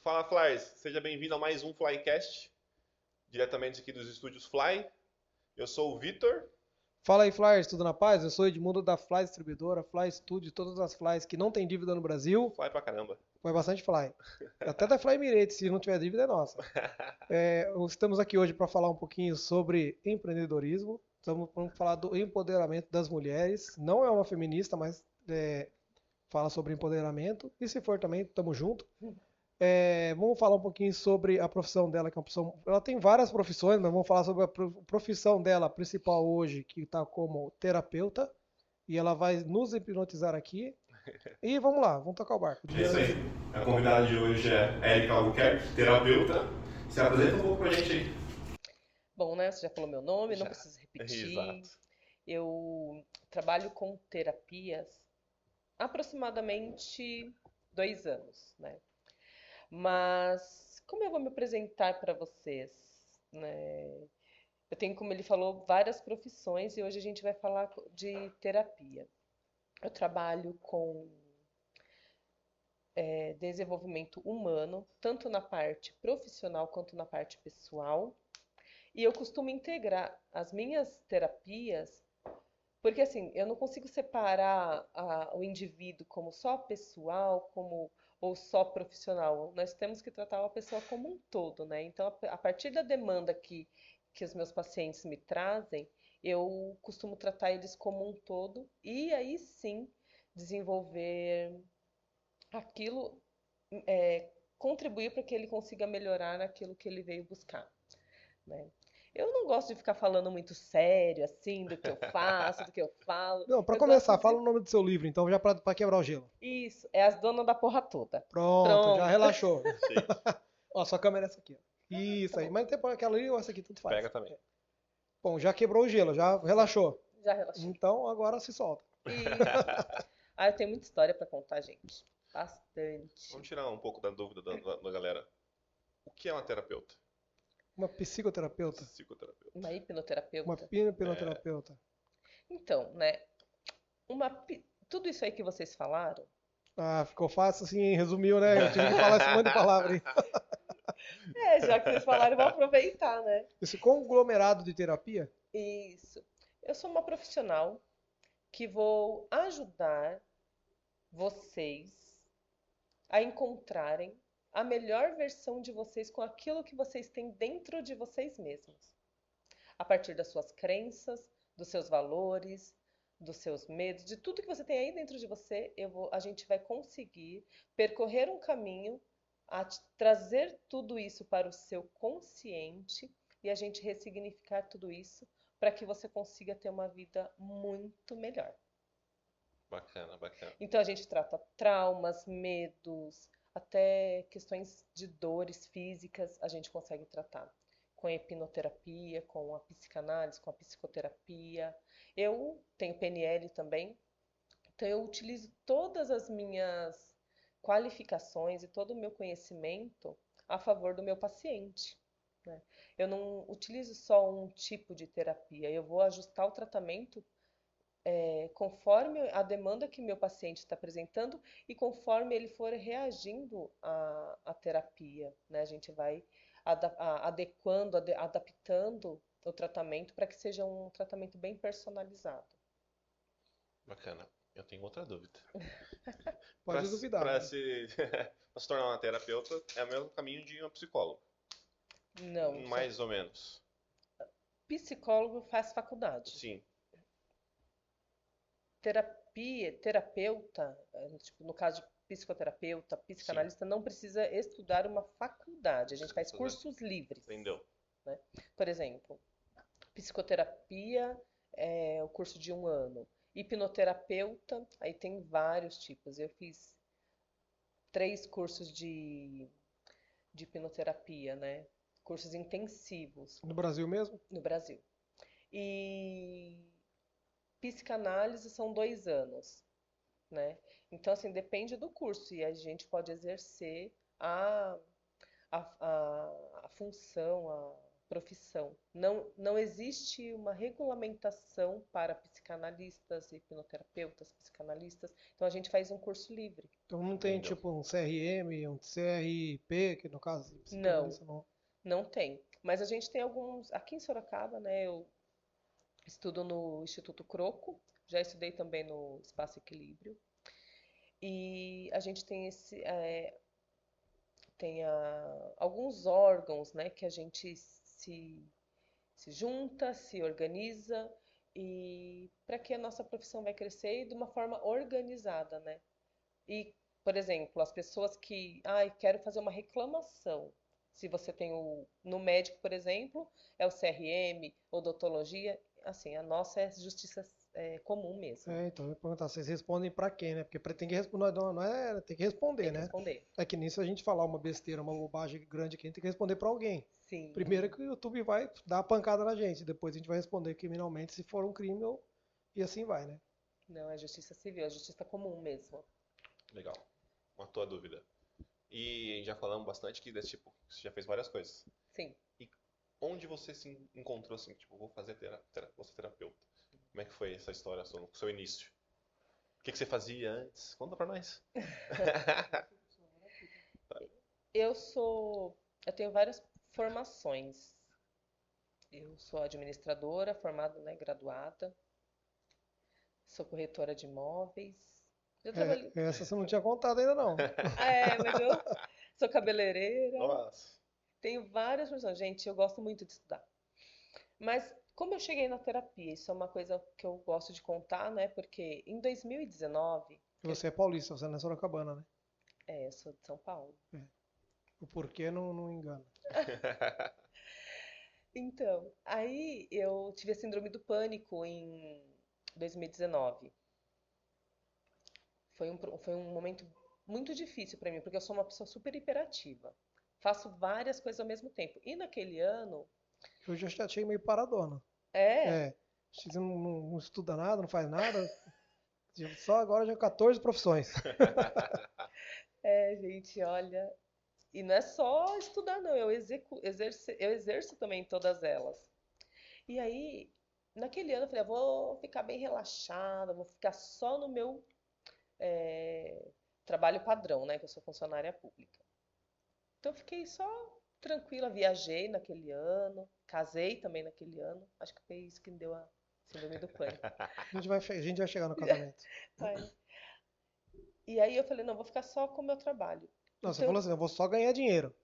Fala, Flyers! Seja bem-vindo a mais um Flycast, diretamente aqui dos estúdios Fly. Eu sou o Vitor. Fala aí, Flyers, tudo na paz? Eu sou Edmundo da Fly Distribuidora, Fly Studio, todas as Flys que não tem dívida no Brasil. Fly pra caramba. Foi bastante Fly. Até da Fly Emirates, se não tiver dívida, é nossa. Estamos aqui hoje para falar um pouquinho sobre empreendedorismo. Vamos falar do empoderamento das mulheres. Não é uma feminista, mas fala sobre empoderamento. E se for também, tamo junto. Vamos falar um pouquinho sobre a profissão dela, que é uma profissão. Ela tem várias profissões, mas vamos falar sobre a profissão dela principal hoje, que está como terapeuta. E ela vai nos hipnotizar aqui. E vamos lá, vamos tocar o barco. É isso aí. A convidada de hoje é Érica Albuquerque, terapeuta. Se apresenta um pouco pra gente aí. Bom, né? Você já falou meu nome, não Já. preciso repetir. Exato. Eu trabalho com terapias há aproximadamente 2 anos, né? Mas como eu vou me apresentar para vocês, né? Eu tenho, como ele falou, várias profissões e hoje a gente vai falar de terapia. Eu trabalho com desenvolvimento humano, tanto na parte profissional quanto na parte pessoal. E eu costumo integrar as minhas terapias, porque assim, eu não consigo separar o indivíduo como só pessoal, ou só profissional. Nós temos que tratar a pessoa como um todo, né? Então, a partir da demanda que os meus pacientes me trazem, eu costumo tratar eles como um todo e aí sim desenvolver aquilo, contribuir para que ele consiga melhorar naquilo que ele veio buscar, né? Eu não gosto de ficar falando muito sério, assim, do que eu faço, do que eu falo. Não, para Eu gosto começar, de... fala o nome do seu livro, então, já para quebrar o gelo. Isso, é as donas da porra toda. Pronto, já Pronto. relaxou. Sim. Ó, sua câmera é essa aqui, ó. Isso aí, mas tem aquela ali ou essa aqui, tudo faz. Pega também. Bom, já quebrou o gelo, já relaxou. Já relaxei. Então, agora se solta. Eu tenho muita história pra contar, gente. Bastante. Vamos tirar um pouco da dúvida da galera. O que é uma terapeuta? Uma psicoterapeuta, Psicoterapeuta. Uma hipnoterapeuta. uma hipnoterapeuta. Então, né? Tudo isso aí que vocês falaram, Ah, ficou fácil assim, hein? Resumiu, né? Eu tive que falar esse monte de palavra aí. já que vocês falaram, eu vou aproveitar, né? Esse conglomerado de terapia, Isso. Eu sou uma profissional que vou ajudar vocês a encontrarem a melhor versão de vocês com aquilo que vocês têm dentro de vocês mesmos. A partir das suas crenças, dos seus valores, dos seus medos, de tudo que você tem aí dentro de você, a gente vai conseguir percorrer um caminho a trazer tudo isso para o seu consciente e a gente ressignificar tudo isso para que você consiga ter uma vida muito melhor. Bacana, bacana. Então a gente trata traumas, medos, até questões de dores físicas a gente consegue tratar com a hipnoterapia, com a psicanálise, com a psicoterapia. Eu tenho PNL também, então eu utilizo todas as minhas qualificações e todo o meu conhecimento a favor do meu paciente, né? Eu não utilizo só um tipo de terapia, eu vou ajustar o tratamento conforme a demanda que meu paciente está apresentando e conforme ele for reagindo à terapia, né? A gente vai adequando, adaptando o tratamento para que seja um tratamento bem personalizado. Bacana. Eu tenho outra dúvida. pode duvidar. Para Né? pra se tornar uma terapeuta, é o mesmo caminho de uma psicóloga. Não, Mais ou menos. psicólogo faz faculdade. Sim. Terapeuta, tipo, no caso de psicoterapeuta, psicanalista, não precisa estudar uma faculdade. A gente faz cursos livres. Entendeu? Né? Por exemplo, psicoterapia é o curso de 1 ano. Hipnoterapeuta, aí tem vários tipos. Eu fiz 3 cursos de hipnoterapia, né? Cursos intensivos No Brasil mesmo? no Brasil. E psicanálise são 2 anos, né? Então, assim, depende do curso e a gente pode exercer a função, a profissão. Não existe uma regulamentação para psicanalistas, hipnoterapeutas, psicanalistas. Então a gente faz um curso livre. Então não tem Entendeu? tipo um CRM, um CRP, que no caso de Não, psicanalista não. não tem. Mas a gente tem alguns. Aqui em Sorocaba, né? Eu estudo no Instituto Croco, já estudei também no Espaço Equilíbrio. E a gente tem alguns órgãos, né, que a gente se junta, se organiza e para que a nossa profissão vai crescer de uma forma organizada, né? E, por exemplo, as pessoas que, quero fazer uma reclamação. Se você tem no médico, por exemplo, é o CRM, odontologia, assim, a nossa é justiça comum mesmo. Então eu ia perguntar, vocês respondem pra quem, né? Porque tem que responder, não é, tem que responder, Tem que né? responder. É que nisso a gente falar uma besteira, uma bobagem grande aqui, a gente tem que responder pra alguém. Sim. Primeiro que o YouTube vai dar a pancada na gente, depois a gente vai responder criminalmente se for um crime e assim vai, né? Não, é justiça civil, é justiça comum mesmo. Legal. Matou a dúvida. E já falamos bastante que desse tipo, você já fez várias coisas. Sim. E onde você se encontrou assim, tipo, vou ser terapeuta? Como é que foi essa história, o seu início? O que você fazia antes? Conta pra nós. Eu tenho várias formações. Eu sou administradora, formada, né, graduada. Sou corretora de imóveis. Eu trabalhei. Essa você não tinha contado ainda não. Mas eu sou cabeleireira. Nossa. Tenho várias profissões. Gente, eu gosto muito de estudar. Mas como eu cheguei na terapia? Isso é uma coisa que eu gosto de contar, né? Porque em 2019, Você é paulista, você não é sorocabana, né? eu sou de São Paulo. O porquê não engana. Então, aí eu tive a síndrome do pânico em 2019. Foi um momento muito difícil para mim, porque eu sou uma pessoa super hiperativa. Faço várias coisas ao mesmo tempo. E naquele ano, Eu já achei meio paradona. é, Você não estuda nada, não faz nada. Só agora já 14 profissões. gente, olha. E não é só estudar, não. Eu exerço também todas elas. E aí, naquele ano, eu falei, vou ficar bem relaxada, vou ficar só no meu trabalho padrão, né? Que eu sou funcionária pública. Então, eu fiquei só tranquila, viajei naquele ano, casei também naquele ano. Acho que foi isso que me deu a síndrome do pânico. A gente vai chegar no casamento. Ai. E aí eu falei, não, vou ficar só com o meu trabalho. Não, você Então, falou assim, eu vou só ganhar dinheiro.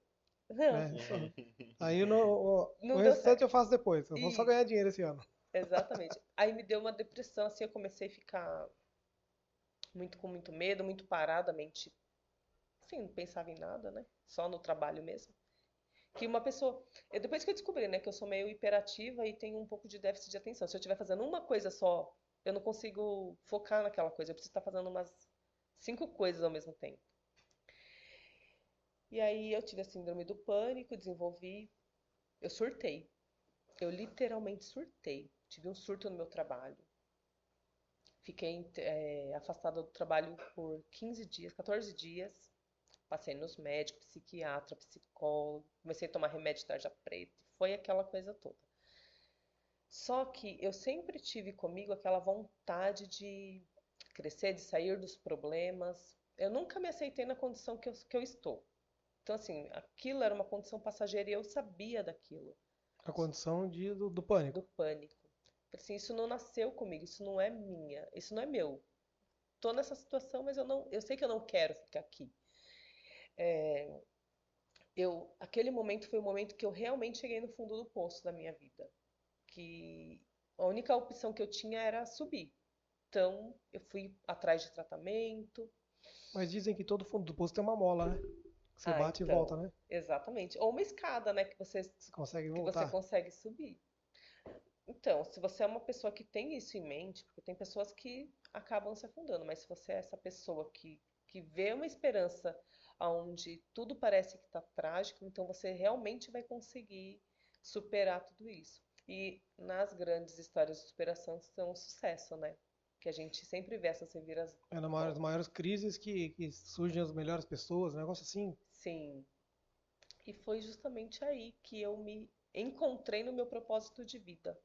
não, Né? Aí o não deu restante certo. eu faço depois. Eu vou só Isso, ganhar dinheiro esse ano. exatamente. Aí me deu uma depressão, assim, eu comecei a ficar com muito medo, muito parada, a mente, assim, não pensava em nada, né? Só no trabalho mesmo. Que uma pessoa, depois que eu descobri, né, que eu sou meio hiperativa e tenho um pouco de déficit de atenção. Se eu estiver fazendo uma coisa só, eu não consigo focar naquela coisa. Eu preciso estar fazendo umas 5 coisas ao mesmo tempo. E aí eu tive a síndrome do pânico, eu surtei. Eu literalmente surtei. Tive um surto no meu trabalho. Fiquei afastada do trabalho por 15 dias, 14 dias. Passei nos médicos, psiquiatra, psicólogo. Comecei a tomar remédio de tarja preta. Foi aquela coisa toda. Só que eu sempre tive comigo aquela vontade de crescer, de sair dos problemas. Eu nunca me aceitei na condição que eu estou. Então, assim, aquilo era uma condição passageira e eu sabia daquilo, A condição do pânico. do pânico. Assim, isso não nasceu comigo, isso não é minha, isso não é meu. Tô nessa situação, mas eu sei que eu não quero ficar aqui. Aquele momento foi o momento que eu realmente cheguei no fundo do poço da minha vida, que a única opção que eu tinha era subir. Então, eu fui atrás de tratamento. Mas dizem que todo fundo do poço tem uma mola, né? Que você bate e Então, volta, né? exatamente. Ou uma escada, né, Você consegue que você voltar. consegue subir. Então, se você é uma pessoa que tem isso em mente, porque tem pessoas que acabam se afundando, mas se você é essa pessoa que vê uma esperança onde tudo parece que está trágico, então você realmente vai conseguir superar tudo isso. E nas grandes histórias de superação são um sucesso, né? Que a gente sempre vê essas reviravoltas. É nas maiores crises que surgem as melhores pessoas, um negócio assim. Sim. E foi justamente aí que eu me encontrei no meu propósito de vida,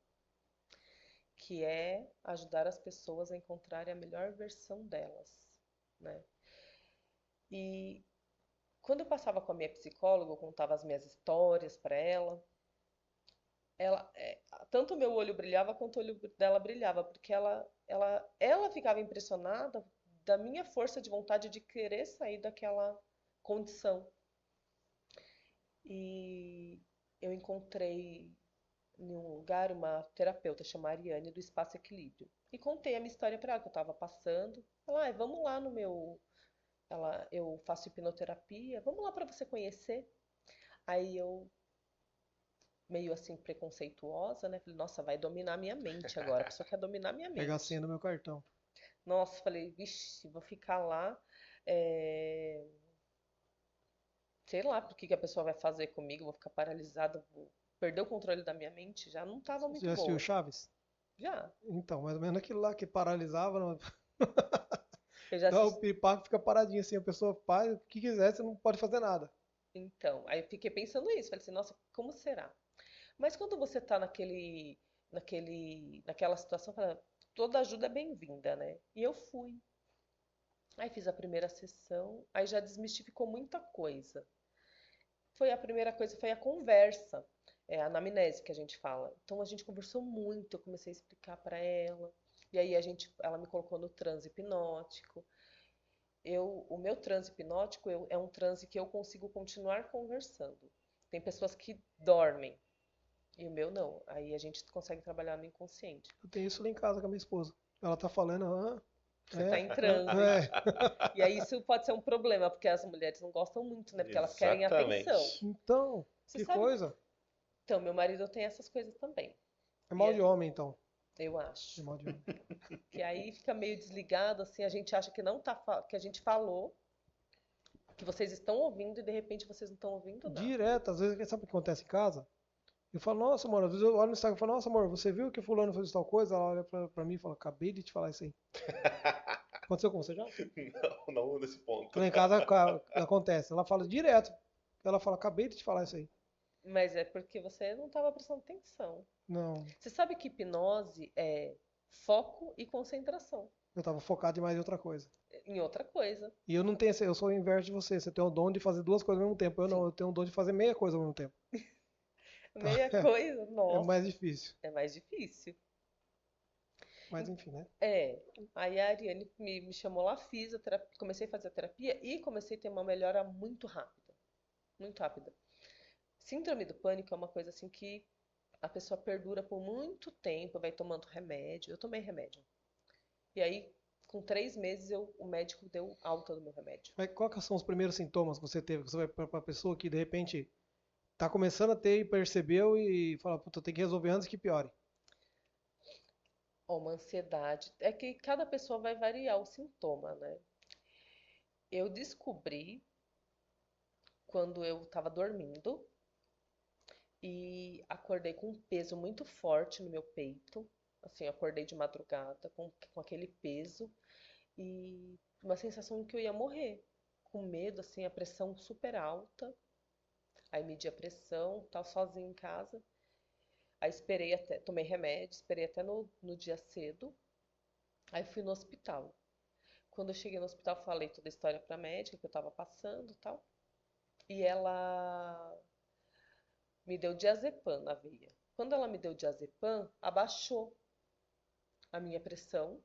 que é ajudar as pessoas a encontrarem a melhor versão delas, né? E quando eu passava com a minha psicóloga, eu contava as minhas histórias para ela, tanto o meu olho brilhava quanto o olho dela brilhava, porque ela ficava impressionada da minha força de vontade de querer sair daquela condição. E eu encontrei em um lugar uma terapeuta chamada Ariane do Espaço Equilíbrio. E contei a minha história para ela, que eu estava passando. Ela, vamos lá no meu. Eu faço hipnoterapia, vamos lá para você conhecer. Aí eu, meio assim, preconceituosa, né? Falei, nossa, vai dominar minha mente agora. A pessoa quer dominar minha Pegar a mente. senha do meu cartão. Nossa, falei, vixe, vou ficar lá. é, Sei lá por que que a pessoa vai fazer comigo, vou ficar paralisada, vou perder o controle da minha mente. Já não estava Você muito já assistiu boa. Chaves? Já. Então, mais ou menos aquilo lá que paralisava. Eu já Então o assisti. piripaque fica paradinho assim, a pessoa faz o que quiser, você não pode fazer nada. Então, aí eu fiquei pensando isso. Falei assim, nossa, como será? Mas quando você tá naquela situação, fala, toda ajuda é bem-vinda, né? E eu fui. Aí fiz a primeira sessão, aí já desmistificou muita coisa. A primeira coisa foi a conversa, a anamnese que a gente fala. Então a gente conversou muito, eu comecei a explicar para ela. E aí ela me colocou no transe hipnótico. O meu transe hipnótico é um transe que eu consigo continuar conversando. Tem pessoas que dormem e o meu não. Aí a gente consegue trabalhar no inconsciente. Eu tenho isso lá em casa com a minha esposa. Ela tá falando, Você está em transe. é. E aí isso pode ser um problema, porque as mulheres não gostam muito, né? Porque elas querem atenção. Exatamente. Então, Você que sabe? coisa. Então, meu marido tem essas coisas também. É E mal de homem, então. eu É acho. mal de homem. Que aí fica meio desligado, assim, a gente acha que não tá, que a gente falou, que vocês estão ouvindo e de repente vocês não estão ouvindo nada. Direto, às vezes, sabe o que acontece em casa? Eu falo, nossa, amor, às vezes eu olho no Instagram e falo, nossa, amor, você viu que fulano fez tal coisa? Ela olha pra mim e fala, acabei de te falar isso aí. Aconteceu com você já? Não nesse ponto. Lá em casa acontece. Ela fala direto. Ela fala, acabei de te falar isso aí. Mas é porque você não estava prestando atenção. Não, Você sabe que hipnose é foco e concentração eu tava focado demais em outra coisa. em outra coisa. E eu não tenho eu sou o inverso de você. Você tem o dom de fazer duas coisas ao mesmo tempo. Eu não, Sim. eu tenho o dom de fazer meia coisa ao mesmo tempo. Meia coisa, É nossa, mais difícil. é mais difícil. Mas enfim, né? Aí a Ariane me chamou lá, fiz a terapia, comecei a fazer a terapia e comecei a ter uma melhora muito rápida. Muito rápida. Síndrome do pânico é uma coisa assim que a pessoa perdura por muito tempo, vai tomando remédio. Eu tomei remédio. E aí, com 3 meses, o médico deu alta do meu remédio. Mas quais que são os primeiros sintomas que você teve? Que você vai pra pessoa que de repente tá começando a ter e percebeu e fala, puta, tem que resolver antes que piore. Uma ansiedade. É que cada pessoa vai variar o sintoma, né? Eu descobri quando eu estava dormindo e acordei com um peso muito forte no meu peito. Assim, eu acordei de madrugada com aquele peso e uma sensação de que eu ia morrer. Com medo, assim, a pressão super alta. Aí medi a pressão, tal, sozinha em casa. Aí esperei até, tomei remédio, esperei até no dia cedo. Aí fui no hospital. Quando eu cheguei no hospital, falei toda a história pra médica que eu tava passando e tal. E ela me deu diazepam na veia. Quando ela me deu diazepam, abaixou a minha pressão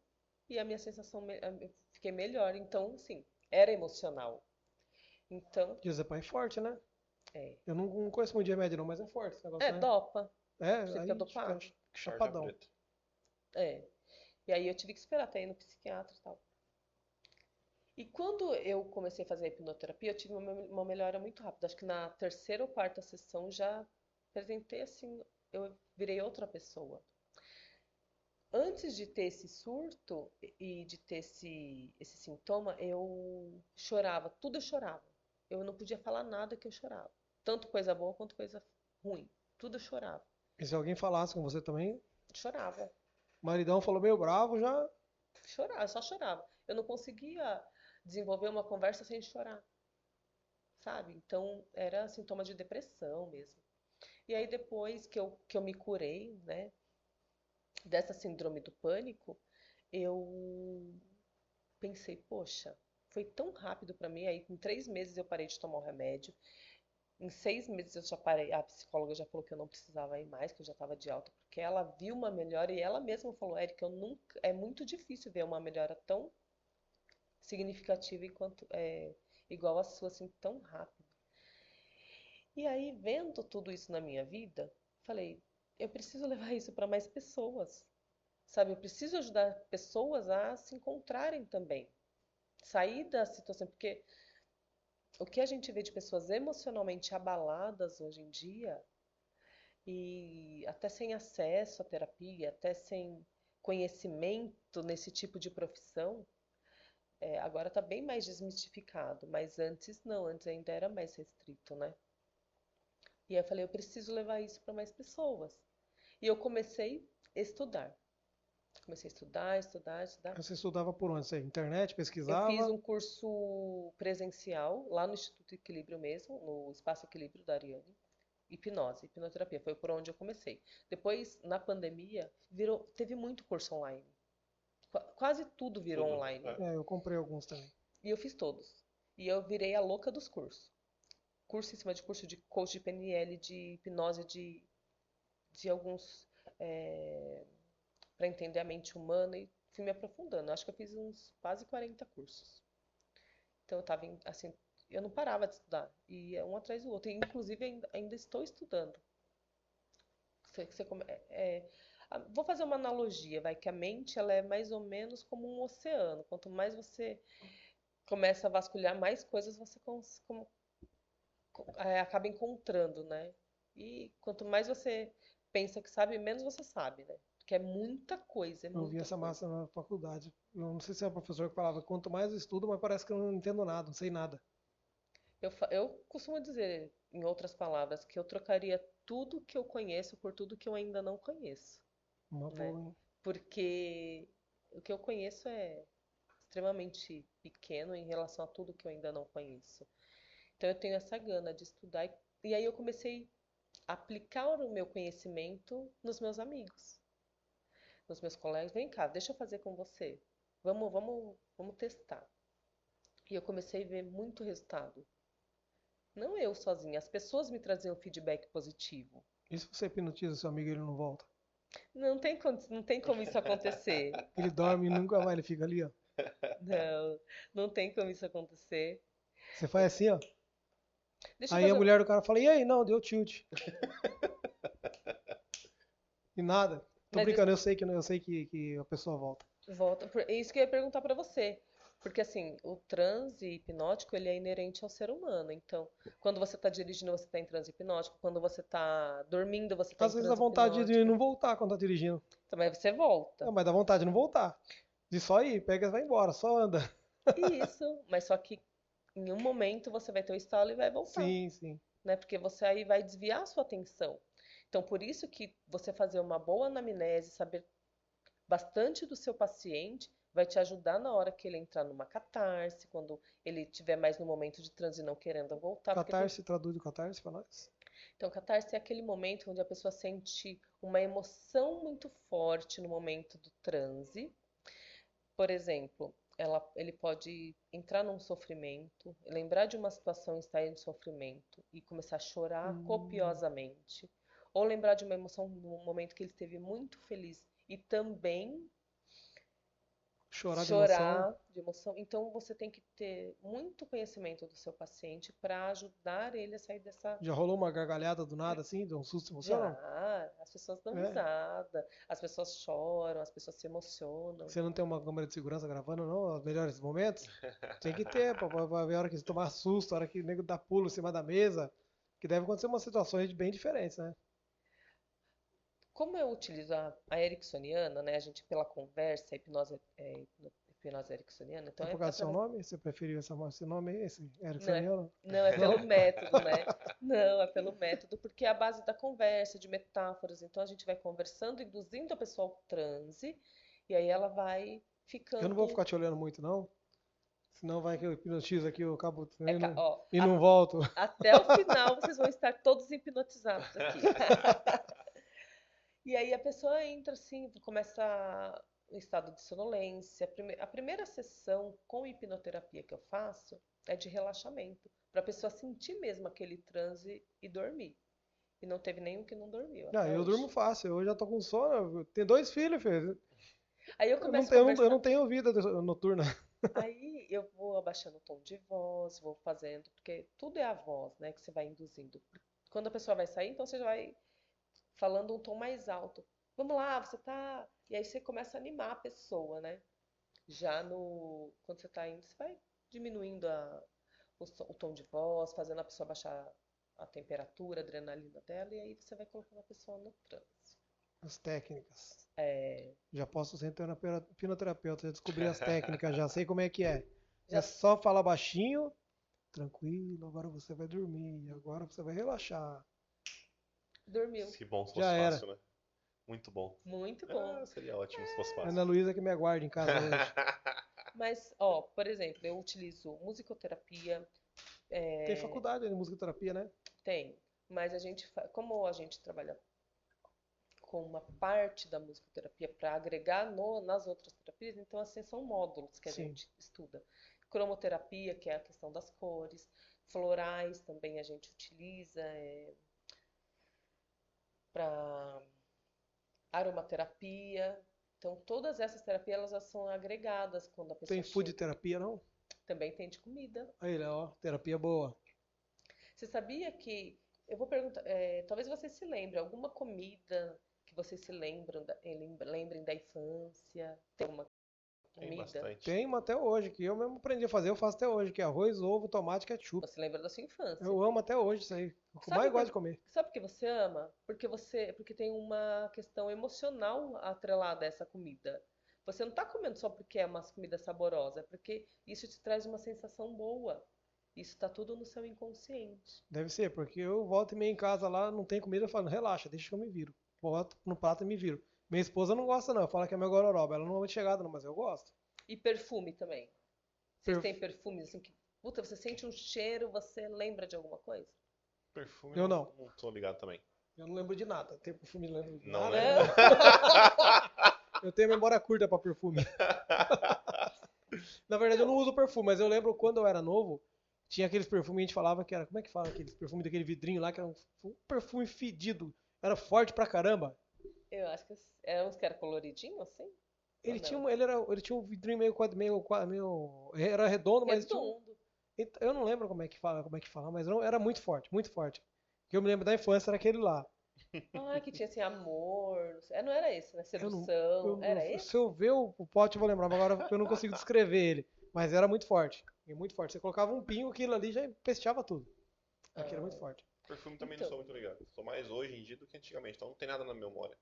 e a minha sensação, eu fiquei melhor. Então, sim, era emocional. Então, Diazepam é forte, né? é. Eu não conheço muito de remédio não, mas é forte esse negócio, né? Dopa. É, Você aí fica dopado. fica chapadão. Tarja preta. E aí eu tive que esperar até ir no psiquiatra e tal. E quando eu comecei a fazer a hipnoterapia, eu tive uma melhora muito rápida. Acho que na terceira ou quarta sessão já apresentei assim, eu virei outra pessoa. Antes de ter esse surto e de ter esse sintoma, eu chorava, tudo eu chorava. Eu não podia falar nada que eu chorava. Tanto coisa boa quanto coisa ruim. Tudo eu chorava. E se alguém falasse com você também, Chorava, o maridão falou meio bravo, já chorava, só chorava. Eu não conseguia desenvolver uma conversa sem chorar, sabe? Então era sintoma de depressão mesmo. E aí depois que eu me curei, né, dessa síndrome do pânico, eu pensei, poxa, foi tão rápido pra mim. Aí em 3 meses eu parei de tomar o remédio. Em 6 meses eu já parei. A psicóloga já falou que eu não precisava ir mais, que eu já estava de alta, porque ela viu uma melhora e ela mesma falou, Érica, eu nunca, é muito difícil ver uma melhora tão significativa enquanto igual a sua, assim, tão rápido. E aí, vendo tudo isso na minha vida, falei, eu preciso levar isso para mais pessoas, sabe? Eu preciso ajudar pessoas a se encontrarem também, sair da situação, porque o que a gente vê de pessoas emocionalmente abaladas hoje em dia, e até sem acesso à terapia, até sem conhecimento nesse tipo de profissão, agora está bem mais desmistificado, mas antes não, antes ainda era mais restrito, né? E aí eu falei, eu preciso levar isso para mais pessoas. E eu comecei a estudar. Comecei a estudar, estudar, estudar. Você estudava por onde? Você, internet, Eu fiz pesquisava? um curso presencial lá no Instituto Equilíbrio mesmo, no Espaço Equilíbrio da Ariane. Hipnose, hipnoterapia, foi por onde eu comecei. Depois, na pandemia, teve muito curso online. Quase tudo virou Tudo. online. Eu comprei alguns também. E eu fiz todos. E eu virei a louca dos cursos. Curso em cima de curso de coach de PNL, de hipnose, de alguns para entender a mente humana e fui me aprofundando. Acho que eu fiz uns quase 40 cursos. Então eu estava assim, eu não parava de estudar, e um atrás do outro. E, inclusive ainda estou estudando. Vou fazer uma analogia, vai que a mente ela é mais ou menos como um oceano. Quanto mais você começa a vasculhar, mais coisas você acaba encontrando, né? E quanto mais você pensa que sabe, menos você sabe, né? Porque é muita coisa, é Eu vi muita essa coisa. massa na faculdade. Eu não sei se é o professor que falava, quanto mais eu estudo, mas parece que eu não entendo nada, não sei nada. Eu costumo dizer, em outras palavras, que eu trocaria tudo que eu conheço por tudo que eu ainda não conheço, Uma né? boa, hein? Porque o que eu conheço é extremamente pequeno em relação a tudo que eu ainda não conheço. Então eu tenho essa gana de estudar e aí eu comecei a aplicar o meu conhecimento nos meus amigos, nos meus colegas. Vem cá, deixa eu fazer com você. Vamos testar. E eu comecei a ver muito resultado. Não eu sozinha, as pessoas me traziam feedback positivo. E se você hipnotiza seu amigo e ele não volta? Não tem como isso acontecer. Ele dorme e nunca vai, ele fica ali, ó. Não, não tem como isso acontecer. Você faz assim, ó. Deixa eu Aí a fazer mulher do cara fala, e aí? Não, deu tilt. E nada. Tô Mas brincando, eu sei que a pessoa volta. volta. É isso que eu ia perguntar pra você. Porque assim, o transe hipnótico, ele é inerente ao ser humano. Então, quando você tá dirigindo, você tá em transe hipnótico. Quando você tá dormindo, você tá em Às vezes dá transe vontade de hipnótico. não voltar quando tá dirigindo. Também você volta. Não, mas dá vontade de não voltar. De só ir, pega e vai embora, só anda. Isso, mas só que em um momento você vai ter o estalo e vai voltar, Sim, sim. né? Porque você aí vai desviar a sua atenção. Então, por isso que você fazer uma boa anamnese, saber bastante do seu paciente, vai te ajudar na hora que ele entrar numa catarse, quando ele estiver mais no momento de transe e não querendo voltar. Catarse, traduz o catarse pra nós. Então, catarse é aquele momento onde a pessoa sente uma emoção muito forte no momento do transe. Por exemplo, ele pode entrar num sofrimento, lembrar de uma situação e estar em sofrimento e começar a chorar copiosamente. Ou lembrar de uma emoção no momento que ele esteve muito feliz e também Chorar de emoção. chorar de emoção. Então você tem que ter muito conhecimento do seu paciente para ajudar ele a sair dessa. Já rolou uma gargalhada do nada, assim, de um susto emocional? Já, as pessoas dão É. risada, as pessoas choram, as pessoas se emocionam. Você não tem uma câmera de segurança gravando, não? Os melhores momentos? Tem que ter, pra ver a hora que você tomar susto, a hora que o nego dá pulo em cima da mesa. Que deve acontecer umas situações bem diferentes, né? Como eu utilizo a ericksoniana, né? A gente pela conversa, a hipnose ericksoniana, então É por causa do seu nome? Você preferiu esse nome aí, esse Ericksoniano? Não, é pelo método, né? Não, é pelo método, porque é a base da conversa, de metáforas. Então a gente vai conversando, induzindo a pessoa ao transe, e aí ela vai ficando. Eu não vou ficar te olhando muito, não. Senão vai que eu hipnotizo aqui, eu acabo Ó, e não volto. até o final vocês vão estar todos hipnotizados aqui. E aí a pessoa entra assim, começa em estado de sonolência. A primeira sessão com hipnoterapia que eu faço é de relaxamento, para a pessoa sentir mesmo aquele transe e dormir. E não teve nenhum que não dormiu Não, até eu hoje. durmo fácil, eu já tô com sono. Tenho 2 filhos, filho. Aí eu Eu começo não, a eu não, conversar. eu não tenho vida noturna. Aí eu vou abaixando o tom de voz, vou fazendo, porque tudo é a voz, né, que você vai induzindo. Quando a pessoa vai sair, então você já vai falando um tom mais alto. Vamos lá, você tá. E aí você começa a animar a pessoa, né? Já no. Quando você tá indo, você vai diminuindo o tom de voz, fazendo a pessoa baixar a temperatura, a adrenalina dela, e aí você vai colocando a pessoa no transe. As técnicas. É, Já posso ser hipnoterapeuta, já descobri as técnicas, já sei como é que é. já É só falar baixinho, tranquilo, agora você vai dormir, agora você vai relaxar. dormiu. Se bom se Já fosse era. fácil, né? Muito bom. Muito bom. Ah, seria ótimo se fosse A fácil. Ana Luísa que me aguarde em casa hoje. Mas, ó, por exemplo, eu utilizo musicoterapia, Tem faculdade de musicoterapia, né? tem, mas a gente, como a gente trabalha com uma parte da musicoterapia para agregar nas outras terapias, então assim são módulos que a Sim. gente estuda. Cromoterapia, que é a questão das cores, florais também a gente utiliza para aromaterapia. Então todas essas terapias elas já são agregadas quando a pessoa Tem food chega. terapia, não? Também tem de comida. Aí, ó, terapia boa. Você sabia que eu vou perguntar, talvez você se lembre alguma comida que vocês se lembrem da infância? Tem uma Tem comida? bastante. Tem uma até hoje, que eu mesmo aprendi a fazer, eu faço até hoje, que é arroz, ovo, tomate, ketchup. Você lembra da sua infância? Eu amo até hoje isso aí. O que eu Sabe mais por- gosto de comer. Sabe por que você ama? Porque tem uma questão emocional atrelada a essa comida. Você não está comendo só porque é uma comida saborosa, é porque isso te traz uma sensação boa. Isso está tudo no seu inconsciente. Deve ser, porque eu volto e meio em casa lá, não tem comida, eu falo, relaxa, deixa que eu me viro. Boto no prato e me viro. Minha esposa não gosta não, fala que é meu gororoba. Ela não é muito chegada não, mas eu gosto. E perfume também. Vocês Perf- têm perfumes assim que, puta, você sente um cheiro, você lembra de alguma coisa? Perfume Eu não. não tô ligado também. Eu não lembro de nada. Tem perfume, não lembro de Não nada. lembro. Eu tenho memória curta pra perfume. Na verdade, eu não uso perfume, mas eu lembro quando eu era novo, tinha aqueles perfumes que a gente falava que era. Como é que fala aqueles perfumes daquele vidrinho lá, que era um perfume fedido. Era forte pra caramba. Eu acho que é uns que era coloridinho assim? Ele Ou tinha, não? ele tinha um vidrinho meio era redondo, mas tinha Redondo. eu não lembro como é que fala, mas não, era muito forte, muito forte. O que eu me lembro da infância era aquele lá. Ah, que tinha assim amor. Não era esse, né? Eu não, Sedução. Era esse? se eu ver o pote eu vou lembrar, mas agora eu não consigo descrever ele. Mas era muito forte. E muito forte. Você colocava um pingo, aquilo ali já empesteava tudo. Aquilo era muito forte. Perfume também Então. não sou muito ligado. Sou mais hoje em dia do que antigamente, então não tem nada na memória.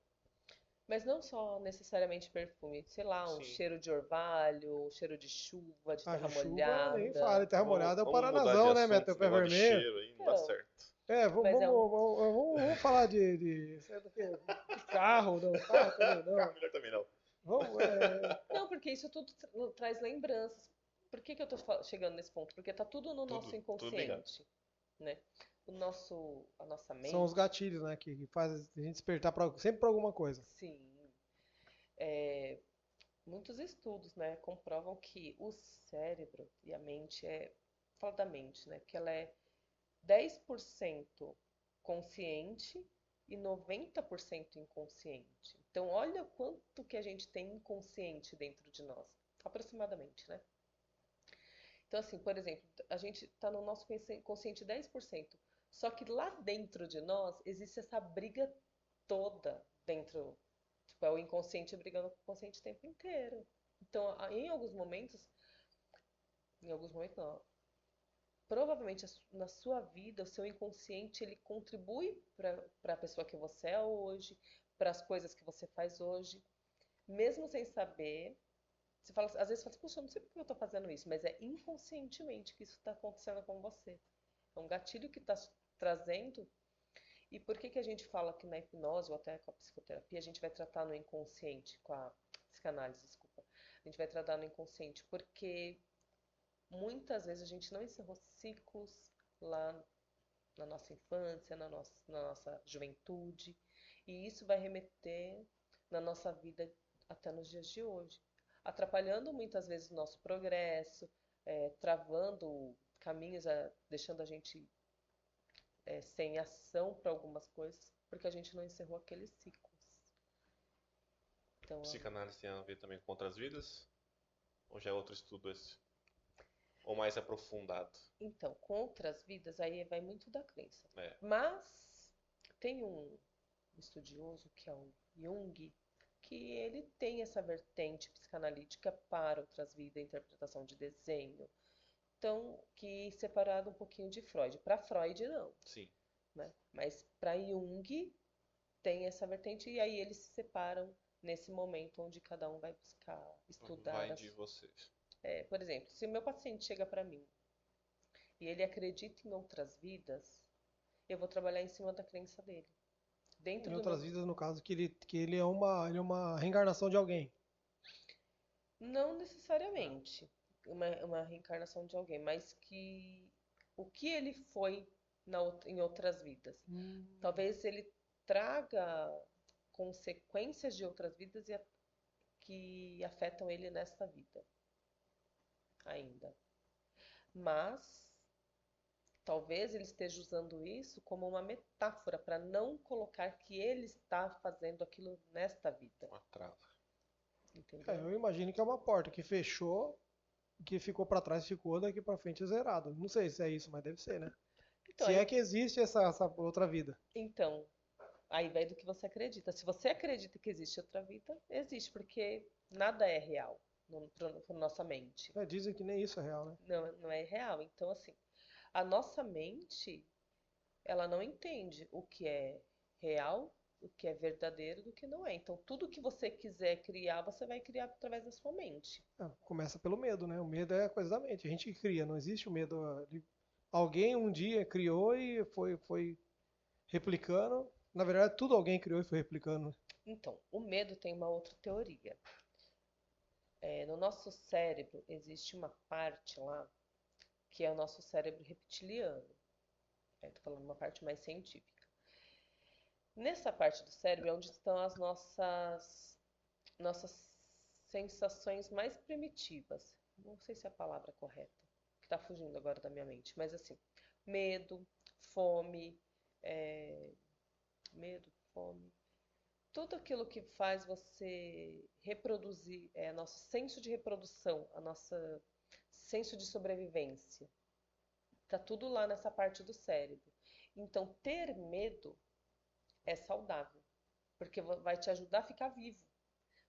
Mas não só necessariamente perfume. Sei lá, um Sim. cheiro de orvalho, um cheiro de chuva, de A terra chuva nem molhada. fala, terra molhada é o Vamos mudar de Paranazão, né? assunto, Meteu o esse pé negócio de vermelho. cheiro aí não dá Então. certo. Mas é Vamos falar de sei lá do quê? De carro, não, carro também não. Melhor também não. Vamos, Não, porque isso tudo traz lembranças. Por que que eu tô chegando nesse ponto? Porque tá tudo no nosso tudo ligado. inconsciente, né? A nossa mente. são os gatilhos, né? Que fazem a gente despertar sempre pra alguma coisa. Sim. É, muitos estudos, né, comprovam que o cérebro e a mente fala da mente, né, que ela é 10% consciente e 90% inconsciente. Então, olha quanto que a gente tem inconsciente dentro de nós, aproximadamente, né? Então, assim, por exemplo, a gente está no nosso consciente 10%, só que lá dentro de nós existe essa briga toda dentro. Tipo, é o inconsciente brigando com o consciente o tempo inteiro. Então, em alguns momentos não, provavelmente na sua vida, o seu inconsciente ele contribui para a pessoa que você é hoje, para as coisas que você faz hoje, mesmo sem saber. Você fala, às vezes você fala assim, puxa, eu não sei por que eu estou fazendo isso, mas é inconscientemente que isso está acontecendo com você. É um gatilho que está trazendo. E por que que a gente fala que na hipnose ou até com a psicoterapia a gente vai tratar no inconsciente, com a psicanálise, desculpa. A gente vai tratar no inconsciente porque muitas vezes a gente não encerrou ciclos lá na nossa infância, na nossa juventude, e isso vai remeter na nossa vida até nos dias de hoje, atrapalhando muitas vezes o nosso progresso, travando caminhos, deixando a gente sem ação para algumas coisas, porque a gente não encerrou aqueles ciclos. Então, Psicanálise tem a ver também com outras vidas? Ou já é outro estudo esse? Ou mais aprofundado? então, com outras vidas, aí vai muito da crença. É. Mas tem um estudioso que é o Jung, que ele tem essa vertente psicanalítica para outras vidas, interpretação de desenho. Então, que separado um pouquinho de Freud. Para Freud, não. Sim. Né? Mas para Jung tem essa vertente e aí eles se separam nesse momento onde cada um vai buscar estudar. Vai de vocês. Por exemplo, se o meu paciente chega para mim e ele acredita em outras vidas, eu vou trabalhar em cima da crença dele. Dentro Em do outras meu... vidas, no caso, que ele é uma reencarnação de alguém. Não necessariamente uma reencarnação de alguém, mas que o que ele foi em outras vidas. Talvez ele traga consequências de outras vidas que afetam ele nesta vida ainda. Mas talvez ele esteja usando isso como uma metáfora para não colocar que ele está fazendo aquilo nesta vida. Uma trava. Entendeu? Eu imagino que é uma porta que fechou, que ficou pra trás, ficou daqui pra frente zerado. Não sei se é isso, mas deve ser, né? Então, Se é que existe essa outra vida. Então, aí vai do que você acredita. Se você acredita que existe outra vida, existe, porque nada é real para nossa mente. Dizem que nem isso é real, né? Não é real. Então, assim, a nossa mente, ela não entende o que é real, o que é verdadeiro, do que não é. Então, tudo que você quiser criar, você vai criar através da sua mente. Começa pelo medo, né? O medo é a coisa da mente. A gente que cria, não existe o medo. Alguém um dia criou e foi replicando. Na verdade, tudo alguém criou e foi replicando. Então, o medo tem uma outra teoria. No nosso cérebro existe uma parte lá que é o nosso cérebro reptiliano. Estou falando uma parte mais científica. Nessa parte do cérebro é onde estão as nossas sensações mais primitivas. Não sei se é a palavra correta, que está fugindo agora da minha mente, mas assim, medo, fome, tudo aquilo que faz você reproduzir, nosso senso de reprodução, a nossa senso de sobrevivência. Tá tudo lá nessa parte do cérebro. Então, ter medo é saudável, porque vai te ajudar a ficar vivo.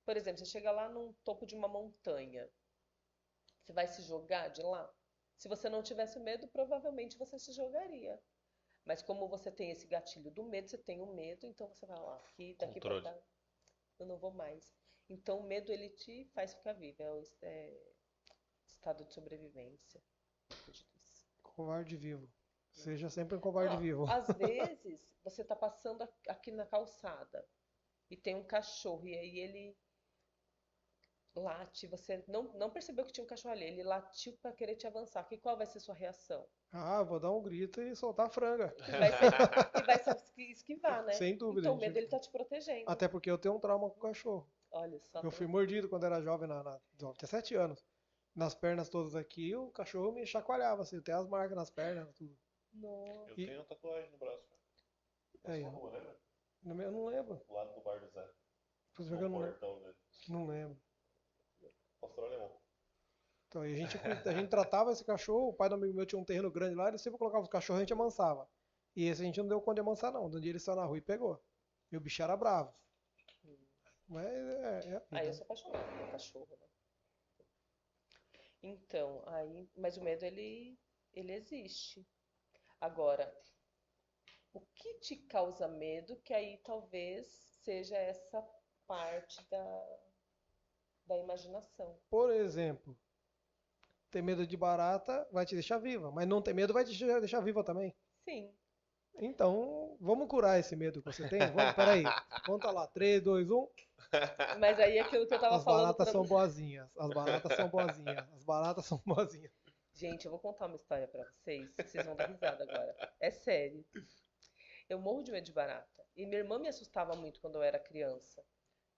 Por exemplo, você chega lá no topo de uma montanha, você vai se jogar de lá? Se você não tivesse medo, provavelmente você se jogaria. Mas como você tem esse gatilho do medo, você tem o medo, então você vai lá, daqui pra cá, eu não vou mais. Então o medo, ele te faz ficar vivo, é o estado de sobrevivência. Covarde vivo. Seja sempre um covarde vivo. Às vezes, você tá passando aqui na calçada e tem um cachorro, e aí ele late, você não percebeu que tinha um cachorro ali, ele latiu para querer te avançar. Qual vai ser sua reação? Vou dar um grito e soltar a franga. E vai se esquivar, né? Sem dúvida. Então o medo, ele tá te protegendo. Até porque eu tenho um trauma com o cachorro. Olha só. Eu fui mordido quando era jovem, tinha 7 anos. Nas pernas todas aqui, o cachorro me chacoalhava, assim, até as marcas nas pernas, tudo. Nossa. Eu tenho tatuagem no braço, cara. Aí, Rua, lembra? Eu não lembro. Do lado do bar do Zé. Eu Portão dele. não lembro. Pastor alemão. Então, a gente tratava esse cachorro, o pai do amigo meu tinha um terreno grande lá, ele sempre colocava os cachorros e a gente amansava. E esse a gente não deu conta de amansar, não. Um dia ele saiu na rua e pegou. E o bicho era bravo. Mas Eu sou apaixonada por cachorro, né? Então, mas o medo, ele existe. Agora, o que te causa medo, que aí talvez seja essa parte da imaginação. Por exemplo, ter medo de barata vai te deixar viva, mas não ter medo vai te deixar viva também. Sim. Então, vamos curar esse medo que você tem? Peraí, conta lá, 3, 2, 1. Mas aí aquilo que eu tava falando... As baratas são boazinhas, as baratas são boazinhas, as baratas são boazinhas. Gente, eu vou contar uma história pra vocês, que vocês vão dar risada agora. É sério. Eu morro de medo de barata. E minha irmã me assustava muito quando eu era criança.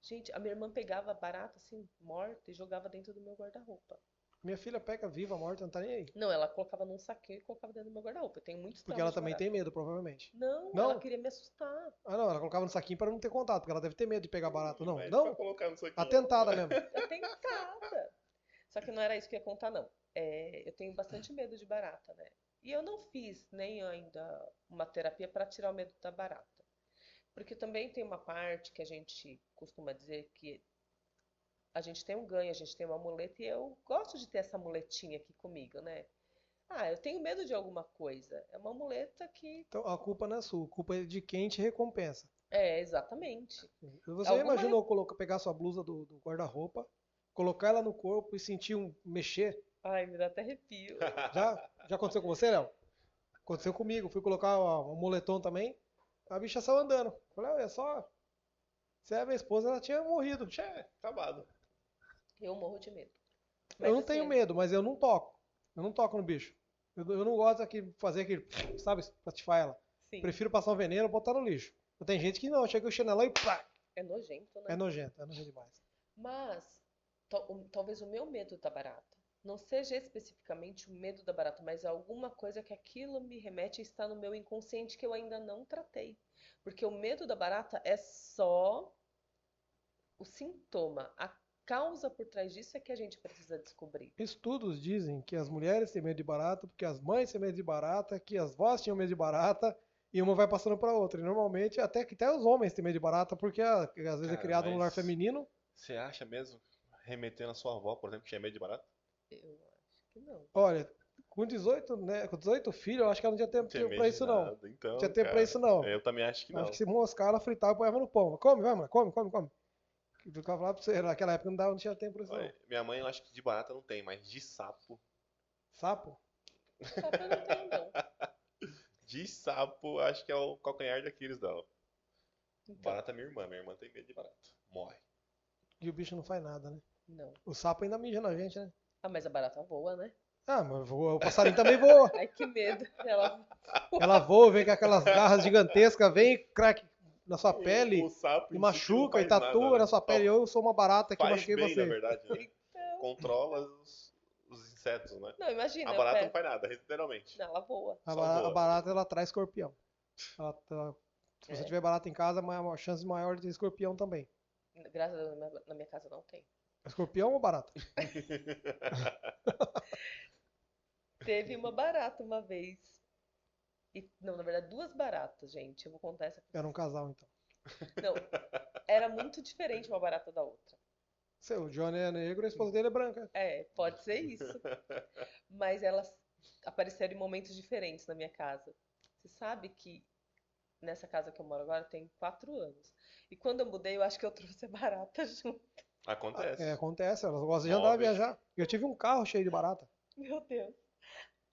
Gente, a minha irmã pegava barata assim, morta, e jogava dentro do meu guarda-roupa. Minha filha pega viva, morta, não tá nem aí. Não, ela colocava num saquinho e colocava dentro do meu guarda-roupa. Eu tenho muitos Porque ela traumas de também barata. tem medo, provavelmente. Não, Não? ela queria me assustar. Ah, não, ela colocava no saquinho para não ter contato, porque ela deve ter medo de pegar barato. Não, Mas não? pra colocar nisso aqui. Atentada mesmo. Eu tentada. Só que não era isso que eu ia contar, não. Eu tenho bastante medo de barata, né? E eu não fiz nem ainda uma terapia para tirar o medo da barata. Porque também tem uma parte que a gente costuma dizer que a gente tem um ganho, a gente tem uma muleta, e eu gosto de ter essa muletinha aqui comigo, né? Ah, eu tenho medo de alguma coisa. É uma muleta que. Então a culpa não é sua, a culpa é de quem te recompensa. Exatamente. Você Alguma- imaginou pegar sua blusa do guarda-roupa, colocar ela no corpo e sentir mexer? Ai, me dá até arrepio. Já aconteceu com você, Léo? Aconteceu comigo. Fui colocar um moletom também, a bicha saiu andando. Falei, olha só, se é a minha esposa, ela tinha morrido. Tchê, acabado. Eu morro de medo. Eu não Mas, tenho assim, medo, mas eu não toco. Eu não toco no bicho. Eu não gosto de fazer aquele, sabe, patifar ela. Sim, Prefiro passar um veneno e botar no lixo. Tem gente que não, chega o chinelão e pá, é nojento, né? é nojento demais. Mas talvez o meu medo da barata não seja especificamente o medo da barata, mas alguma coisa que aquilo me remete a estar no meu inconsciente que eu ainda não tratei. Porque o medo da barata é só o sintoma. A causa por trás disso é que a gente precisa descobrir. Estudos dizem que as mulheres têm medo de barata, porque as mães têm medo de barata, que as vós tinham medo de barata, e uma vai passando para outra. E normalmente até os homens têm medo de barata, porque às vezes é Cara, criado num lar mas feminino. Você acha mesmo, remetendo a sua avó, por exemplo, que tinha medo de barata? Eu acho que não. Olha, com 18, né, com 18 filhos, eu acho que ela não tinha tempo Não tinha medo pra de isso não. nada. Então, Não tinha tempo pra cara, isso não. eu também acho que Acho não. que se moscar, ela fritava e põe no pão. Come, vai, mano, come. Eu falava pra você, naquela época não tinha tempo pra isso não. Olha, minha mãe, eu acho que de barata não tem, mas de sapo. Sapo? Só que eu não tenho, não. De sapo, acho que é o calcanhar de Aquiles dela. Então, Barata é minha irmã. Minha irmã tem medo de barata. Morre. E o bicho não faz nada, né? não. O sapo ainda mija na gente, né? Ah, mas a barata voa, né? Ah, mas voa, o passarinho também voa. Ai, que medo. Ela Ela voa, vem com aquelas garras gigantescas, vem e crack na sua pele, O sapo e em si que machuca não e faz tatua nada, na né? sua pele. Eu sou uma barata que Faz machuquei bem, na você. verdade, né? Então, Controla os insetos, né? não, imagina, A eu barata não pego. faz nada, literalmente. Não, ela voa. A Só a voa. barata, ela traz escorpião. Se você É. tiver barata em casa, é uma chance maior de ter escorpião também. Graças a Deus, na minha casa não tem. Escorpião ou barata? Teve uma barata uma vez. Não, na verdade, duas baratas, gente. Eu vou contar essa pra Era um vocês. casal, então. Não, era muito diferente uma barata da outra. O Johnny é negro e a esposa dele é branca. Pode ser isso. Mas elas apareceram em momentos diferentes na minha casa. Você sabe que nessa casa que eu moro agora tem 4 anos. E quando eu mudei, eu acho que eu trouxe a barata junto. Acontece. Acontece, elas gostam de andar, Óbvio. viajar. Eu tive um carro cheio de barata. Meu Deus.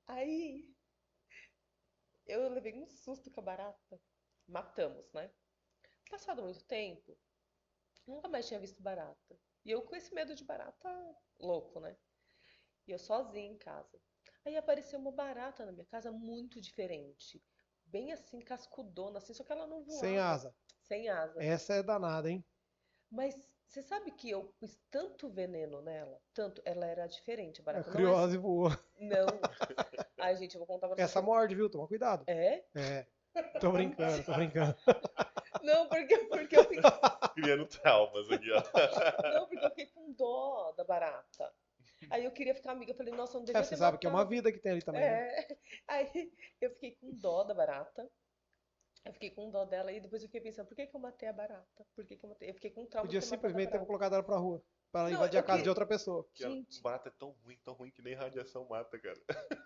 Aí eu levei um susto com a barata. Matamos, né? Passado muito tempo, nunca mais tinha visto barata. E eu com esse medo de barata louco, né? E eu sozinha em casa. Aí apareceu uma barata na minha casa muito diferente. Bem assim, cascudona, assim, só que ela não voava. Sem asa. Sem asa. Essa é danada, hein? Mas você sabe que eu pus tanto veneno nela, tanto, ela era diferente, a A barata não é. criose voou. Não. Ai, gente, eu vou contar pra vocês. Essa morde, viu? Toma cuidado. É? É. Tô brincando, tô brincando. Não, porque eu fiquei. Criando traumas aqui, ó. Não, porque eu fiquei com dó da barata. Aí eu queria ficar amiga, eu falei, nossa, eu não devia Você ter sabe que é uma matado. vida que tem ali também, né? Aí eu fiquei com dó da barata. Eu fiquei com dó dela e depois eu fiquei pensando, por que que eu matei a barata? Por que que eu matei? Eu fiquei com trauma de Podia ter matado a simplesmente ter barata. colocado ela pra rua. Pra Não, invadir a eu casa de queria- outra pessoa. Que a Gente, barata é tão ruim que nem radiação mata, cara.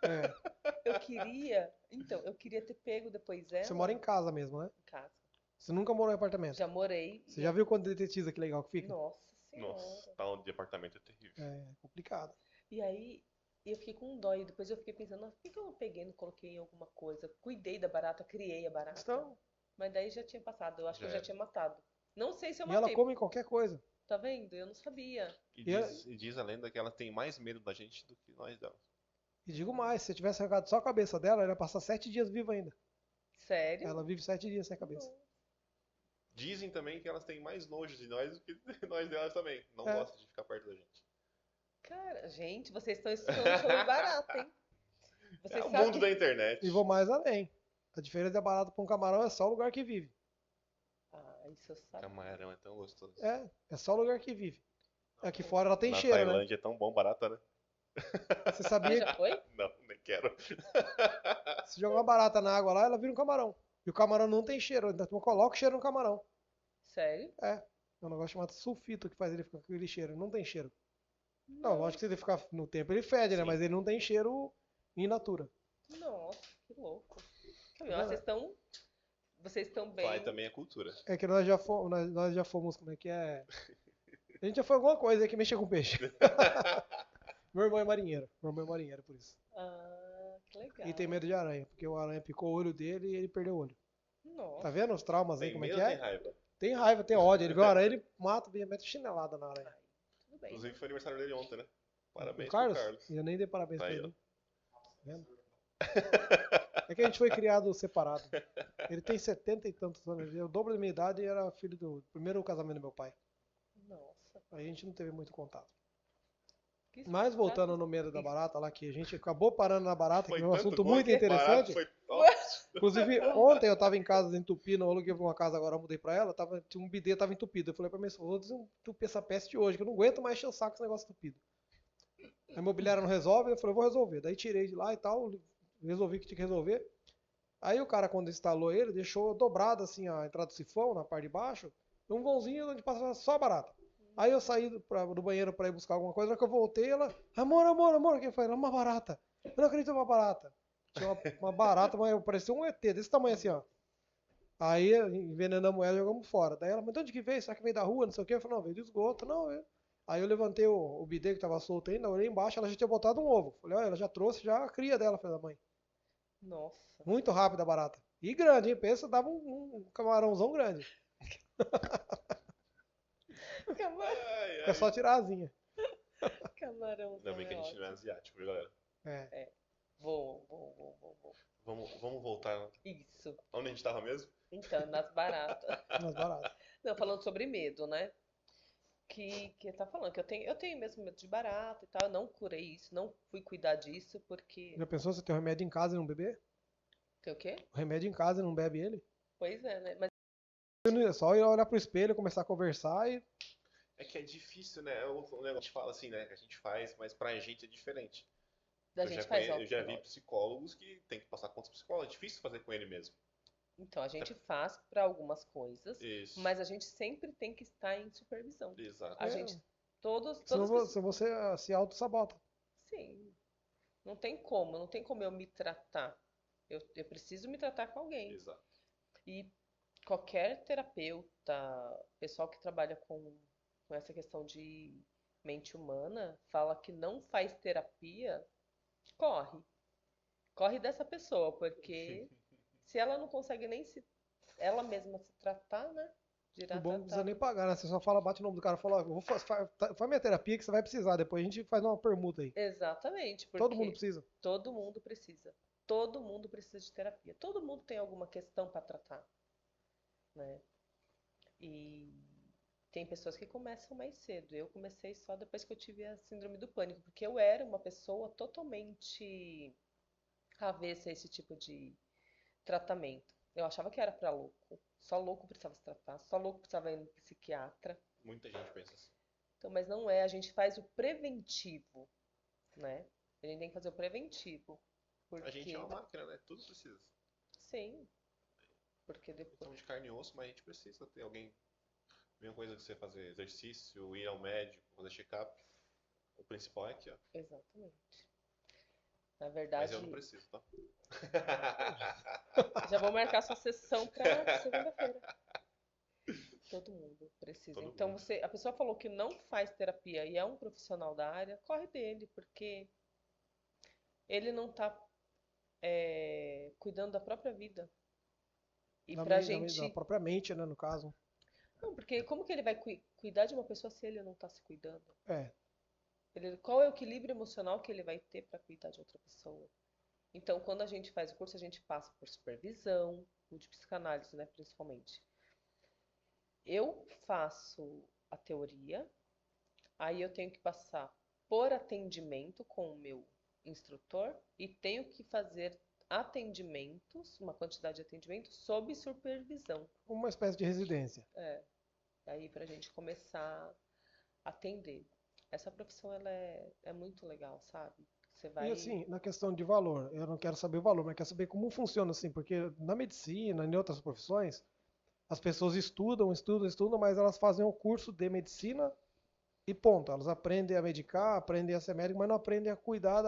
É. eu queria. Então, eu queria ter pego depois ela Você mora em casa mesmo, né? em casa. Você nunca morou em apartamento. Já morei. Você já viu quanto detetiza que legal que fica? Nossa Senhora. Nossa, tal de apartamento é terrível. É complicado. E aí eu fiquei com dó e depois eu fiquei pensando, nossa, por que que eu não peguei, não coloquei em alguma coisa? Cuidei da barata, criei a barata. Então, Mas daí já tinha passado, eu acho que eu Já já era. tinha matado. Não sei se eu e ela matei, come qualquer coisa. tá vendo? Eu não sabia. E diz a lenda que ela tem mais medo da gente do que nós dela. E digo mais, se eu tivesse arrancado só a cabeça dela, ela ia passar 7 dias viva ainda. Sério? Ela vive 7 dias sem a cabeça. Dizem também que elas têm mais nojo de nós do que nós delas também. Não É. gostam de ficar perto da gente. Cara, gente, vocês estão estudando sobre barata, hein? É Vocês o sabem mundo da internet. E vou mais além. A diferença da barata para um camarão é só o lugar que vive. Ah, isso eu sabia. Camarão é tão gostoso. É só o lugar que vive. Aqui fora ela tem Na cheiro, né? Tailândia é tão bom, barata, né? Você Você sabia já foi? Não, nem quero. que se jogar uma barata na água lá, ela vira um camarão. E o camarão não tem cheiro, então tu coloca o cheiro no camarão. Sério? É um negócio chamado sulfito que faz ele ficar com aquele cheiro. Não tem cheiro. Não, lógico que se ele ficar no tempo ele fede, né? Sim. Mas ele não tem cheiro in natura. Nossa, que louco. vendo? Vocês estão bem. Fly também é cultura. É que nós já fomos, como é que é? A gente já foi alguma coisa aí que mexia com peixe. Meu irmão é marinheiro. Meu irmão é marinheiro, por isso. Ah, que legal. E tem medo de aranha, porque o aranha picou o olho dele e ele perdeu o olho. Nossa. Tá vendo os traumas aí, Tem como é medo que ou é? tem raiva? Tem raiva, tem ódio. Ele vê o aranha, ele mata, mete chinelada na aranha. Tudo bem. Inclusive foi aniversário dele ontem, né? Parabéns O pro Carlos? Carlos. Eu nem dei parabéns Tá pra aí, ele. Tá vendo? É que a gente foi criado separado. Ele tem 70 e tantos anos. Ele é o dobro da minha idade e era filho do primeiro casamento do meu pai. Nossa. A gente não teve muito contato. Que Mas voltando no medo da barata lá, que a gente acabou parando na barata, que é um assunto muito interessante. Foi... Inclusive, ontem eu tava em casa entupindo, eu aluguei uma casa agora, eu mudei pra ela, tinha um bidê, tava entupido. Eu falei pra minha esposa, vou desentupir essa peste hoje, que eu não aguento mais encher o saco esse negócio entupido. A imobiliária não resolve, eu falei, vou resolver. Daí tirei de lá e tal, resolvi que tinha que resolver. Aí o cara, quando instalou ele, deixou dobrado assim a entrada do sifão, na parte de baixo, um vãozinho onde passava só barata. Aí eu saí do banheiro pra ir buscar alguma coisa, na hora que eu voltei, ela, amor, quem foi? Ela, uma barata. Eu não acredito numa barata. Tinha uma barata, mas parecia um ET, desse tamanho assim, ó. Aí envenenamos ela e jogamos fora. Daí ela, mas de onde que veio? Será que veio da rua? Não sei o quê. Eu falei, não, veio do esgoto. Não, veio. Aí eu levantei o bidê que tava solto ainda, olhei embaixo, ela já tinha botado um ovo. Falei, olha, ela já trouxe já a cria dela, filha da mãe. Nossa. Muito rápido a barata. E grande, hein? Pensa, dava um camarãozão grande. É só tirar a asinha. Camarão. Ainda bem que a gente não é asiático, viu, galera? É. Vou. Vamos voltar. Isso. Onde a gente tava mesmo? Então, nas baratas. Nas baratas. Não, falando sobre medo, né? Que tá falando que eu tenho mesmo medo de barata e tal. Eu não curei isso, não fui cuidar disso, porque. Já pensou você ter o remédio em casa e não beber? Tem o quê? O remédio em casa e não bebe ele? Pois é, né? Mas É só ir olhar pro espelho, começar a conversar e. É que é difícil, né? O negócio que a gente fala assim, né? Que a gente faz, mas pra gente é diferente. a gente faz Eu já vi autoanálise. psicólogos que tem que passar conta com psicólogo. É difícil fazer com ele mesmo. Então, a gente faz para algumas coisas, Isso. mas a gente sempre tem que estar em supervisão. Exato. A É. gente, todas Senão as pessoas, você se auto-sabota. sim, não tem como eu me tratar. Eu preciso me tratar com alguém. Exato. E qualquer terapeuta, pessoal que trabalha com essa questão de mente humana, fala que não faz terapia, corre. Corre dessa pessoa, porque se ela não consegue nem ela mesma se tratar, né? O bom não precisa nem pagar, né? Você só fala, bate o nome do cara e fala, ó, faz minha terapia que você vai precisar. Depois a gente faz uma permuta aí. Exatamente, porque Todo mundo precisa. todo mundo precisa. Todo mundo precisa de terapia. Todo mundo tem alguma questão para tratar, né? E tem pessoas que começam mais cedo. Eu comecei só depois que eu tive a síndrome do pânico, porque eu era uma pessoa totalmente avessa a esse tipo de tratamento. Eu achava que era para louco. Só louco precisava se tratar, só louco precisava ir no psiquiatra. Muita gente pensa assim. Então, mas não é, a gente faz o preventivo, né? A gente tem que fazer o preventivo. Porque... A gente é uma máquina, né? Tudo precisa. Sim. Porque depois. Estamos de carne e osso, mas a gente precisa ter alguém. Mesma coisa que você fazer exercício, ir ao médico, fazer check-up. O principal é aqui, ó. Exatamente. Na Mas verdade, eu não preciso, tá? já vou marcar sua sessão para segunda-feira. Todo mundo precisa. Todo Então, mundo. a pessoa falou que não faz terapia e é um profissional da área, corre dele, porque ele não está cuidando da própria vida. E pra gente. Da própria mente, né, no caso. Não, porque como que ele vai cuidar de uma pessoa se ele não está se cuidando? É. Qual é o equilíbrio emocional que ele vai ter para cuidar de outra pessoa? Então, quando a gente faz o curso, a gente passa por supervisão, o de psicanálise, né, principalmente. Eu faço a teoria, aí eu tenho que passar por atendimento com o meu instrutor e tenho que fazer atendimentos, uma quantidade de atendimentos, sob supervisão. Uma espécie de residência. Aí para a gente começar a atender. Essa profissão ela é muito legal, sabe? Você E vai. assim, na questão de valor, eu não quero saber o valor, mas quero saber como funciona assim, porque na medicina, em outras profissões, as pessoas estudam, mas elas fazem o curso de medicina e ponto. Elas aprendem a medicar, aprendem a ser médico, mas não aprendem a cuidar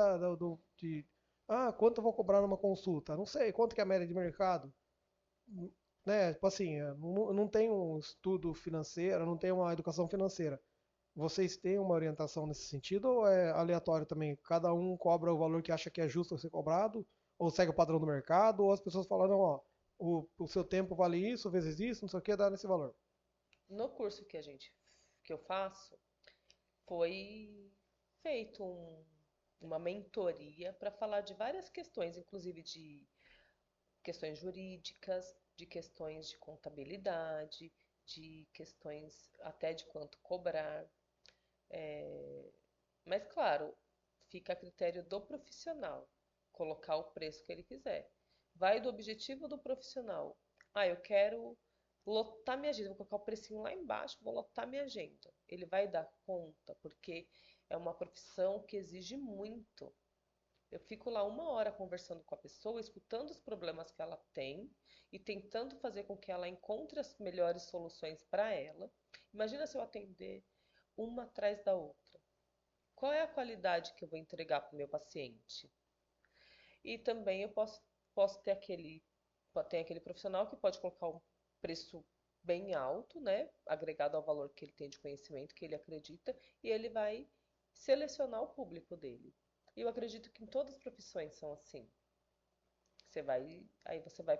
quanto eu vou cobrar numa consulta? Não sei, quanto que é a média de mercado? Né? Tipo assim, eu não tenho um estudo financeiro, eu não tenho uma educação financeira. Vocês têm uma orientação nesse sentido ou é aleatório também? Cada um cobra o valor que acha que é justo ser cobrado, ou segue o padrão do mercado, ou as pessoas falam, não, ó, o seu tempo vale isso, vezes isso, não sei o que, dá nesse valor. No curso que eu faço, foi feito uma mentoria para falar de várias questões, inclusive de questões jurídicas, de questões de contabilidade, de questões até de quanto cobrar. Mas, claro, fica a critério do profissional colocar o preço que ele quiser. Vai do objetivo do profissional. Ah, eu quero lotar minha agenda, vou colocar o precinho lá embaixo, vou lotar minha agenda. Ele vai dar conta, porque é uma profissão que exige muito. Eu fico lá 1 hora conversando com a pessoa, escutando os problemas que ela tem e tentando fazer com que ela encontre as melhores soluções para ela. Imagina se eu atender uma atrás da outra. Qual é a qualidade que eu vou entregar para o meu paciente? E também eu posso ter aquele profissional que pode colocar um preço bem alto, né? Agregado ao valor que ele tem de conhecimento, que ele acredita, e ele vai selecionar o público dele. E eu acredito que em todas as profissões são assim. Aí você vai,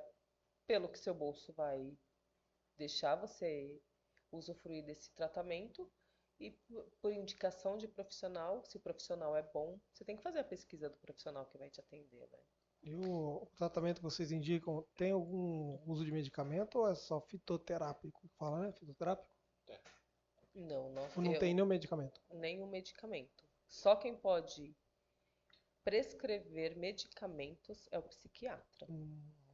pelo que seu bolso vai deixar você usufruir desse tratamento, e por indicação de profissional, se o profissional é bom, você tem que fazer a pesquisa do profissional que vai te atender, né? E o tratamento que vocês indicam, tem algum uso de medicamento ou é só fitoterápico? Fala, né? Fitoterápico? Não, Ou não tem nenhum medicamento? nenhum medicamento. Só quem pode prescrever medicamentos é o psiquiatra.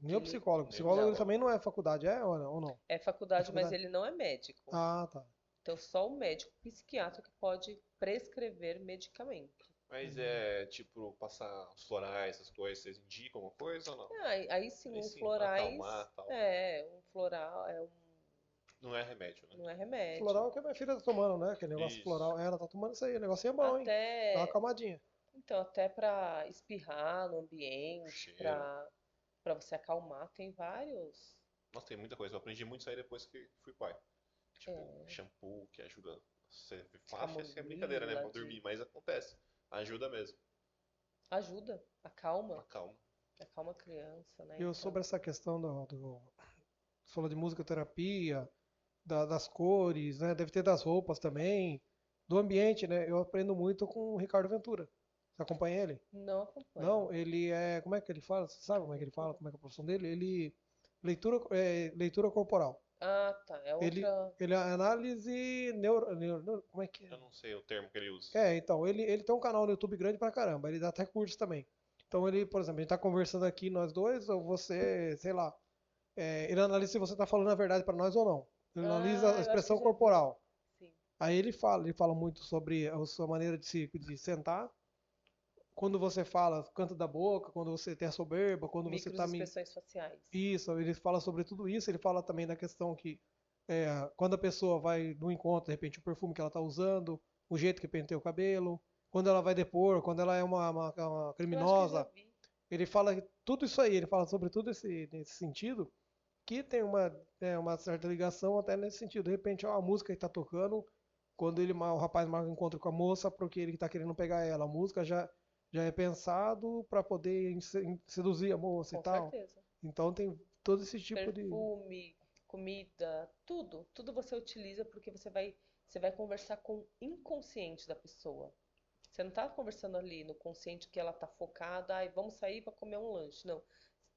Nem o Ele- psicólogo. O psicólogo Não. ele também não é faculdade, ou não? É faculdade, É mas faculdade? ele não é médico. Ah, tá. Então, só o médico psiquiatra que pode prescrever medicamento. Mas é tipo passar os florais, essas coisas, vocês indicam alguma coisa ou não? Aí sim, Aí um sim, pra florais. acalmar, tal. Um floral Não é remédio, né? não é remédio. Floral é o que a minha filha tá tomando, né? Aquele negócio Isso. floral. Ela tá tomando isso aí. O negocinho é bom, hein? Dá uma Até, acalmadinha. então, até para espirrar no ambiente, Cheiro. para você acalmar, tem vários. Nossa, tem muita coisa. Eu aprendi muito isso aí depois que fui pai. Tipo, shampoo que ajuda. Você acha que é brincadeira, né? Pra Camomila dormir, mas acontece. Ajuda mesmo. Ajuda, acalma Acalma. a criança, né? E eu sobre essa questão você falou de musicoterapia, das cores, né? Deve ter das roupas também, do ambiente, né? Eu aprendo muito com o Ricardo Ventura. Você acompanha ele? Não acompanha. Não, ele é. Como é que ele fala? Você sabe como é que ele fala? Como é que é a profissão dele? Ele. Leitura corporal. Ah, tá. É Ele, outra. ele é análise como é que é? Eu não sei o termo que ele usa. Então, ele tem um canal no YouTube grande pra caramba, ele dá até curso também. Então ele, por exemplo, a gente tá conversando aqui nós dois, ou você, sei lá, ele analisa se você tá falando a verdade pra nós ou não. Ele analisa Eu a acho que expressão já vi. corporal. Sim. Aí ele fala muito sobre a sua maneira de sentar, quando você fala, canto da boca, quando você tem a soberba, quando você tá Microexpressões faciais. Isso, ele fala sobre tudo isso, ele fala também da questão que quando a pessoa vai no encontro, de repente o perfume que ela está usando, o jeito que penteia o cabelo, quando ela vai depor, quando ela é uma Eu acho que criminosa, já vi. ele fala tudo isso aí, ele fala sobre tudo nesse sentido, que tem uma certa ligação até nesse sentido. De repente, a música que está tocando, quando o rapaz marca um encontro com a moça, porque ele está querendo pegar ela, a música já é pensado para poder seduzir a moça Com e tal. certeza. Então tem todo esse tipo de. Perfume, comida, tudo você utiliza porque você vai conversar com o inconsciente da pessoa. Você não tá conversando ali no consciente que ela tá focada, ai, vamos sair para comer um lanche. Não.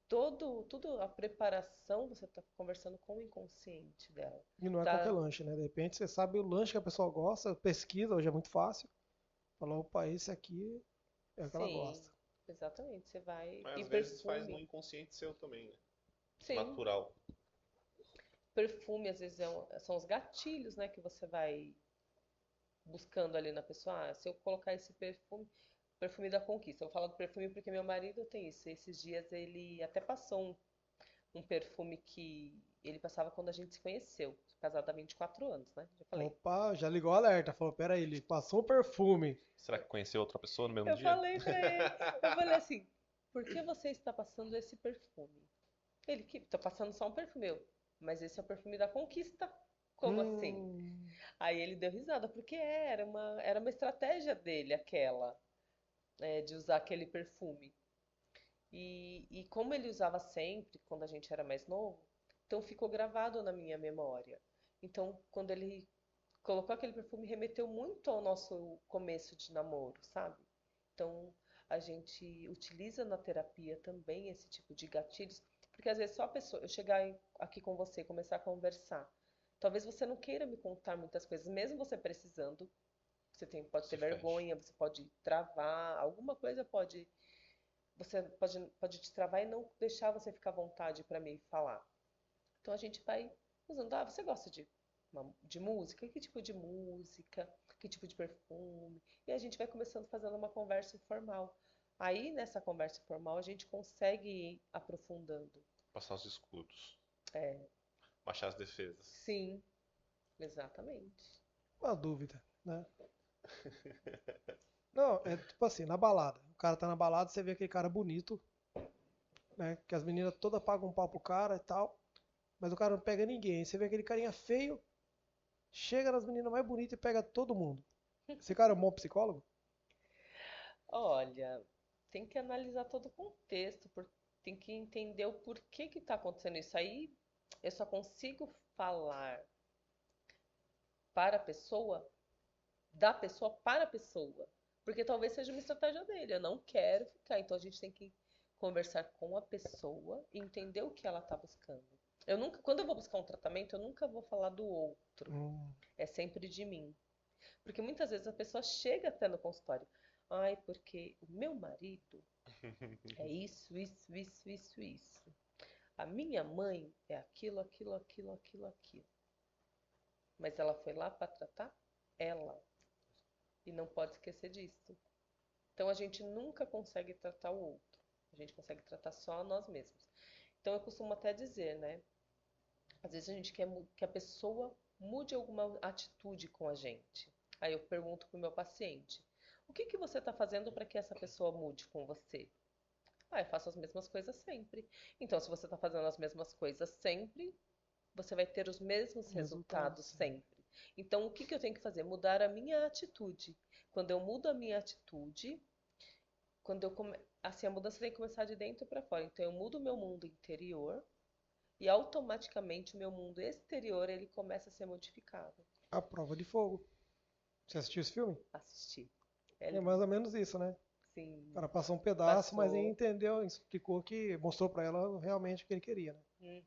Tudo a preparação, você tá conversando com o inconsciente dela. E não é qualquer Tá? lanche, né? De repente você sabe o lanche que a pessoa gosta, pesquisa, hoje é muito fácil. Fala, opa, esse aqui é o que ela Sim, gosta. exatamente. Você vai. Mas E às vezes faz no perfume. inconsciente seu também, né? Sim, Natural. perfume às vezes são os gatilhos, né, que você vai buscando ali na pessoa. Ah, se eu colocar esse perfume, perfume da conquista. Eu falo do perfume porque meu marido tem isso. Esses dias ele até passou um perfume que ele passava quando a gente se conheceu. Casado há 24 anos, né? Já falei. Opa, já ligou o alerta. Falou, peraí, ele passou o perfume. Será que conheceu outra pessoa no mesmo Eu dia? falei pra ele, eu falei assim, por que você está passando esse perfume? Ele, que tô passando só um perfume. Eu, mas esse é o perfume da conquista. Como assim? Hum, Aí ele deu risada, porque era uma estratégia dele, aquela, de usar aquele perfume. E como ele usava sempre, quando a gente era mais novo, então ficou gravado na minha memória. Então, quando ele colocou aquele perfume, remeteu muito ao nosso começo de namoro, sabe? Então, a gente utiliza na terapia também esse tipo de gatilhos, porque às vezes só a pessoa, eu chegar aqui com você e começar a conversar, talvez você não queira me contar muitas coisas, mesmo você precisando, pode ter Se fecha. vergonha, você pode travar, alguma coisa pode te travar e não deixar você ficar à vontade para me falar. Então a gente vai usando, você gosta de música? Que tipo de música? Que tipo de perfume? E a gente vai começando fazendo uma conversa informal. Aí nessa conversa informal a gente consegue ir aprofundando. Passar os escudos. É, Baixar as defesas. sim, exatamente. uma dúvida, né? Não, é tipo assim, na balada. O cara tá na balada, você vê aquele cara bonito, né? Que as meninas todas pagam um pau pro cara e tal. Mas o cara não pega ninguém. Você vê aquele carinha feio, chega nas meninas mais bonitas e pega todo mundo. Esse cara é um bom psicólogo? Olha, tem que analisar todo o contexto, tem que entender o porquê que está acontecendo isso. Aí eu só consigo falar para a pessoa, da pessoa para a pessoa, porque talvez seja uma estratégia dele. Eu não quero ficar, então a gente tem que conversar com a pessoa e entender o que ela está buscando. Eu nunca, quando eu vou buscar um tratamento, eu nunca vou falar do outro. É sempre de mim. Porque muitas vezes a pessoa chega até no consultório. Ai, porque o meu marido é isso, isso, isso, isso, isso. A minha mãe é aquilo, aquilo, aquilo, aquilo, aquilo. Mas ela foi lá para tratar ela. E não pode esquecer disso. Então a gente nunca consegue tratar o outro. A gente consegue tratar só a nós mesmos. Então eu costumo até dizer, né? Às vezes a gente quer que a pessoa mude alguma atitude com a gente. Aí eu pergunto pro meu paciente: o que que você está fazendo para que essa pessoa mude com você? Ah, eu faço as mesmas coisas sempre. Então, se você está fazendo as mesmas coisas sempre, você vai ter os mesmos resultados sempre. Então, o que que eu tenho que fazer? Mudar a minha atitude. Quando eu mudo a minha atitude, assim, a mudança tem que começar de dentro para fora. Então, eu mudo o meu mundo interior e automaticamente o meu mundo exterior ele começa a ser modificado. A Prova de Fogo. Você assistiu esse filme? Assistir. É mais ou menos isso, né? Sim. O cara passou um pedaço, mas ele Passou. entendeu, explicou que mostrou pra ela realmente o que ele queria, né? Uhum.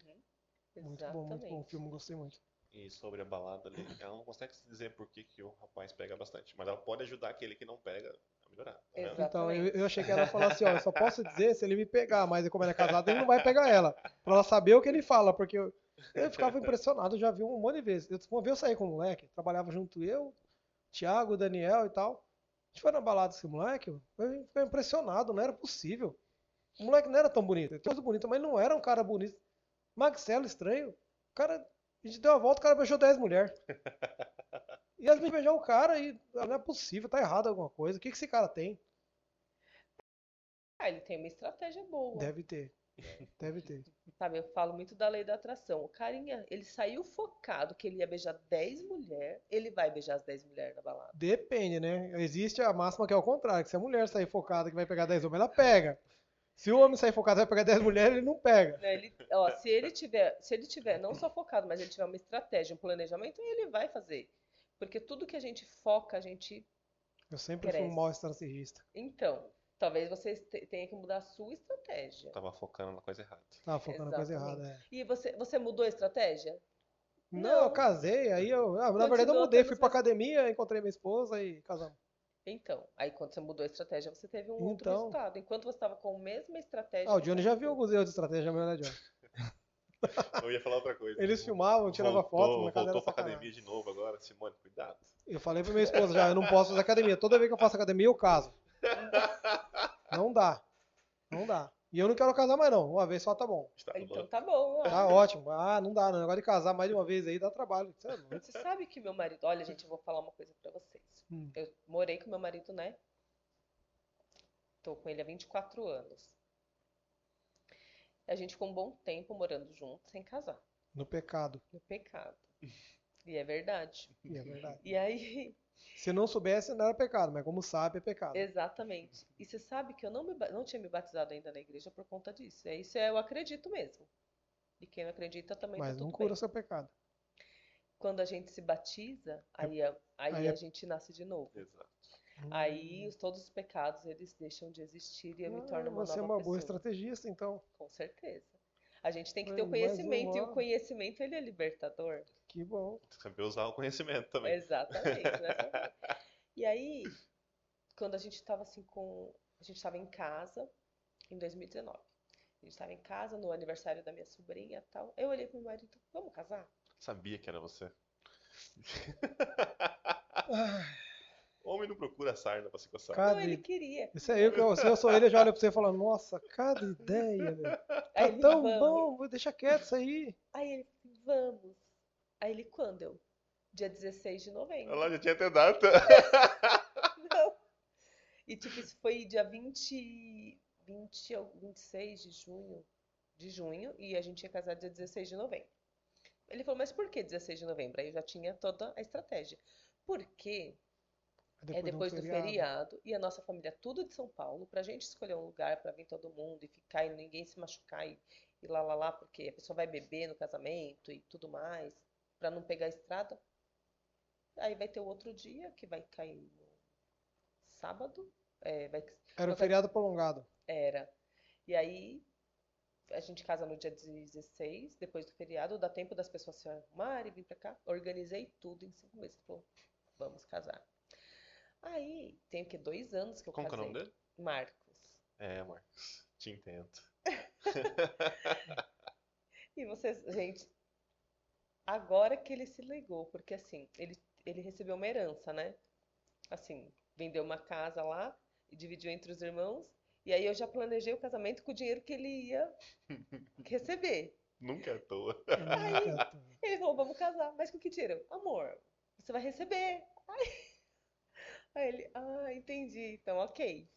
Muito bom o Exatamente. filme, gostei muito. E sobre a balada ali, ela não consegue se dizer por que que o rapaz pega bastante. Mas ela pode ajudar aquele que não pega a melhorar. Tá vendo? Exato. Então, Exatamente. eu achei que ela ia falar assim, ó, eu só posso dizer se ele me pegar, mas como ele é casado, ele não vai pegar ela. Pra ela saber o que ele fala, porque eu ficava impressionado, eu já vi um monte de vezes. Uma vez eu saí com um moleque, trabalhava junto eu, Thiago, Daniel e tal. A gente foi na balada com esse moleque, eu fiquei impressionado, não era possível. O moleque não era tão bonito, ele tinha coisa bonita, mas não era um cara bonito. Maxelo estranho. O cara, a gente deu uma volta, o cara beijou 10 mulheres. E as meninas beijaram o cara e não é possível, tá errado alguma coisa. O que esse cara tem? Ele tem uma estratégia boa. Deve ter. Deve ter. Sabe, eu falo muito da lei da atração. O carinha, ele saiu focado que ele ia beijar 10 mulheres, ele vai beijar as 10 mulheres na balada. Depende, né? Existe a máxima que é o contrário, que se a mulher sair focada que vai pegar 10 homens, ela pega. Se o homem sair focado e vai pegar 10 mulheres, ele não pega. Se ele tiver não só focado, mas ele tiver uma estratégia, um planejamento, ele vai fazer. Porque tudo que a gente foca, a gente Eu sempre fui um cresce. mau estrategista. Então, talvez você tenha que mudar a sua estratégia. Tava focando na coisa errada. Tava focando na coisa Exatamente. errada, é. E você mudou a estratégia? Não, eu Não. casei, aí na verdade eu Continuou mudei, tendo fui os pra mesmos. academia, encontrei minha esposa e casamos. Então, aí quando você mudou a estratégia, você teve um outro Então, resultado. Enquanto você estava com a mesma estratégia, o você Johnny já viu mudou. alguns erros de estratégia meu, né, Johnny? Eu ia falar outra coisa. Eles filmavam, tiravam fotos, na casa era Voltou pra sacanagem. academia de novo agora. Simone, cuidado. Eu falei pra minha esposa já, eu não posso fazer academia. Toda vez que eu faço academia, eu caso. Não dá. Não dá. E eu não quero casar mais não. Uma vez só tá bom. Está Então louco. tá bom, ó. Tá ótimo. Ah, não dá, não. Agora de casar mais de uma vez aí dá trabalho. Você é doido. Você sabe que meu marido. Olha, gente, eu vou falar uma coisa pra vocês. Hum. Eu morei com meu marido, né? Tô com ele há 24 anos. A gente ficou um bom tempo morando junto, sem casar. No pecado. No pecado. E é verdade. E é verdade. E aí, Se não soubesse, não era pecado, mas como sabe, é pecado. exatamente. E você sabe que eu não tinha me batizado ainda na igreja por conta disso. É isso, eu acredito mesmo. E quem não acredita também tá Mas não tudo cura bem. seu pecado. Quando a gente se batiza, aí aí é- a gente nasce de novo. Exato. Aí todos os pecados eles deixam de existir e eu me torno uma Você é nova uma boa pessoa. estrategista, então. Com certeza. A gente tem que ter o Mais conhecimento e o uma. conhecimento ele é libertador. Que bom. Tem que saber usar o conhecimento também. Exatamente, nessa forma. E aí, quando a gente estava assim a gente estava em casa em 2019. A gente estava em casa no aniversário da minha sobrinha e tal. Eu olhei pro meu marido, vamos casar? Sabia que era você. Ah, Homem não procura sarna pra se coçar. Cada Não, ele ide- queria. Isso aí, se eu sou ele, eu já olho pra você e falo, nossa, cada ideia, meu. Aí Tá ele, tão vamos. bom, vou deixar quieto isso aí. Aí ele, vamos. Aí ele, quando eu? Dia 16 de novembro. Ela já tinha até data. Não. E tipo, isso foi dia 20 ou 26 de junho, e a gente ia casar dia 16 de novembro. Ele falou, mas por que 16 de novembro? Aí eu já tinha toda a estratégia. Porque é de um depois do feriado, e a nossa família é tudo de São Paulo, pra gente escolher um lugar pra vir todo mundo e ficar e ninguém se machucar e lá, porque a pessoa vai beber no casamento e tudo mais, pra não pegar a estrada. Aí vai ter o outro dia, que vai cair no sábado. Era um feriado prolongado. Era. E aí a gente casa no dia 16, depois do feriado, dá tempo das pessoas se arrumarem, vir pra cá. Organizei tudo em 5 meses. Falou, vamos casar. Aí, tem o quê? 2 anos que eu Como que é o casei. nome dele? Marcos. É, Marcos. Te entendo. E vocês, gente, agora que ele se ligou, porque assim, ele recebeu uma herança, né? Assim, vendeu uma casa lá e dividiu entre os irmãos. E aí eu já planejei o casamento com o dinheiro que ele ia receber. Nunca é à toa. Ele falou, vamos casar. Mas com que dinheiro? Amor, você vai receber. Aí ele, entendi. Então, ok.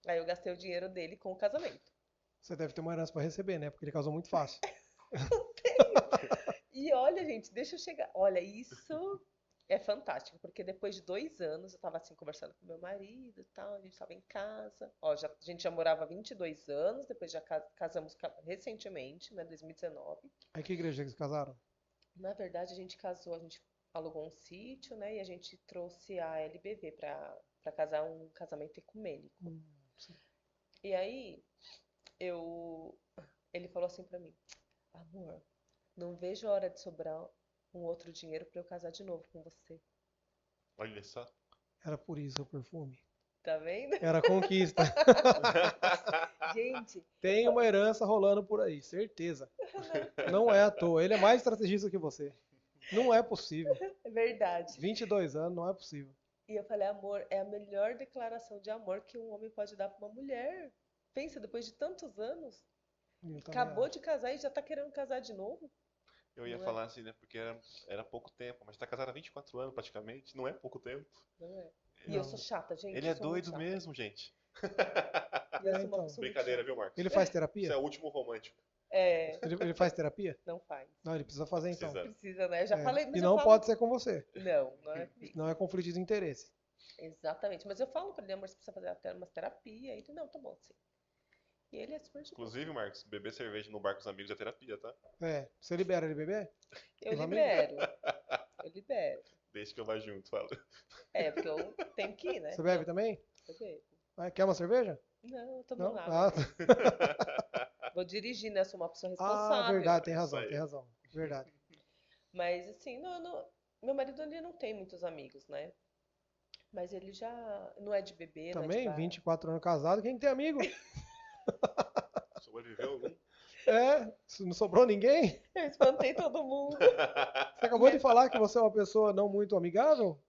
Aí eu gastei o dinheiro dele com o casamento. Você deve ter uma herança pra receber, né? Porque ele casou muito fácil. E olha, gente, deixa eu chegar. Olha, isso é fantástico, porque depois de 2 anos eu tava assim conversando com meu marido e tal, a gente tava em casa. Ó, a gente já morava há 22 anos, depois já casamos recentemente, né, 2019. Aí que igreja que eles casaram? Na verdade, a gente casou, a gente alugou um sítio, né, e a gente trouxe a LBV pra casar um casamento ecumênico. Sim. E aí, ele falou assim pra mim, amor, não vejo a hora de sobrar um outro dinheiro pra eu casar de novo com você. Olha só. Era por isso o perfume. Tá vendo? Era conquista. Gente, Tem uma herança rolando por aí, certeza. Não é à toa. Ele é mais estrategista que você. Não é possível. é verdade. 22 anos, não é possível. E eu falei, amor, é a melhor declaração de amor que um homem pode dar pra uma mulher. Pensa, depois de tantos anos, Eu também acabou acho. de casar e já tá querendo casar de novo? Eu ia Não é? falar assim, né? Porque era pouco tempo, mas tá casado há 24 anos praticamente. Não é pouco tempo. Não é? E Não. eu sou chata, gente. Ele eu é sou muito doido chata. mesmo, gente. E eu sou uma então. pessoa muito Brincadeira, chata. viu, Marcos? Ele faz Isso terapia? é o último romântico. É, Ele faz terapia? não faz. Não, ele precisa fazer então. Precisa. Precisa, né? Eu já É. falei, mas E eu não falo... pode ser com você. Não é comigo. Não é conflito de interesse. Exatamente. Mas eu falo pra ele, amor, você precisa fazer até umas terapia. Ele, não, tá bom, sim. E ele é super de boa. Inclusive, Marcos, beber cerveja no bar com os amigos é terapia, tá? É. Você libera ele beber? Eu Os libero. Eu libero. Desde que eu vá junto, fala. É, porque eu tenho que ir, né? Você bebe também? Eu bebo. Quer uma cerveja? Não, eu tô Não? tomando água. Vou dirigir, né? Eu sou uma pessoa responsável. Verdade, tem Isso razão, aí. tem razão. Verdade. Mas assim, meu marido ele não tem muitos amigos, né? Mas ele já não é de beber, não é de Também, bar. 24 anos casado, quem tem amigo? Sobreviveu algum? Não sobrou ninguém? Eu espantei todo mundo. Você acabou de falar que você é uma pessoa não muito amigável?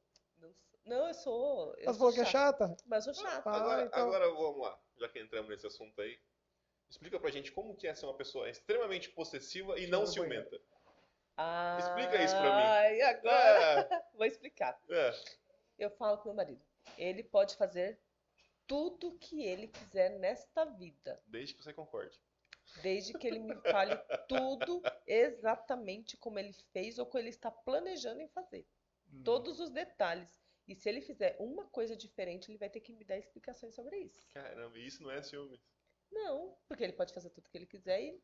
Não, eu sou. Eu Mas sou falou que é chata. Mas eu sou chata. Agora, então. agora vamos lá, já que entramos nesse assunto aí. Explica pra gente como que é ser uma pessoa extremamente possessiva e não ciumenta. Explica isso pra mim. Ai, agora vou explicar. É. Eu falo com meu marido. Ele pode fazer tudo que ele quiser nesta vida, Desde que você concorde. desde que ele me fale tudo exatamente como ele fez ou como ele está planejando em fazer. Todos os detalhes. E se ele fizer uma coisa diferente, ele vai ter que me dar explicações sobre isso. Caramba, e isso não é ciúme. Não, porque ele pode fazer tudo que ele quiser e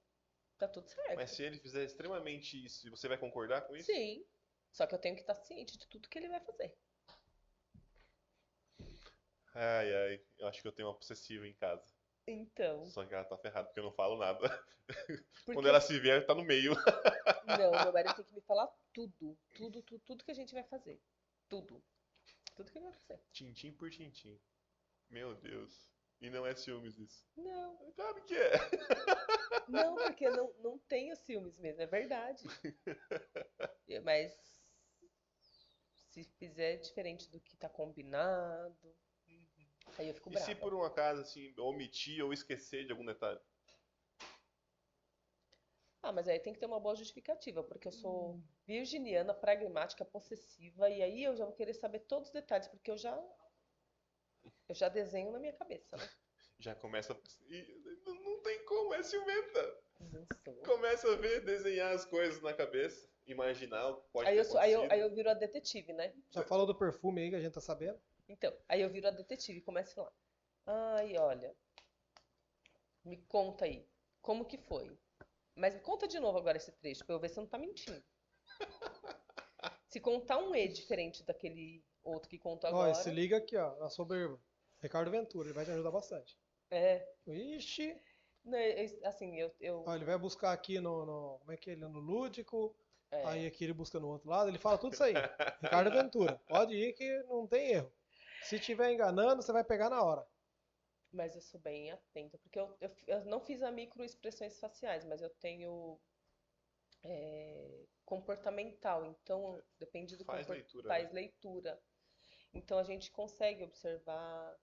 tá tudo certo. Mas se ele fizer extremamente isso, você vai concordar com isso? Sim. Só que eu tenho que estar ciente de tudo que ele vai fazer. Ai, ai, eu acho que eu tenho uma possessiva em casa. Então. Só que ela tá ferrada, porque eu não falo nada. Porque... Quando ela se vier, tá no meio. Não, meu marido tem que me falar tudo. Tudo que a gente vai fazer. Tudo. Tudo que ele vai fazer. Tintim por tintim. Meu Deus. E não é ciúmes isso. Não. Claro que é. Não, porque não tenho ciúmes mesmo, é verdade. Mas se fizer diferente do que tá combinado, aí eu fico E brava. se por um acaso, assim, omitir ou esquecer de algum detalhe? Ah, mas aí tem que ter uma boa justificativa, porque eu sou virginiana, pragmática, possessiva, e aí eu já vou querer saber todos os detalhes, porque eu já desenho na minha cabeça, né? Já começa. E não tem como, é ciumenta. Não sou. Começa a ver, desenhar as coisas na cabeça, imaginar o que pode Aí ter eu, sou, aí, eu, acontecido. aí eu viro a detetive, né? Já falou do perfume aí que a gente tá sabendo? Então, aí eu viro a detetive e começo lá. Ai, olha, me conta aí, como que foi? Mas me conta de novo agora esse trecho, pra eu ver se você não tá mentindo. Se contar um E diferente daquele outro que contou Ó, agora, e se liga aqui, ó, na soberba. Ricardo Ventura, ele vai te ajudar bastante. Ixi, não, assim, ó, ele vai buscar aqui como é que é ele? No lúdico, é, aí aqui ele busca no outro lado, ele fala tudo isso aí. Ricardo Ventura, pode ir que não tem erro. Se estiver enganando, você vai pegar na hora. mas eu sou bem atenta, porque eu não fiz a microexpressões faciais, mas eu tenho comportamental, então depende do Faz leitura, faz né? leitura. Então a gente consegue observar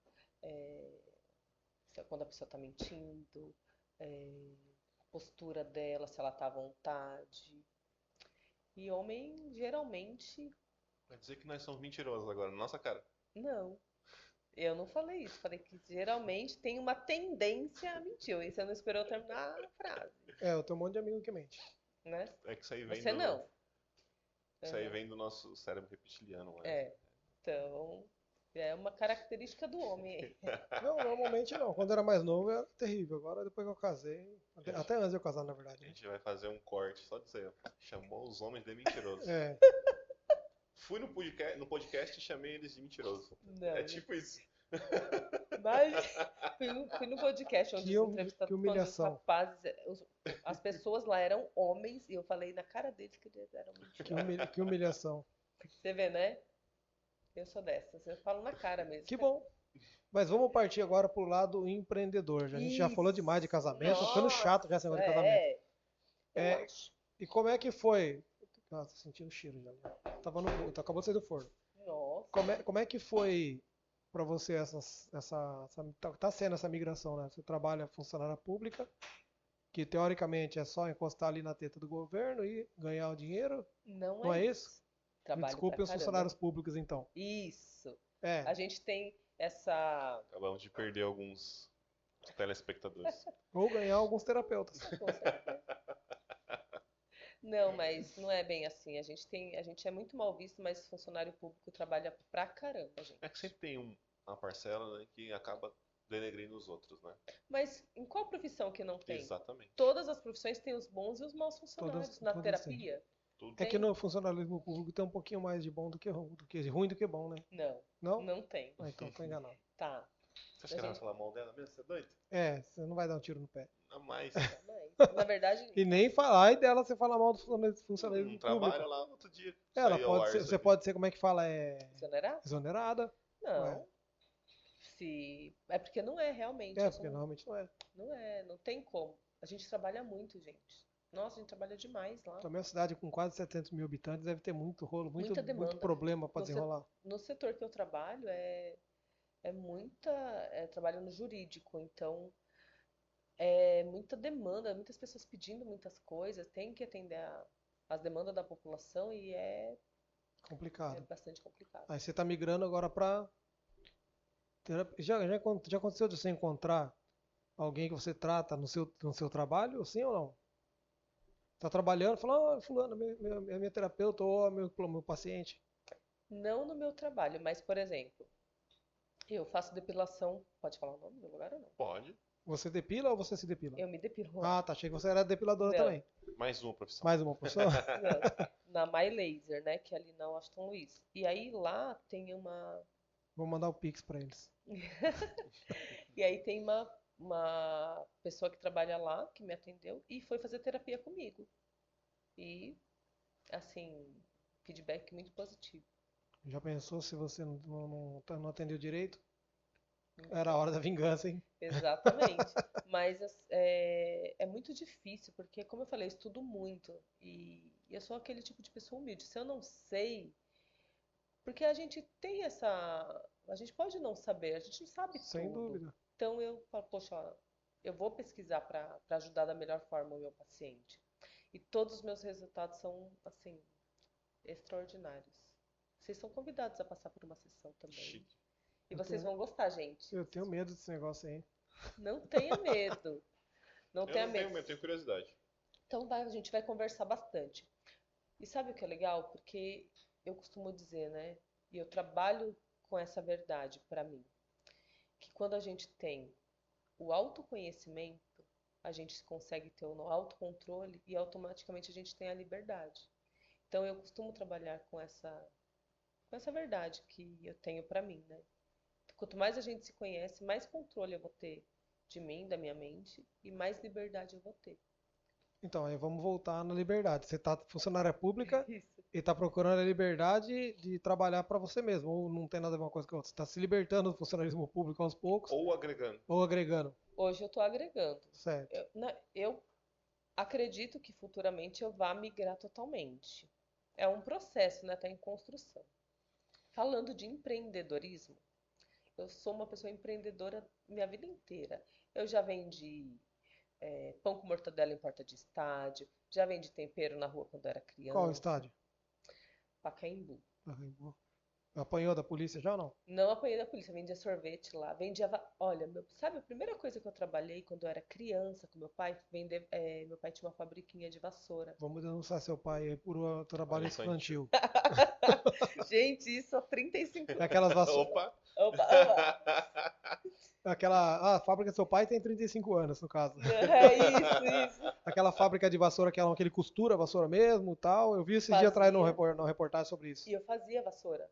quando a pessoa está mentindo, a postura dela, se ela está à vontade. E homem, geralmente, Vai dizer que nós somos mentirosos agora, na nossa cara. não. Eu não falei isso. Falei que geralmente tem uma tendência a mentir. E você não esperou eu terminar a frase, Eu tenho um monte de amigo que mente. né? É que isso aí vem Você não. Isso aí Uhum. vem do nosso cérebro reptiliano, né? Então, é uma característica do homem. Não, normalmente não. Quando eu era mais novo era terrível. Agora depois que eu casei, até antes de eu casar, na verdade. A gente vai fazer um corte só dizer, chamou os homens de mentirosos. É. Fui no podcast e chamei eles de mentiroso. Não, É tipo isso. mas fui no podcast onde Que os entrevistados que quando os humilhação. rapazes, as pessoas lá eram homens e eu falei na cara deles que eles eram mentirosos. Que humilhação. Você vê, né? Eu sou dessas, eu falo na cara mesmo. Que bom. Mas vamos partir agora pro lado empreendedor. A gente já falou demais de casamento, tá ficando chato já esse negócio de casamento. Eu acho. E como é que foi? Nossa, tô sentindo o cheiro já. Acabou de sair do forno. Nossa. Como é que foi pra você tá sendo essa migração, né? Você trabalha funcionária pública, que teoricamente é só encostar ali na teta do governo e ganhar o dinheiro. Não é isso? Me Trabalho desculpem pra os caramba. funcionários públicos, então. Isso. É, A gente tem essa. Acabamos de perder alguns telespectadores. ou ganhar alguns terapeutas. Não, mas não é bem assim. A gente é muito mal visto, mas funcionário público trabalha pra caramba, gente. É que sempre tem uma parcela, né, que acaba denegrindo os outros, né? Mas em qual profissão que não tem? Exatamente. Todas as profissões têm os bons e os maus funcionários. Todas Na têm. terapia, tudo. É que no funcionalismo público tem um pouquinho mais de bom do que ruim do que bom, né? Não, Não? não tem. Ah, então tô enganado. Tá, Você acha que ela falar mal dela mesmo? Você é doido? É, você não vai dar um tiro no pé. Não mais. mas, na verdade, E nem falar dela você fala mal do funcionalismo Não público. trabalha lá no outro dia. Ela Saiu ao pode ar ser, isso você aqui. pode ser, como é que fala? exonerar? Exonerada. Não. Ué. É porque não é realmente. É, eu sou porque um- normalmente não é. Não é, não tem como. A gente trabalha muito, gente. Nossa, a gente trabalha demais lá. Também é uma cidade com quase 700 mil habitantes deve ter muito rolo, Muita muito demanda. problema para No se- desenrolar. No setor que eu trabalho é trabalho no jurídico, então é muita demanda, muitas pessoas pedindo muitas coisas, tem que atender as demandas da população e é Complicado. bastante complicado. Aí você tá migrando agora para já aconteceu de você encontrar alguém que você trata no seu trabalho, sim ou não? Tá trabalhando, fala, fulano, é minha terapeuta ou meu paciente. Não no meu trabalho, mas, por exemplo, eu faço depilação. Pode falar o nome do lugar ou não? Pode. Você depila ou você se depila? Eu me depilo lá. Ah, tá, achei que você era depiladora Não. também. Mais uma profissão. Mais uma pessoa? Não, na My Laser, né? Que é ali na Washington Luiz. E aí lá tem uma. Vou mandar o Pix pra eles. E aí tem uma pessoa que trabalha lá, que me atendeu, e foi fazer terapia comigo. E, assim, feedback muito positivo. Já pensou se você não atendeu direito? Era a hora da vingança, hein? Exatamente. Mas é muito difícil, porque, como eu falei, eu estudo muito. E eu sou aquele tipo de pessoa humilde. Se eu não sei. Porque a gente tem essa. A gente pode não saber, a gente não sabe Sem tudo. dúvida. Então eu falo, poxa, eu vou pesquisar para ajudar da melhor forma o meu paciente. E todos os meus resultados são, assim, extraordinários. Vocês são convidados a passar por uma sessão também. Chique. E vocês vão gostar, gente. Eu tenho medo desse negócio aí. Não tenha medo. Não Eu tenha não medo. tenho medo, tenho curiosidade. Então a gente vai conversar bastante. E sabe o que é legal? Porque eu costumo dizer, né? E eu trabalho com essa verdade para mim, que quando a gente tem o autoconhecimento, a gente consegue ter o autocontrole e automaticamente a gente tem a liberdade. Então eu costumo trabalhar com essa verdade que eu tenho para mim, né? Quanto mais a gente se conhece, mais controle eu vou ter de mim, da minha mente, e mais liberdade eu vou ter. Então, aí vamos voltar na liberdade. Você tá funcionária pública Isso. e tá procurando a liberdade de trabalhar para você mesmo. Ou não tem nada a ver uma coisa com a outra. Você tá se libertando do funcionalismo público aos poucos Ou agregando. ou agregando. Hoje eu estou agregando. Certo. Eu acredito que futuramente eu vá migrar totalmente. É um processo, né? Está em construção. Falando de empreendedorismo, eu sou uma pessoa empreendedora minha vida inteira. Eu já vendi pão com mortadela em porta de estádio, já vendi tempero na rua quando eu era criança. Qual o estádio? Pacaembu. Apanhou da polícia já ou não? Não apanhei da polícia, vendia sorvete lá, vendia. Olha, sabe a primeira coisa que eu trabalhei quando eu era criança com meu pai? Meu pai tinha uma fabriquinha de vassoura. Vamos denunciar seu pai aí por trabalho Olha só, infantil. Gente, isso há 35 É aquelas vassouras. Opa! Opa, opa. A fábrica do seu pai tem 35 anos, no caso. É isso. Aquela fábrica de vassoura que ele costura a vassoura mesmo e tal. Eu vi esses dias Fazia. atrás numa reportagem sobre isso. E eu fazia vassoura.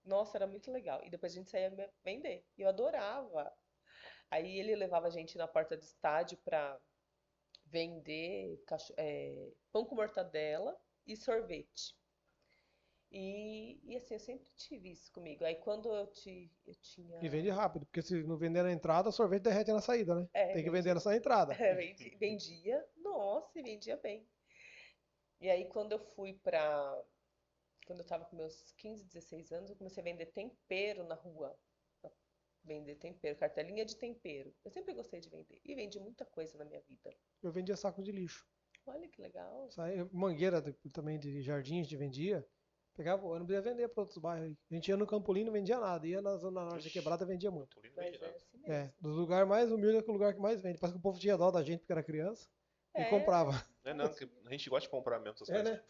Nossa, era muito legal. E depois a gente saía vender. E eu adorava. Aí ele levava a gente na porta do estádio pra vender pão com mortadela e sorvete. E assim, eu sempre tive isso comigo. Aí quando eu tinha. E vende rápido, porque se não vender na entrada, o sorvete derrete na saída, né? Tem que vender nessa entrada. Vendia, nossa, e vendia bem. E aí quando eu tava com meus 15, 16 anos, eu comecei a vender tempero na rua. Vender tempero, cartelinha de tempero. Eu sempre gostei de vender. E vendi muita coisa na minha vida. Eu vendia saco de lixo. Olha que legal. Mangueira também de jardins de vendia. Pegava o ônibus e ia vender para outros bairros. A gente ia no Campolino não vendia nada. Ia na Zona Norte da Quebrada vendia muito. Mas é assim mesmo. Dos lugares mais humildes é o lugar que mais vende. Parece que o povo tinha dó da gente porque era criança. E comprava. Não, que a gente gosta de comprar mesmo essas coisas. Né?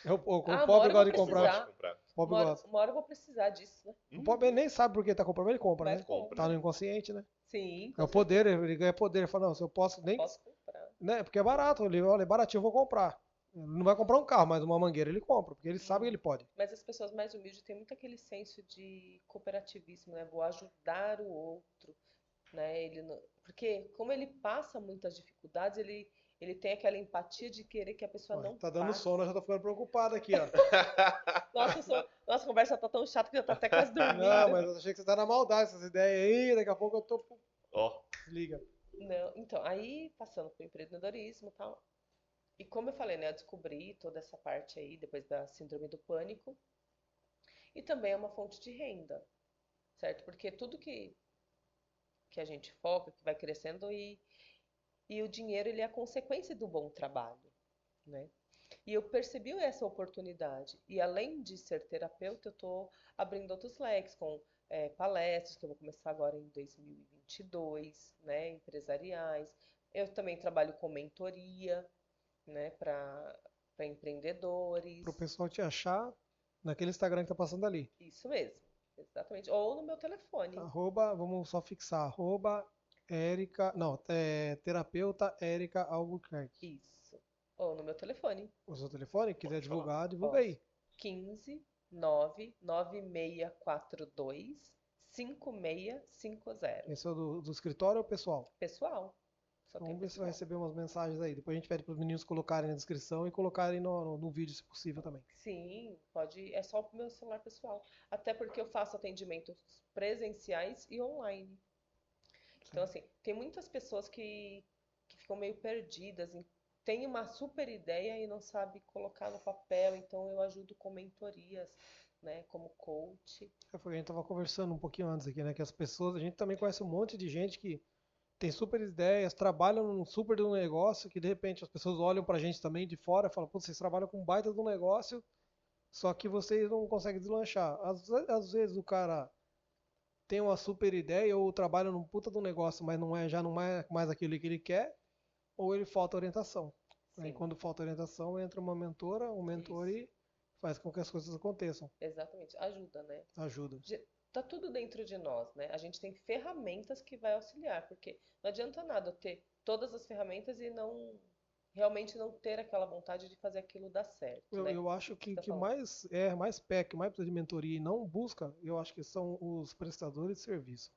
O uma pobre hora gosta eu de vou comprar. Comprar. Pobre Uma gosta. hora eu vou precisar disso, né? O pobre nem sabe por que tá comprando, mas ele compra, Mas né? compra. Tá no inconsciente, né? Sim, É o poder, ele ganha poder. Ele fala, não, se eu posso nem. posso comprar. Né? Porque é barato. Ele olha, é baratinho, eu vou comprar. Ele não vai comprar um carro, mas uma mangueira ele compra, porque ele sabe que ele pode. Mas as pessoas mais humildes têm muito aquele senso de cooperativismo, né? Vou ajudar o outro, né? Porque como ele passa muitas dificuldades, ele tem aquela empatia de querer que a pessoa Ó, não tá dando passe. sono, eu já tô ficando preocupado aqui, ó. Nossa conversa tá tão chata que já tá até quase dormindo. Não, mas eu achei que você tá na maldade, essas ideias aí, daqui a pouco eu tô... Ó, Liga. Não, então, aí passando pro empreendedorismo e tal. E como eu falei, né, eu descobri toda essa parte aí depois da síndrome do pânico. E também é uma fonte de renda, certo? Porque tudo que a gente foca, que vai crescendo e o dinheiro ele é a consequência do bom trabalho, né? E eu percebi essa oportunidade. E além de ser terapeuta, eu estou abrindo outros leques com palestras que eu vou começar agora em 2022, né, empresariais. Eu também trabalho com mentoria, né, para empreendedores. Pro pessoal te achar naquele Instagram que tá passando ali. Isso mesmo, exatamente. Ou no meu telefone. Arroba, vamos só fixar, arroba Érica, não, terapeuta Érica Albuquerque. Isso. Ou no meu telefone. O seu telefone, quiser Pode falar. divulgar, divulga Posso. aí. 15 99642 5650. Esse é o do escritório ou pessoal? Pessoal. Só tem Vamos ver se vai pessoal. receber umas mensagens aí. Depois a gente pede para os meninos colocarem na descrição e colocarem no vídeo, se possível, também. Sim, pode. É só pro meu celular pessoal. Até porque eu faço atendimentos presenciais e online. Então, assim, tem muitas pessoas que ficam meio perdidas, tem uma super ideia e não sabe colocar no papel, então eu ajudo com mentorias, né, como coach. Foi o que a gente estava conversando um pouquinho antes aqui, né? Que as pessoas, a gente também conhece um monte de gente que tem super ideias, trabalham num super de um negócio, que de repente as pessoas olham pra gente também de fora e falam, pô, vocês trabalham com um baita de um negócio, só que vocês não conseguem deslanchar. Às vezes o cara tem uma super ideia ou trabalha num puta de um negócio, mas já não é mais aquilo que ele quer, ou ele falta orientação. Aí Sim, quando falta orientação, entra uma mentora, um mentor isso, e faz com que as coisas aconteçam. exatamente. Ajuda, né? Ajuda. Tá tudo dentro de nós, né? A gente tem ferramentas que vai auxiliar, porque não adianta nada eu ter todas as ferramentas e não realmente não ter aquela vontade de fazer aquilo dar certo, né? Eu acho Que você que tá que falando. mais PEC, mais precisa de mentoria e não busca, eu acho que são os prestadores de serviço.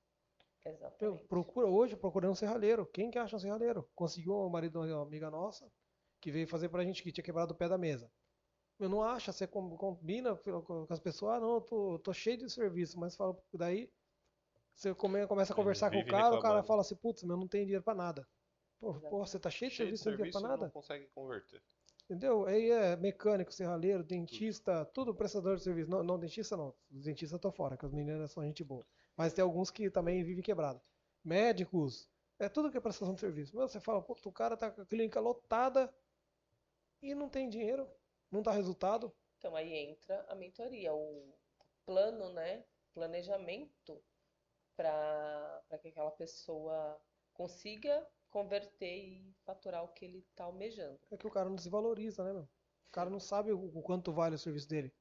Exatamente. Procurando um serralheiro. Quem que acha um serralheiro? Conseguiu um marido de uma amiga nossa que veio fazer pra gente que tinha quebrado o pé da mesa. Eu não acha, você combina com as pessoas, não, tô cheio de serviço, mas fala, daí você começa a Ele conversar com vive o cara reclamando. fala assim, putz, eu não tenho dinheiro pra nada. Pô, Exatamente. você tá cheio de Cheio de serviço, não tem dinheiro pra serviço e não nada? consegue converter. Entendeu? Aí é mecânico, serralheiro, Tudo. dentista, tudo prestador de serviço. Não, não, dentista não. Os dentistas estão fora, que as meninas são gente boa. Mas tem alguns que também vivem quebrado. Médicos, é tudo que é prestação de serviço. Meu, você fala, pô, o cara tá com a clínica lotada e não tem dinheiro, não dá resultado. Então aí entra a mentoria, o plano, né? Planejamento para que aquela pessoa consiga converter e faturar o que ele está almejando. É que o cara não se valoriza, né, meu? O cara Sim, não sabe o quanto vale o serviço dele.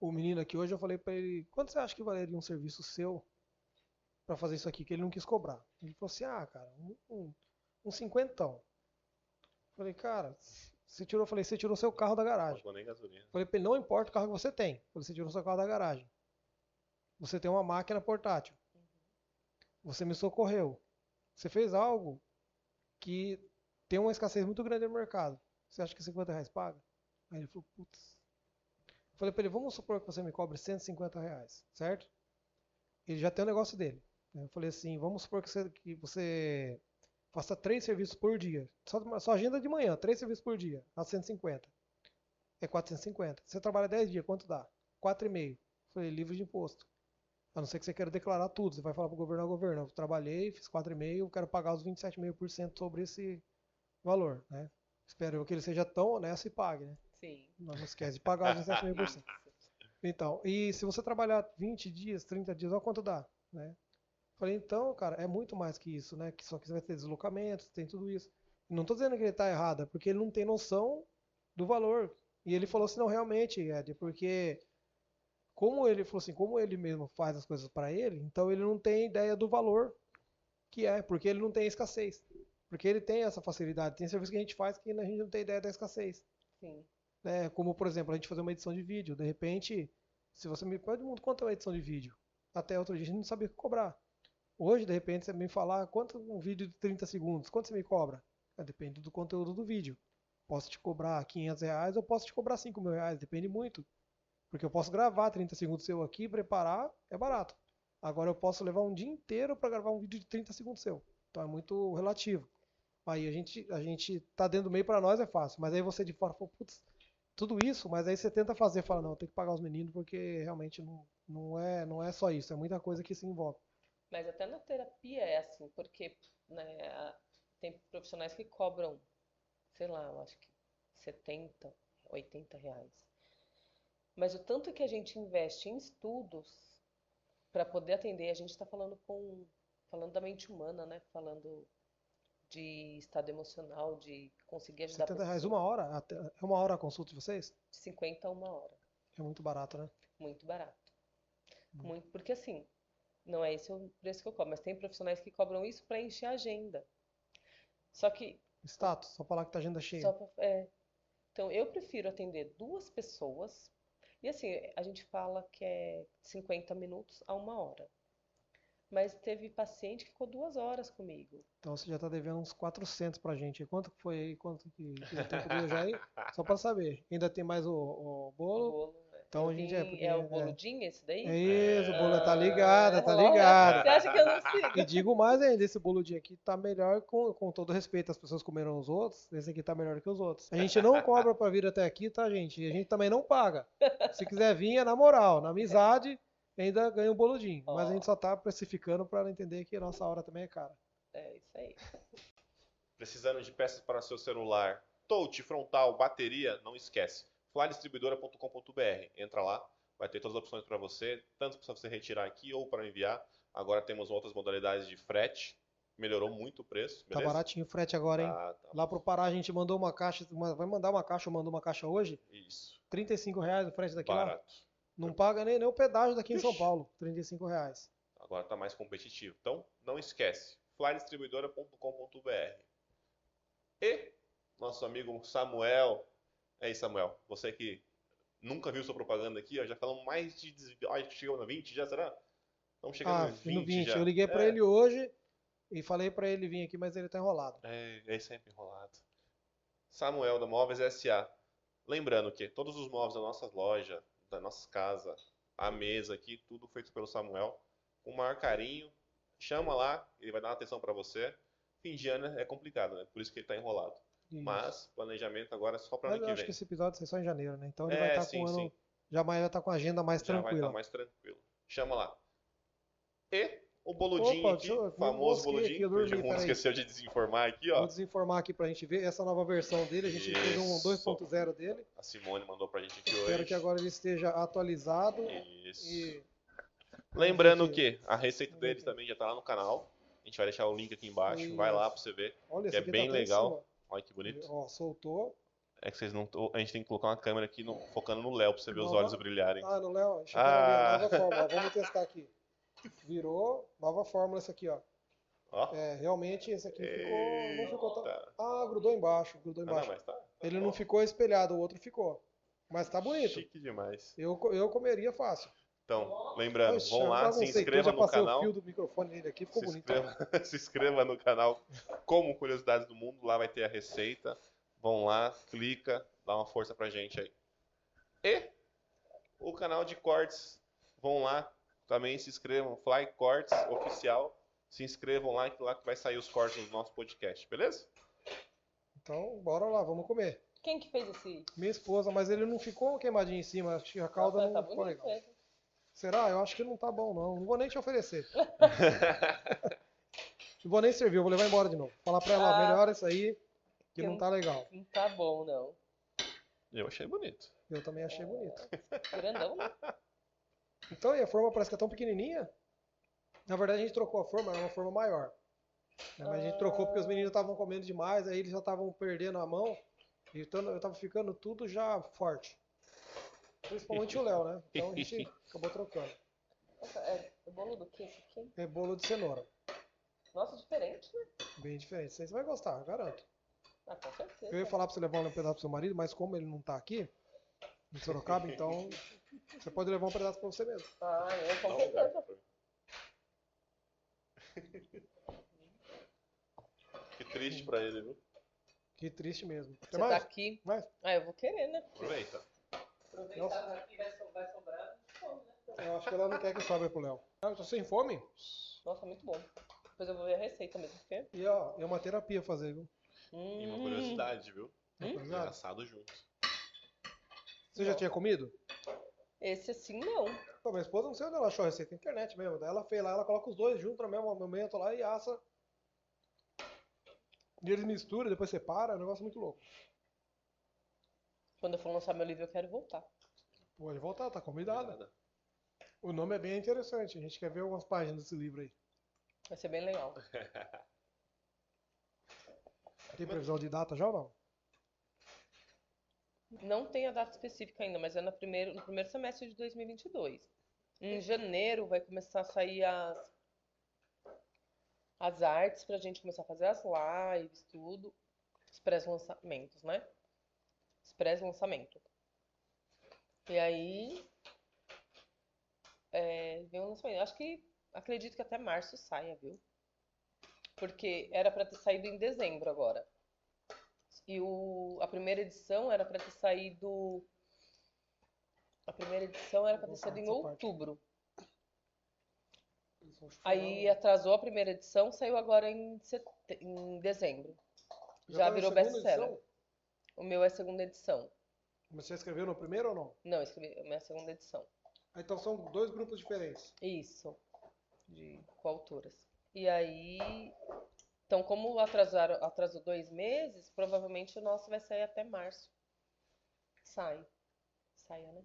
O menino aqui hoje eu falei pra ele, quanto você acha que valeria um serviço seu pra fazer isso aqui? Que ele não quis cobrar. Ele falou assim, ah, cara, um cinquentão. Falei, cara, você tirou seu carro da Não garagem. pagou nem gasolina. Falei pra ele, não importa o carro que você tem. Falei, você tirou seu carro da garagem. Você tem uma máquina portátil. Você me socorreu. Você fez algo que tem uma escassez muito grande no mercado. Você acha que R$ 50 paga? Aí ele falou, putz. Falei pra ele, vamos supor que você me cobre R$ 150, certo? Ele já tem o negócio dele. Eu falei assim, vamos supor que você faça 3 serviços por dia. Só agenda de manhã, 3 serviços por dia, a 150. É 450. Você trabalha 10 dias, quanto dá? 4,5. Falei, livre de imposto. A não ser que você queira declarar tudo. Você vai falar pro governo, eu trabalhei, fiz 4,5, eu quero pagar os 27,5% sobre esse valor, né? Espero que ele seja tão honesto e pague, né? sim, Não esquece de pagar os 27,5%. isso. Então, e se você trabalhar 20 dias, 30 dias, olha quanto dá, né? Falei, então, cara, é muito mais que isso, né? Só que você vai ter deslocamentos, tem tudo isso. Não tô dizendo que ele tá errado, é porque ele não tem noção do valor. E ele falou assim, não, realmente, Ed, porque como ele falou assim, como ele mesmo faz as coisas para ele, então ele não tem ideia do valor que é, porque ele não tem escassez. Porque ele tem essa facilidade, tem serviço que a gente faz que a gente não tem ideia da escassez. Sim. Né? Como, por exemplo, a gente fazer uma edição de vídeo. De repente, se você me pergunta quanto é uma edição de vídeo, até outro dia a gente não sabia cobrar. Hoje, de repente, você me falar quanto um vídeo de 30 segundos, quanto você me cobra? Depende do conteúdo do vídeo. Posso te cobrar R$ 500 ou posso te cobrar R$ 5.000, depende muito. Porque eu posso gravar 30 segundos seu aqui, preparar, é barato. Agora eu posso levar um dia inteiro para gravar um vídeo de 30 segundos seu. Então é muito relativo. Aí a gente tá dentro do meio, para nós é fácil, mas aí você de fora fala, putz, tudo isso, mas aí você tenta fazer, fala, não, tem que pagar os meninos porque realmente não é só isso, é muita coisa que se envolve. Mas até na terapia é assim, porque né, tem profissionais que cobram, sei lá, eu acho que 70, R$ 80. Mas o tanto que a gente investe em estudos para poder atender, a gente está falando da mente humana, né? Falando de estado emocional, de conseguir ajudar a R$ 70 pessoa. uma hora? É uma hora a consulta de vocês? De 50 a 1 hora. É muito barato, né? Muito barato. Muito, porque assim, não é esse o preço que eu cobro, mas tem profissionais que cobram isso para encher a agenda. Só que Status, só falar que tá agenda cheia. então eu prefiro atender 2 pessoas. E assim, a gente fala que é 50 minutos a 1 hora. Mas teve paciente que ficou 2 horas comigo. Então você já tá devendo uns 400 pra gente. Quanto que foi aí? Quanto que o tempo deu já aí? Só pra saber. Ainda tem mais o O bolo? bolo, Então eu a gente vim, é o boludinho esse daí? É isso, o bolo tá Ah, ligada, tá olha, ligada. você acha que eu não E sigo? digo mais ainda, esse boludinho aqui tá melhor com todo respeito. As pessoas comeram os outros, esse aqui tá melhor que os outros. A gente não cobra pra vir até aqui, tá, gente? E a gente também não paga. Se quiser vir, é na moral, na amizade, ainda ganha um boludinho. Mas a gente só tá precificando pra ela entender que a nossa hora também é cara. É isso aí. Precisando de peças para seu celular, touch, frontal, bateria, não esquece. flydistribuidora.com.br. Entra lá, vai ter todas as opções para você, tanto para você retirar aqui ou para enviar. Agora temos outras modalidades de frete, melhorou muito o preço, Tá beleza? baratinho o frete agora, hein? Tá. Lá pro Pará a gente mandou uma caixa, vai mandar uma caixa, ou mandou uma caixa hoje. Isso, R$ 35 o frete daqui lá. barato. Não paga nem o pedágio daqui em São Ixi. Paulo. R$ 35. Agora tá mais competitivo. Então, não esquece, flydistribuidora.com.br. E nosso amigo Samuel. É aí, Samuel, você que nunca viu sua propaganda aqui, ó, já falamos mais de. Chegamos no 20 já, será? Estamos chegando no 20 no 20. já. Eu liguei pra ele hoje e falei pra ele vir aqui, mas ele tá enrolado. É sempre enrolado. Samuel da Móveis SA. Lembrando que todos os móveis da nossa loja, da nossa casa, a mesa aqui, tudo feito pelo Samuel, com o maior carinho. Chama lá, ele vai dar uma atenção pra você. Fim de ano é complicado, né? Por isso que ele tá enrolado. Isso. Mas, planejamento agora é só para Mas ano eu que acho vem. que esse episódio vai ser só em janeiro, né? Então ele vai estar sim, com o ano. sim. Já vai estar com a agenda mais Já vai tranquila. estar mais tranquilo. Chama lá. E o boludinho Opa, aqui, deixa eu- o famoso mosquei boludinho, aqui, eu que dormi, o mundo peraí. esqueceu de desinformar aqui, ó. Vou desinformar aqui pra gente ver essa nova versão dele. A gente fez um Isso. 2.0 dele. A Simone mandou pra gente aqui Espero hoje. que agora ele esteja atualizado. Isso. E Lembrando Vamos ver que a receita Vamos ver deles aqui. também já tá lá no canal. A gente vai deixar o link aqui embaixo. Isso. Vai lá pra você ver. olha, Que esse é aqui bem tá até em legal. cima. Olha que bonito. Ó, soltou. É que vocês não. A gente tem que colocar uma câmera aqui focando no Léo pra você ver os Nova- olhos brilharem. Ah, no Léo, achei que Ah. era nova fórmula. Vamos testar aqui. Virou, nova fórmula esse aqui, ó. Ó. Realmente esse aqui não ficou tão... Eita. Ah, grudou embaixo, Ah, não, mas tá Ele bom. não ficou espelhado, o outro ficou. Mas tá bonito. Chique demais. Eu comeria fácil. Então, lembrando, Oxe, vão lá, eu se baguncei tudo, inscreva já no passei canal. o fio do microfone nele aqui, ficou Se bonito. inscreva, se inscreva no canal Como Curiosidades do Mundo, lá vai ter a receita. Vão lá, clica, dá uma força pra gente aí. E o canal de cortes, vão lá, também se inscrevam, Fly Cortes Oficial. Se inscrevam lá, que lá que vai sair os cortes do nosso podcast, beleza? Então, bora lá, vamos comer. Quem que fez esse? Minha esposa, mas ele não ficou queimadinho em cima, acho que a calda Nossa, não tá ficou bonito legal. mesmo. Será? Eu acho que não tá bom, não. Não vou nem te oferecer. Não vou nem servir, eu vou levar embora de novo. Falar pra ela, Ah. melhora isso aí, que Que não tá legal. Não tá bom, não. Eu achei bonito. Eu também achei bonito. Grandão, né? Então, e a forma parece que é tão pequenininha. Na verdade, a gente trocou a forma, era uma forma maior. Né, mas a gente trocou porque os meninos estavam comendo demais, aí eles já estavam perdendo a mão. Então, eu tava ficando tudo já forte. Principalmente o Léo, né? Então a gente acabou trocando. Nossa, é o bolo do que esse aqui? É bolo de cenoura. Nossa, diferente, né? Bem diferente. Isso aí você vai gostar, garanto. Ah, com Eu ia certeza. falar pra você levar um pedaço pro seu marido, mas como ele não tá aqui, em Sorocaba, então você pode levar um pedaço pra você mesmo. Ah, eu Dá com um lugar certeza. pra- Que triste pra ele, viu? Que triste mesmo. Tem Você tá mais? aqui. Mais? Ah, eu vou querer, né? Aproveita. Aproveitar aqui, vai sobrar, a gente come, né? Eu acho que ela não quer que sobe pro Léo. Ah, eu tô sem fome. Nossa, muito bom. Depois eu vou ver a receita mesmo, porque... E ó, é uma terapia fazer, viu? E uma curiosidade, viu? Uma coisa E nada. assado junto. Você já Não. tinha comido? Esse assim, não. Pô, minha esposa não sei onde ela achou a receita na internet mesmo. Daí ela fez lá, ela coloca os dois juntos no mesmo momento lá e assa. E eles misturam, depois separa, é um negócio muito louco. Quando eu for lançar meu livro, eu quero voltar. Pode voltar, tá convidada. Nada. O nome é bem interessante, a gente quer ver algumas páginas desse livro aí. Vai ser bem legal. Tem previsão de data já ou não? Não tem a data específica ainda, mas é no primeiro semestre de 2022. Em janeiro vai começar a sair as artes pra gente começar a fazer as lives, tudo. Os pré-lançamentos, né? Os pré-lançamento. E aí vem o lançamento. Acredito que até março saia, viu? Porque era pra ter saído em dezembro agora. E a primeira edição era pra ter saído. A primeira edição era pra ter saído em Essa parte. outubro. Eles vão chorar, Aí né? atrasou a primeira edição, saiu agora em dezembro. Já tá na virou segunda best-seller. edição? O meu é a segunda edição. Mas você escreveu no primeiro ou não? Não, eu escrevi a minha segunda edição. Ah, então são dois grupos diferentes. Isso, de coautoras. E aí, então como atrasou 2 meses, provavelmente o nosso vai sair até março. Saia, né?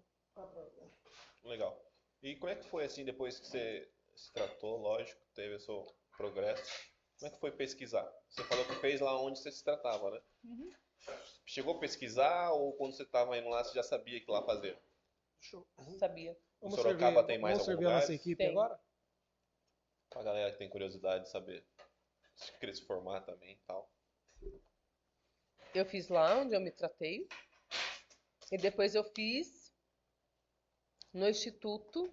Legal. E como é que foi assim, depois que você se tratou, lógico, teve o seu progresso? Como é que foi pesquisar? Você falou que fez lá onde você se tratava, né? Chegou a pesquisar ou quando você estava indo lá você já sabia que lá fazer? Show. Sabia. Em Sorocaba tem mais vamos algum servir a lugar? nossa equipe Tem. agora? Pra galera que tem curiosidade de saber se querer se formar também e tal. Eu fiz lá onde eu me tratei. E depois eu fiz no instituto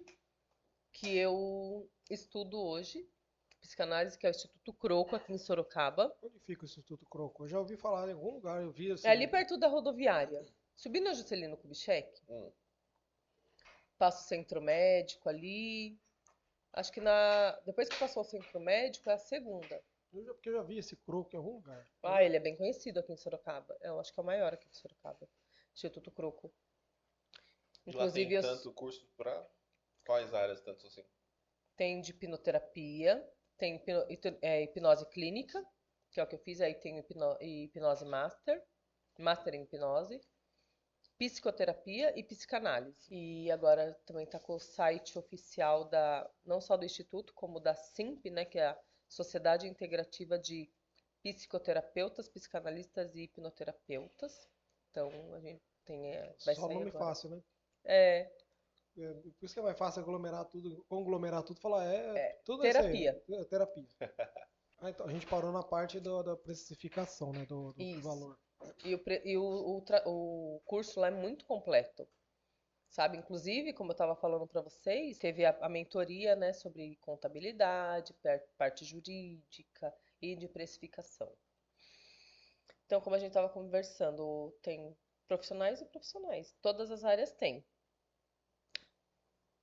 que eu estudo hoje, psicanálise, que é o Instituto Croco, aqui em Sorocaba. Onde fica o Instituto Croco? Eu já ouvi falar em algum lugar, eu vi assim. É ali perto da rodoviária. Subindo a Juscelino Kubitschek, Hum. passa o centro médico ali. Acho que depois que passou o centro médico é a segunda. Porque eu já vi esse Croco em algum lugar. Ah, ele é bem conhecido aqui em Sorocaba. Eu acho que é o maior aqui de Sorocaba. Instituto Croco. E lá tem Inclusive, tanto curso pra quais áreas, tanto assim? tem de hipnoterapia, tem hipnose clínica, que é o que eu fiz, aí tem hipnose master em hipnose, psicoterapia e psicanálise. E agora também tá com o site oficial não só do Instituto, como da SIMP, né, que é a Sociedade Integrativa de Psicoterapeutas, Psicanalistas e Hipnoterapeutas. Então a gente vai Só sair nome agora. fácil, né? É, Por isso que é mais fácil conglomerar tudo, falar tudo terapia. É isso aí, terapia. Ah, então, a gente parou na parte da precificação, né? Do Isso. valor. O curso lá é muito completo, sabe? Inclusive, como eu estava falando para vocês, teve a mentoria, né, sobre contabilidade, parte jurídica e de precificação. Então, como a gente estava conversando, tem profissionais e profissionais. Todas as áreas têm.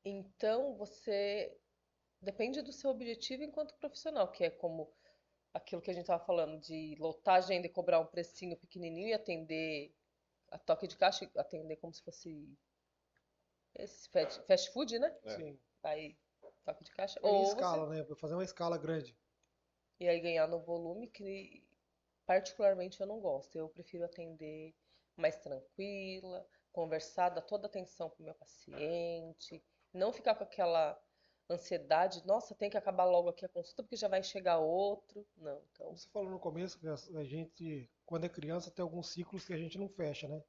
Então, depende do seu objetivo enquanto profissional, que é como aquilo que a gente estava falando, de lotar a agenda e cobrar um precinho pequenininho e atender a toque de caixa, atender como se fosse esse fast food, né? É. Sim. Aí, toque de caixa. Em Ou escala, né? Fazer uma escala grande. e aí ganhar no volume que particularmente eu não gosto. Eu prefiro atender mais tranquila, conversar, dar toda a atenção pro meu paciente, não ficar com aquela ansiedade, nossa, tem que acabar logo aqui a consulta porque já vai chegar outro. Não, então, Como você falou no começo, que a gente, quando é criança, tem alguns ciclos que a gente não fecha, né?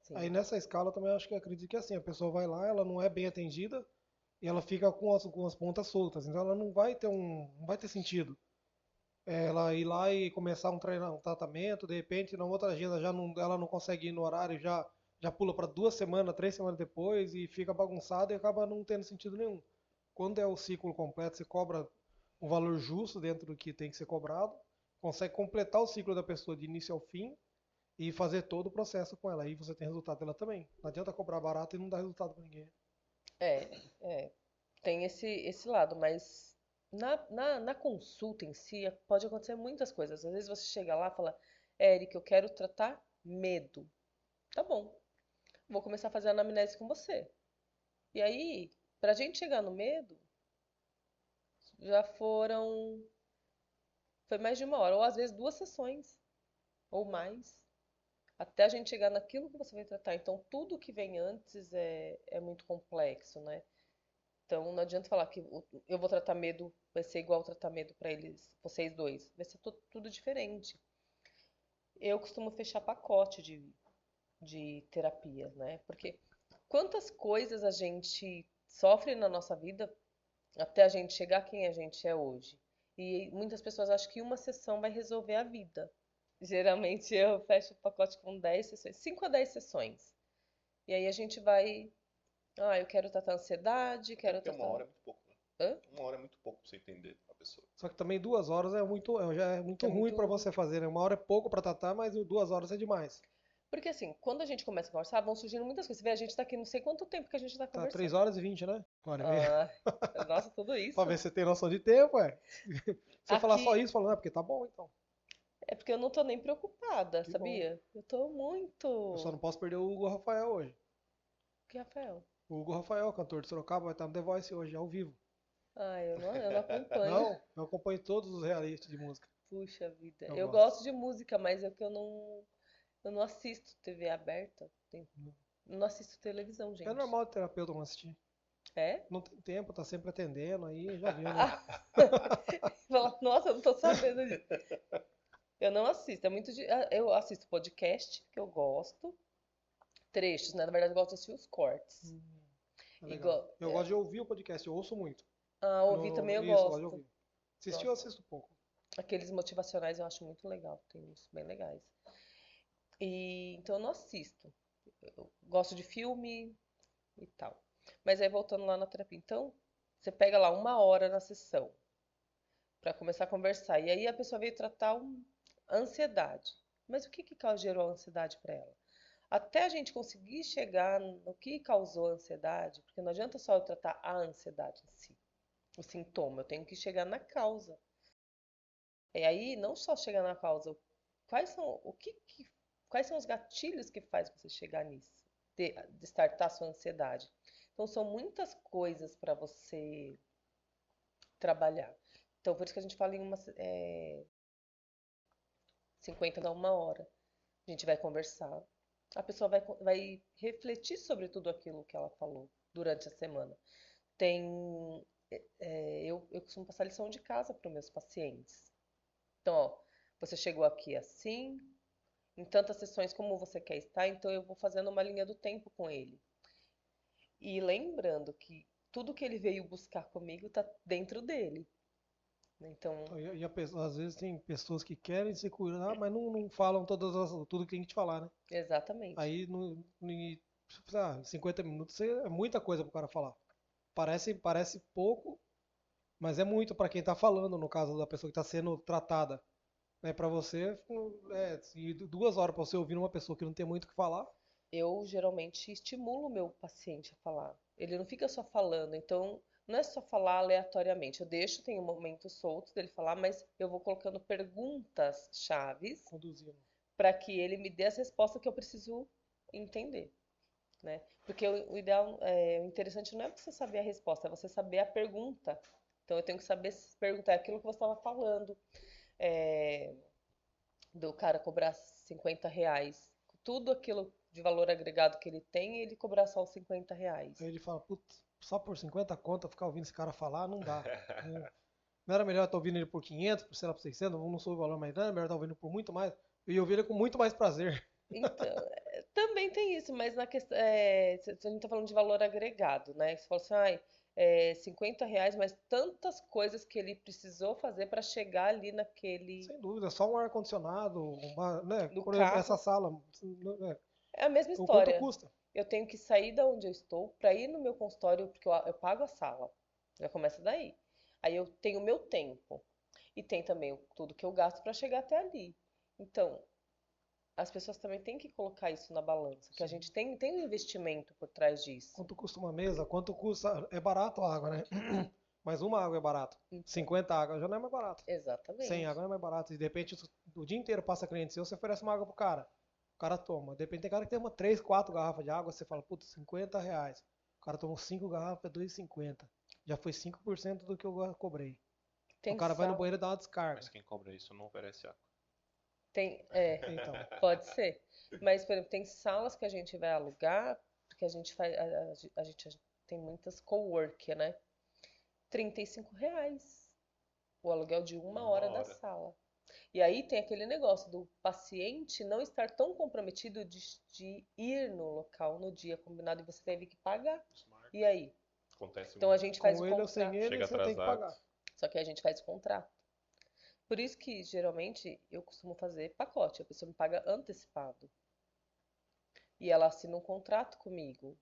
sim. Aí nessa escala eu também acredito que é assim, a pessoa vai lá, ela não é bem atendida e ela fica com as pontas soltas, então ela não vai ter sentido. ela ir lá e começar um tratamento, de repente na outra agenda ela não consegue ir no horário, já pula para 2 semanas, 3 semanas depois e fica bagunçado e acaba não tendo sentido nenhum. Quando é o ciclo completo, você cobra um valor justo dentro do que tem que ser cobrado, consegue completar o ciclo da pessoa de início ao fim e fazer todo o processo com ela. Aí você tem resultado dela também. Não adianta cobrar barato e não dar resultado para ninguém. É, tem esse lado, mas na consulta em si pode acontecer muitas coisas. Às vezes você chega lá e fala, Eric, eu quero tratar medo. Tá bom, vou começar a fazer anamnese com você. E aí, pra gente chegar no medo, já foi mais de uma hora, ou às vezes 2 sessões, ou mais, até a gente chegar naquilo que você vai tratar. Então, tudo que vem antes é muito complexo, né? Então, não adianta falar que eu vou tratar medo, vai ser igual tratar medo para eles, vocês dois. Vai ser tudo diferente. Eu costumo fechar pacote de terapia, né? Porque quantas coisas a gente sofre na nossa vida até a gente chegar quem a gente é hoje. E muitas pessoas acham que uma sessão vai resolver a vida. Geralmente eu fecho o pacote com 10 sessões, 5 a 10 sessões. E aí a gente vai, eu quero tratar ansiedade, quero Porque uma tratar. hora é muito pouco, né? Hã? Uma hora é muito pouco pra você entender a pessoa. Só que também 2 horas já é muito É ruim para muito. você fazer, né? 1 hora é pouco para tratar, mas 2 horas é demais. Porque assim, quando a gente começa a conversar, vão surgindo muitas coisas. Você vê, a gente tá aqui não sei quanto tempo que a gente tá Tá conversando. 3 horas e 20, né? 1 hora e meia. Ah, nossa, tudo Pra isso. ver se você tem noção de tempo, é. Você falar só Aqui isso, falando, porque tá bom, então. é porque eu não tô nem preocupada, Que bom. sabia? Eu tô Eu só muito. não posso perder o Hugo Rafael hoje. Que Rafael? O Hugo Rafael, cantor de Sorocaba, vai estar no The Voice hoje, ao vivo. Eu não acompanho. Não, eu acompanho todos os realistas de música. Puxa vida. Eu Eu gosto. gosto de música, mas é que eu não assisto TV aberta. Eu não assisto televisão, É gente. normal de terapeuta não assistir. É? Não tem tempo, tá sempre atendendo, aí já viu, né? Fala, nossa, eu não tô sabendo disso. Eu não assisto. Eu assisto podcast, que eu gosto. Trechos, né? Na verdade, eu gosto de assistir os cortes. É E legal. Eu gosto de ouvir o podcast, eu ouço muito. ouvir também eu Isso, eu gosto de gosto. ouvir. Assistir eu Gosto. assisto pouco. Aqueles motivacionais eu acho muito legal. Tem uns bem legais. Então eu não assisto. Eu gosto de filme e tal. Mas aí voltando lá na terapia. Então, você pega lá 1 hora na sessão para começar a conversar. E aí a pessoa veio tratar a ansiedade. Mas o que gerou a ansiedade para ela? Até a gente conseguir chegar no que causou a ansiedade, porque não adianta só eu tratar a ansiedade em si, o sintoma, eu tenho que chegar na causa. E aí, não só chegar na causa, quais são os gatilhos que faz você chegar nisso, de startar sua ansiedade. Então, são muitas coisas para você trabalhar. Então, por isso que a gente fala em 50 a 1 hora. A gente vai conversar. A pessoa vai refletir sobre tudo aquilo que ela falou durante a semana. Eu costumo passar lição de casa para os meus pacientes. Então, ó, você chegou aqui assim, em tantas sessões como você quer estar, então eu vou fazendo uma linha do tempo com ele. E lembrando que tudo que ele veio buscar comigo está dentro dele. Então, Às vezes tem pessoas que querem se curar, mas não falam tudo que tem que te falar, né? exatamente. Aí, em 50 minutos é muita coisa pro cara falar. Parece pouco, mas é muito para quem tá falando, no caso da pessoa que tá sendo tratada. Para você, e 2 horas para você ouvir uma pessoa que não tem muito o que falar. Eu geralmente estimulo o meu paciente a falar. Ele não fica só falando, então não é só falar aleatoriamente. Tem momentos soltos dele falar, mas eu vou colocando perguntas chaves Conduzindo. para que ele me dê as respostas que eu preciso entender, né? Porque o ideal, o interessante não é você saber a resposta, é você saber a pergunta. Então eu tenho que saber perguntar aquilo que você estava falando, é, do cara cobrar R$ 50. Tudo aquilo de valor agregado que ele tem, ele cobrar só os R$ 50. Aí ele fala, putz, só por 50 conto ficar ouvindo esse cara falar, não dá. Não era melhor estar ouvindo ele por 500, por, sei lá, por 600, não sou o valor, mas não era melhor estar ouvindo por muito mais. Eu ia ouvir ele com muito mais prazer. Então, Também tem isso, mas na questão, se a gente tá falando de valor agregado, né? Você fala assim, ai, R$ 50, mas tantas coisas que ele precisou fazer para chegar ali naquele, Sem dúvida, só um ar-condicionado, né? no Por exemplo, essa carro. sala, né, É a mesma o quanto história. custa? Eu tenho que sair da onde eu estou para ir no meu consultório, porque eu pago a sala. Já começa daí. Aí eu tenho o meu tempo. E tem também tudo que eu gasto para chegar até ali. Então, as pessoas também têm que colocar isso na balança, que a Sim. gente tem um investimento por trás disso. Quanto custa uma mesa? Quanto custa? É barato a água, né? Mas uma água é barato. Então, 50 água já não é mais barato. 100 exatamente. água não é mais barato. E de repente o dia inteiro passa cliente seu, você oferece uma água pro cara. O cara toma. De repente tem cara que tem uma 3, 4 garrafas de água, você fala, putz, R$ 50. O cara tomou 5 garrafas, é 2,50. Já foi 5% do que eu cobrei. O Tem cara vai no sala, banheiro e dá uma descarga. Mas quem cobra isso não oferece água. Então, pode ser. Mas, por exemplo, tem salas que a gente vai alugar, porque a gente faz, a gente tem muitas cowork, né? R$ 35 o aluguel de uma Uma hora da hora. sala. E aí tem aquele negócio do paciente não estar tão comprometido de ir no local no dia combinado e você teve que pagar. Smart. E aí? Acontece Então a muito. gente faz com o ele ou sem contrato. ele, Chega você tem que atrasado. pagar. Só que a gente faz o contrato. Por isso que geralmente eu costumo fazer pacote. A pessoa me paga antecipado. E ela assina um contrato comigo.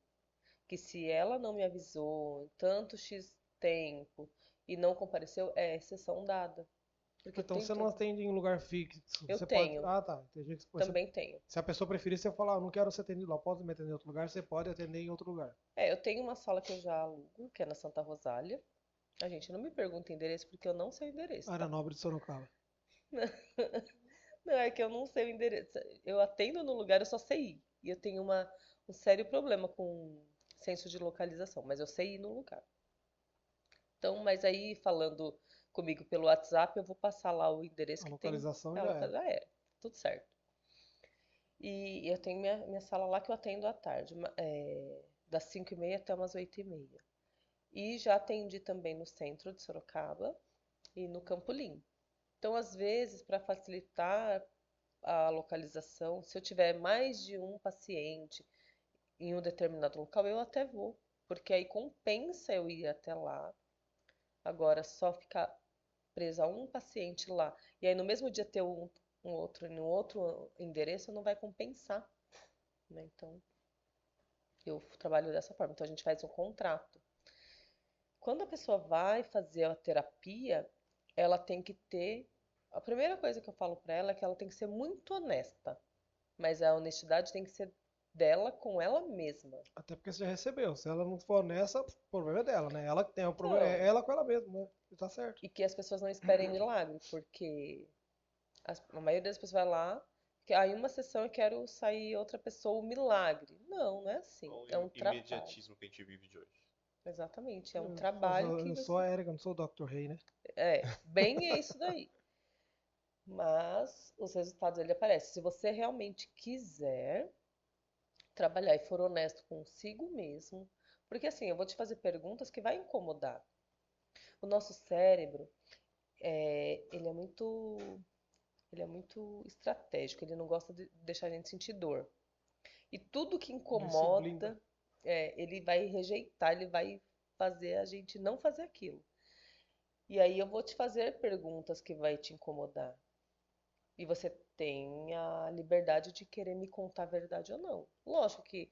Que se ela não me avisou em tanto X tempo e não compareceu, é exceção dada. Porque Então tem você não todo. atende em lugar fixo. Eu Você pode. tenho, Ah, tá. Entendi que também tenho. se a pessoa preferir, você falar, não quero ser atendido lá, posso me atender em outro lugar, você pode atender em outro lugar. Eu tenho uma sala que eu já alugo, que é na Santa Rosália. A gente não me pergunta endereço porque eu não sei o endereço, Área tá? nobre de Sorocaba. Não, é que eu não sei o endereço. Eu atendo no lugar, eu só sei ir. E eu tenho um sério problema com senso de localização, mas eu sei ir no lugar. Então, mas aí falando comigo pelo WhatsApp, eu vou passar lá o endereço A que tem. localização já Ela era. já era, tudo certo. E eu tenho minha sala lá que eu atendo à tarde, das 5h30 até umas 8h30. E já atendi também no centro de Sorocaba e no Campolim. Então, às vezes, para facilitar a localização, se eu tiver mais de um paciente em um determinado local, eu até vou, porque aí compensa eu ir até lá. Agora, só ficar presa a um paciente lá, e aí no mesmo dia ter um outro em um outro endereço, não vai compensar, né? Então, eu trabalho dessa forma. Então, a gente faz um contrato. Quando a pessoa vai fazer a terapia, ela tem que ter. A primeira coisa que eu falo pra ela é que ela tem que ser muito honesta, mas a honestidade tem que ser dela com ela mesma. Até porque você já recebeu. Se ela não for nessa, o problema é dela, né? Ela que tem o problema, é Então, ela com ela mesma, né? E tá certo. e que as pessoas não esperem milagre, porque a maioria das pessoas vai lá, que aí uma sessão eu quero sair outra pessoa, um milagre. Não, não é assim. O É um trabalho. imediatismo que a gente vive de hoje. Exatamente, é um Eu trabalho que eu sou você. a Erika, não sou o Dr. Rei, né? Bem é isso daí. Mas os resultados ele aparecem. Se você realmente quiser trabalhar e for honesto consigo mesmo, porque assim, eu vou te fazer perguntas que vai incomodar. O nosso cérebro, ele é muito estratégico, ele não gosta de deixar a gente sentir dor. E tudo que Ele se blinda. incomoda, ele vai rejeitar, ele vai fazer a gente não fazer aquilo. E aí eu vou te fazer perguntas que vai te incomodar. E você tem a liberdade de querer me contar a verdade ou não. Lógico que,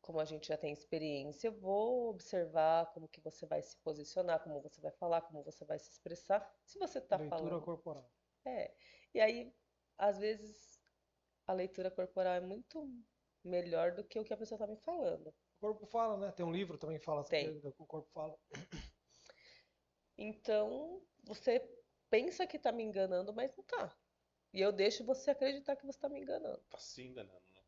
como a gente já tem experiência, eu vou observar como que você vai se posicionar, como você vai falar, como você vai se expressar. Se você está Leitura falando. corporal. E aí, às vezes, a leitura corporal é muito melhor do que o que a pessoa está me falando. O corpo fala, né? Tem um livro também que fala Tem. que o corpo fala. Então, você pensa que está me enganando, mas não tá. E eu deixo você acreditar que você está me enganando. Tá se enganando, né?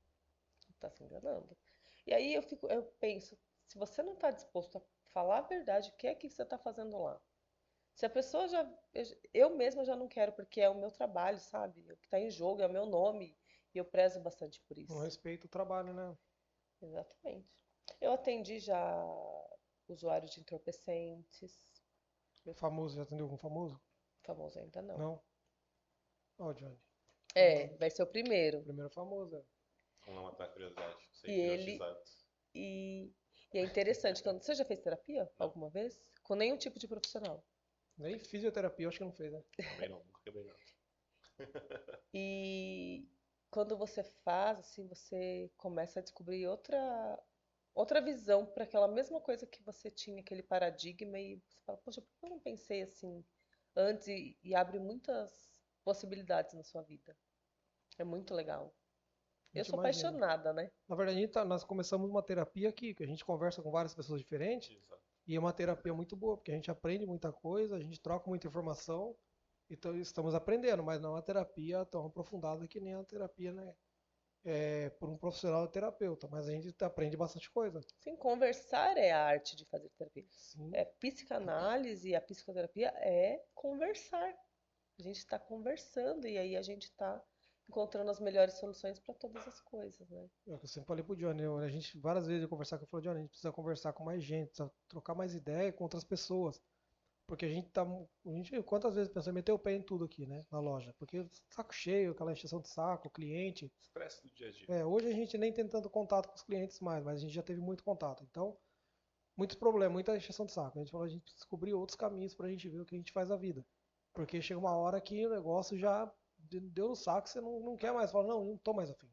Tá se enganando. E aí eu penso, se você não está disposto a falar a verdade, o que é que você está fazendo lá? Se a pessoa já. Eu mesma já não quero, porque é o meu trabalho, sabe? O que está em jogo é o meu nome. E eu prezo bastante por Não isso. respeita o trabalho, né? Exatamente. Eu atendi já usuários de entorpecentes. Famoso, já atendeu algum famoso? Famoso ainda não. Não? Ó, Johnny. Vai ser o primeiro. Primeiro famoso. Vamos lá matar a curiosidade. Você E virou ele- X antes. E, e é interessante, você já fez terapia alguma vez? Com nenhum tipo de profissional. Nem fisioterapia, eu acho que não fez, né? Também não, nunca quebrei nada. E quando você faz, assim, você começa a descobrir outra visão para aquela mesma coisa que você tinha, aquele paradigma, e você fala, poxa, por que eu não pensei assim antes? E abre muitas possibilidades na sua vida. É muito legal. A Eu gente sou imagina. apaixonada, né? Na verdade, nós começamos uma terapia aqui, que a gente conversa com várias pessoas diferentes, Exato. e é uma terapia muito boa, porque a gente aprende muita coisa, a gente troca muita informação, então estamos aprendendo, mas não é uma terapia tão aprofundada que nem a terapia, né? Por um profissional terapeuta, mas a gente aprende bastante coisa. Sim, conversar é a arte de fazer terapia. Sim. Psicanálise e a psicoterapia é conversar. A gente está conversando e aí a gente está encontrando as melhores soluções para todas as coisas, né? É o que eu sempre falei pro Johnny, a gente, várias vezes eu conversar com ele, falou, Johnny, a gente precisa conversar com mais gente, precisa trocar mais ideia com outras pessoas. Porque quantas vezes pensou em meter o pé em tudo aqui, né, na loja? Porque saco cheio, aquela encheção de saco, cliente. Estresse do dia a dia. Hoje a gente nem tem tanto contato com os clientes mais, mas a gente já teve muito contato. Então, muitos problemas, muita encheção de saco. A gente falou, a gente precisa descobrir outros caminhos pra gente ver o que a gente faz na vida. Porque chega uma hora que o negócio já deu no saco, você não quer mais. Fala, não tô mais afim.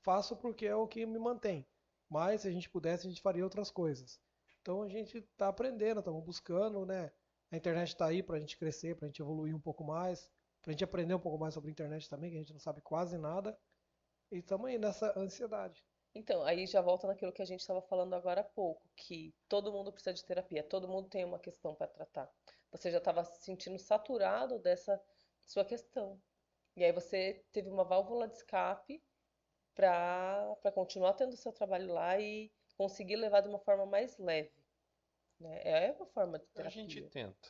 Faço porque é o que me mantém. Mas se a gente pudesse, a gente faria outras coisas. Então a gente está aprendendo, estamos buscando, né? A internet está aí para a gente crescer, para a gente evoluir um pouco mais, para a gente aprender um pouco mais sobre a internet também, que a gente não sabe quase nada. E estamos aí nessa ansiedade. Então, aí já volta naquilo que a gente estava falando agora há pouco, que todo mundo precisa de terapia, todo mundo tem uma questão para tratar. Você já estava se sentindo saturado dessa sua questão. E aí você teve uma válvula de escape para continuar tendo o seu trabalho lá e conseguir levar de uma forma mais leve, né? É uma forma de A gente terapia. tenta.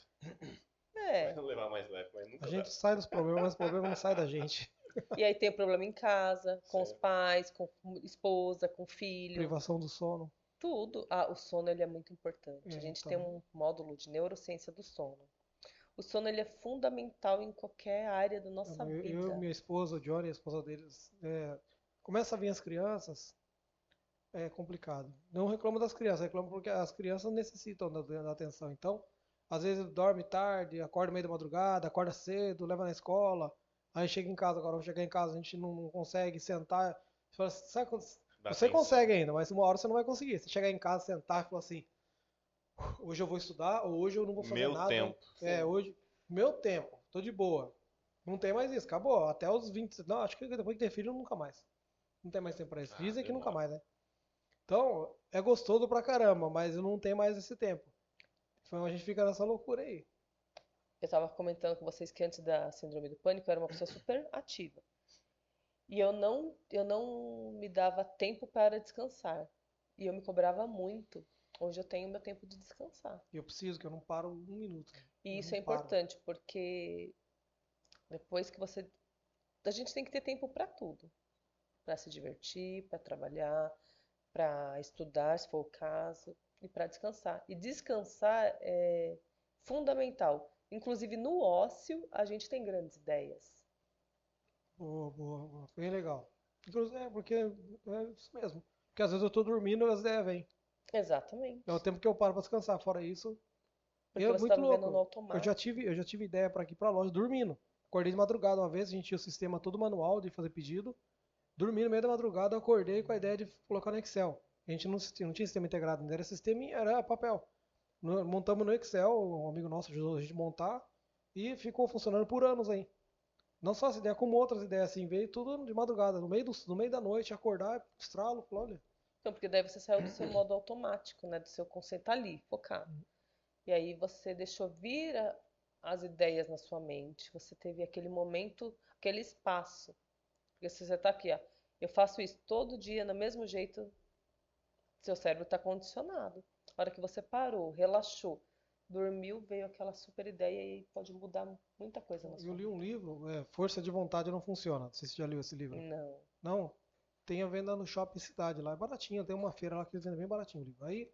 É. Levar mais leve, mas A nunca dá. gente sai dos problemas, mas o problema não sai da gente. E aí tem o problema em casa, com os Certo. pais, com esposa, com filho, Privação do sono. tudo. O sono ele é muito importante. A gente tem Então, um módulo de neurociência do sono. O sono ele é fundamental em qualquer área da nossa vida. minha esposa, o Johnny, a esposa deles, começa a vir as crianças, é complicado. Não reclamo das crianças, reclamo porque as crianças necessitam da atenção. Então, às vezes dorme tarde, acorda meio da madrugada, acorda cedo, leva na escola, aí chega em casa, agora vou chegar em casa, a gente não consegue sentar. Você fala, sabe quando Dá você atenção. consegue ainda, mas uma hora você não vai conseguir. Você chegar em casa, sentar e falar assim, hoje eu vou estudar, ou hoje eu não vou fazer Meu nada. tempo. Hoje, meu tempo, tô de boa. Não tem mais isso, acabou. Até os 20. Não, acho que depois de ter filho, nunca mais. Não tem mais tempo pra isso. Dizem que nunca demora. mais, né? Então, é gostoso pra caramba, mas eu não tenho mais esse tempo. Então a gente fica nessa loucura aí. Eu estava comentando com vocês que antes da síndrome do pânico eu era uma pessoa super ativa. E eu não me dava tempo para descansar. E eu me cobrava muito. Hoje eu tenho meu tempo de descansar. E eu preciso, que eu não paro um minuto. E Eu isso não é paro. importante, porque depois que você. A gente tem que ter tempo para tudo. Para se divertir, para trabalhar, para estudar, se for o caso, e para descansar. E descansar é fundamental. Inclusive no ócio, a gente tem grandes ideias. Boa, boa, boa. Bem legal. Inclusive, porque é isso mesmo. Porque às vezes eu tô dormindo e as ideias vêm. Exatamente. É o tempo que eu paro pra descansar. Fora isso, Porque é você muito está vivendo louco. no automático. Eu já tive ideia pra ir pra loja dormindo. Acordei de madrugada uma vez, a gente tinha o sistema todo manual de fazer pedido. Dormi no meio da madrugada, acordei com a ideia de colocar no Excel. A gente não tinha sistema integrado, não era sistema, era papel. Montamos no Excel, um amigo nosso ajudou a gente a montar e ficou funcionando por anos aí. Não só essa ideia, como outras ideias assim, veio tudo de madrugada, no meio da noite, acordar, estralo, falei, olha, Então, porque daí você saiu do seu modo automático, né? Do seu conceito ali, focado. E aí você deixou vir as ideias na sua mente. Você teve aquele momento, aquele espaço. Porque se você tá aqui, ó, eu faço isso todo dia, no mesmo jeito, seu cérebro está condicionado. A hora que você parou, relaxou, dormiu, veio aquela super ideia e pode mudar muita coisa na eu sua li vida. um livro, Força de Vontade Não Funciona. Não sei se você já leu esse livro. Não. Não, tem a venda no Shopping Cidade lá, é baratinho, tem uma feira lá que eles vendem bem baratinho o livro. Aí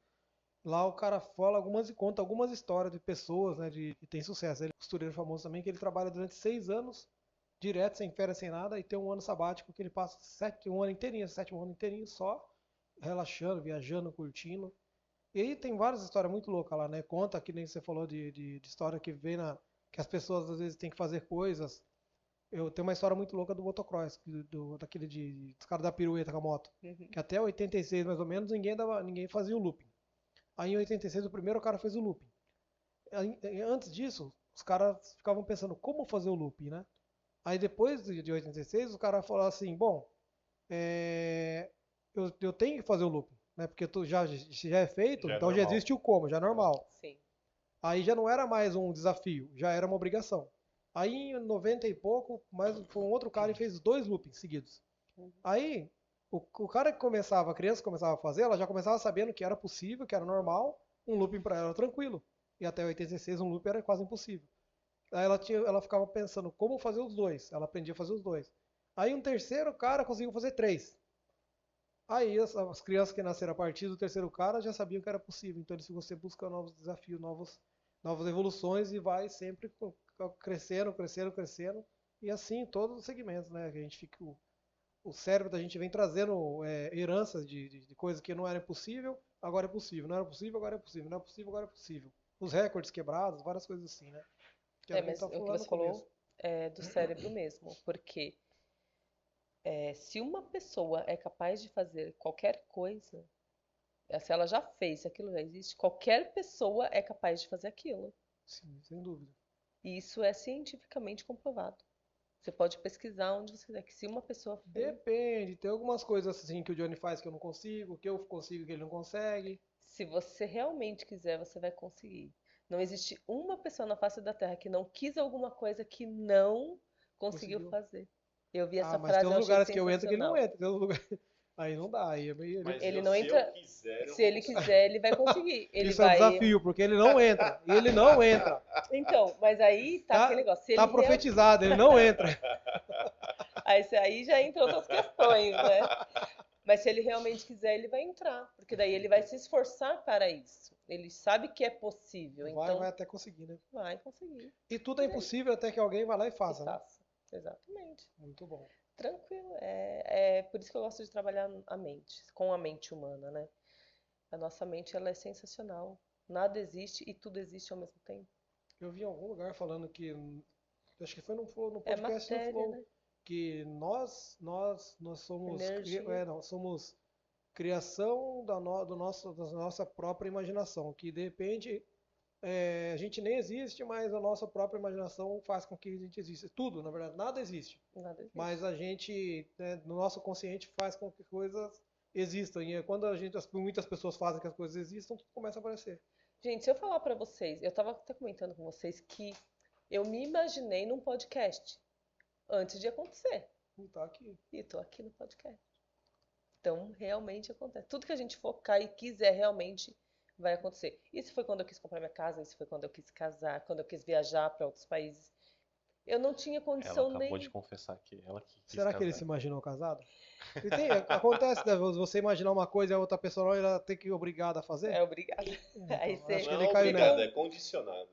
lá o cara fala conta algumas histórias de pessoas, né, que tem sucesso. Ele é um costureiro famoso também, que ele trabalha durante 6 anos direto, sem férias, sem nada, e tem um ano sabático que ele passa um ano inteirinho, 7 ano inteirinho só, relaxando, viajando, curtindo. E aí tem várias histórias muito loucas lá, né? Conta, que nem você falou de história que vem que as pessoas às vezes têm que fazer coisas. Eu tenho uma história muito louca do motocross, daquele dos caras da pirueta com a moto. Uhum. Que até 86 mais ou menos ninguém fazia o looping. Aí em 86 o primeiro cara fez o looping. Antes disso, os caras ficavam pensando como fazer o looping, né? Aí depois de 86 o cara falou assim, bom, eu tenho que fazer o looping, né? Porque já é feito, Já é então já normal. existe o como, já é normal. Sim. Aí já não era mais um desafio, já era uma obrigação. Aí em 90 e pouco, foi um outro cara e fez 2 loopings seguidos. Uhum. Aí o cara que a criança começava a fazer, ela já começava sabendo que era possível, que era normal, um looping para ela era tranquilo. E até 86 um looping era quase impossível. Aí ela ficava pensando como fazer os dois, ela aprendia a fazer os dois. Aí um terceiro cara conseguiu fazer 3. Aí as crianças que nasceram a partir do terceiro cara já sabiam que era possível. Então eles ficam sempre buscando novos desafios, novas evoluções e vai sempre crescendo, crescendo, crescendo. E assim em todos os segmentos, né? Que a gente fica, o cérebro da gente vem trazendo heranças de coisas que não era possível, agora é possível. Não era possível, agora é possível. Não é possível, agora é possível. Os recordes quebrados, várias coisas assim, né? Que a gente Mas tá o que falando você no começo. falou é do cérebro mesmo, porque se uma pessoa é capaz de fazer qualquer coisa, se ela já fez, se aquilo já existe, qualquer pessoa é capaz de fazer aquilo. Sim, sem dúvida. E isso é cientificamente comprovado. Você pode pesquisar onde você quiser, que se uma pessoa fez, Depende, tem algumas coisas assim que o Johnny faz que eu não consigo, que eu consigo que ele não consegue. se você realmente quiser, você vai conseguir. Não existe uma pessoa na face da Terra que não quis alguma coisa que não conseguiu Conseguiu. fazer. Eu vi Ah, essa mas tem frase, uns eu achei lugares que eu entro que ele não sensacional. entra. Tem uns lugares... Aí não dá, aí é meio... Mas Ele eu, não se entra. eu quiser, eu Se vou ele conseguir. quiser, ele vai conseguir. Ele Isso é um vai. desafio, porque ele não entra. Ele não entra. Então, mas aí tá aquele negócio. Se ele Tá profetizado, ele não entra. Aí já entra outras questões, né? Mas se ele realmente quiser, ele vai entrar. Porque daí ele vai se esforçar para isso. Ele sabe que é possível. Então Vai até conseguir, né? vai conseguir. E tudo é impossível até que alguém vá lá e E faça, né? faça. Exatamente. Muito bom. Tranquilo. É por isso que eu gosto de trabalhar a mente, com a mente humana, né? A nossa mente, ela é sensacional. Nada existe e tudo existe ao mesmo tempo. Eu vi em algum lugar falando que, acho que foi no É podcast no matéria, Flow, né? que nós somos, Energia. somos criação da nossa própria imaginação, que de repente a gente nem existe, mas a nossa própria imaginação faz com que a gente exista. Tudo, na verdade, nada existe. Nada existe. Mas a gente, né, no nosso consciente, faz com que coisas existam. E quando muitas pessoas fazem que as coisas existam, tudo começa a aparecer. Gente, se eu falar pra vocês, eu tava até comentando com vocês que eu me imaginei num podcast antes de acontecer. E tá aqui. E tô aqui no podcast. Então, realmente acontece. Tudo que a gente focar e quiser realmente vai acontecer. Isso foi quando eu quis comprar minha casa, isso foi quando eu quis casar, quando eu quis viajar para outros países. Eu não tinha Ela condição acabou nem. de confessar que ela que quis Será que ele casar. se imaginou casado? Acontece, né? Você imaginar uma coisa e a outra pessoa não, ela tem que ir obrigada a fazer? É obrigada. Aí Então, você. acho que Não ele é caiu obrigada, nessa. é condicionada.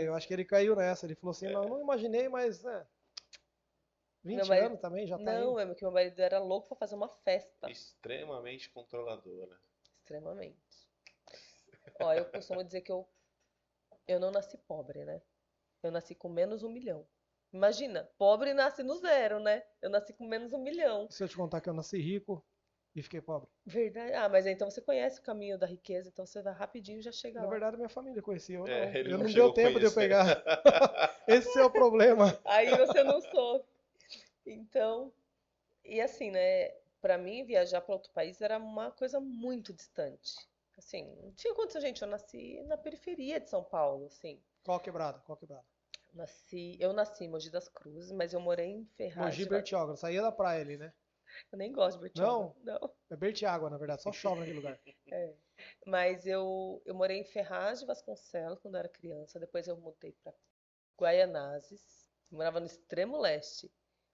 Eu acho que ele caiu nessa. Ele falou assim, não imaginei, mas 20 marido- anos também já tá Não, indo. é que meu marido era louco pra fazer uma festa. Extremamente controladora. Extremamente. Ó, eu costumo dizer que eu não nasci pobre, né? Eu nasci com menos 1 milhão. Imagina, pobre nasce no zero, né? Eu nasci com menos 1 milhão. Se eu te contar que eu nasci rico e fiquei pobre. Verdade. Ah, mas então você conhece o caminho da riqueza, então você vai rapidinho e já chega Na lá. verdade, minha família conhecia, eu não. Ele Eu não não chegou deu tempo de eu a conhecer. pegar. Esse é o problema. Aí você não soube. Então, e assim, né? Pra mim, viajar para outro país era uma coisa muito distante. Assim, não tinha condição, gente. Eu nasci na periferia de São Paulo, assim. Qual quebrada? Qual quebrada? Eu nasci em Mogi das Cruzes, mas eu morei em Ferraz Mogi de Bertioga. Saía da praia ali, né? Eu nem gosto de Bertioga. Não. É Bertiágua, na verdade. Só chove naquele lugar. É. Mas eu morei em Ferraz de Vasconcelos quando eu era criança. Depois eu mudei para Guaianazes. Morava no extremo leste.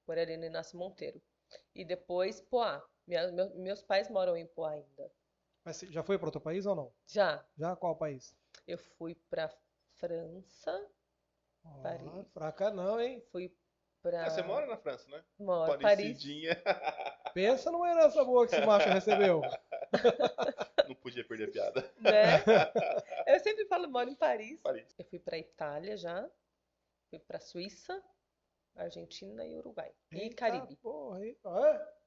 Morei ali no Inácio Monteiro. E depois Poá. Meus pais moram em Poá ainda. Mas você já foi para outro país ou não? Já. Já qual país? Eu fui para França, Ó, Paris. fraca não, hein? Fui Você pra... mora na França, né? Moro, Paris, Parecidinha. Pensa numa herança boa que esse macho recebeu. Não podia perder a piada. né? Eu sempre falo, moro em Paris. Paris. Eu fui pra Itália já, fui pra Suíça, Argentina e Uruguai. E Eita, Caribe. porra, aí.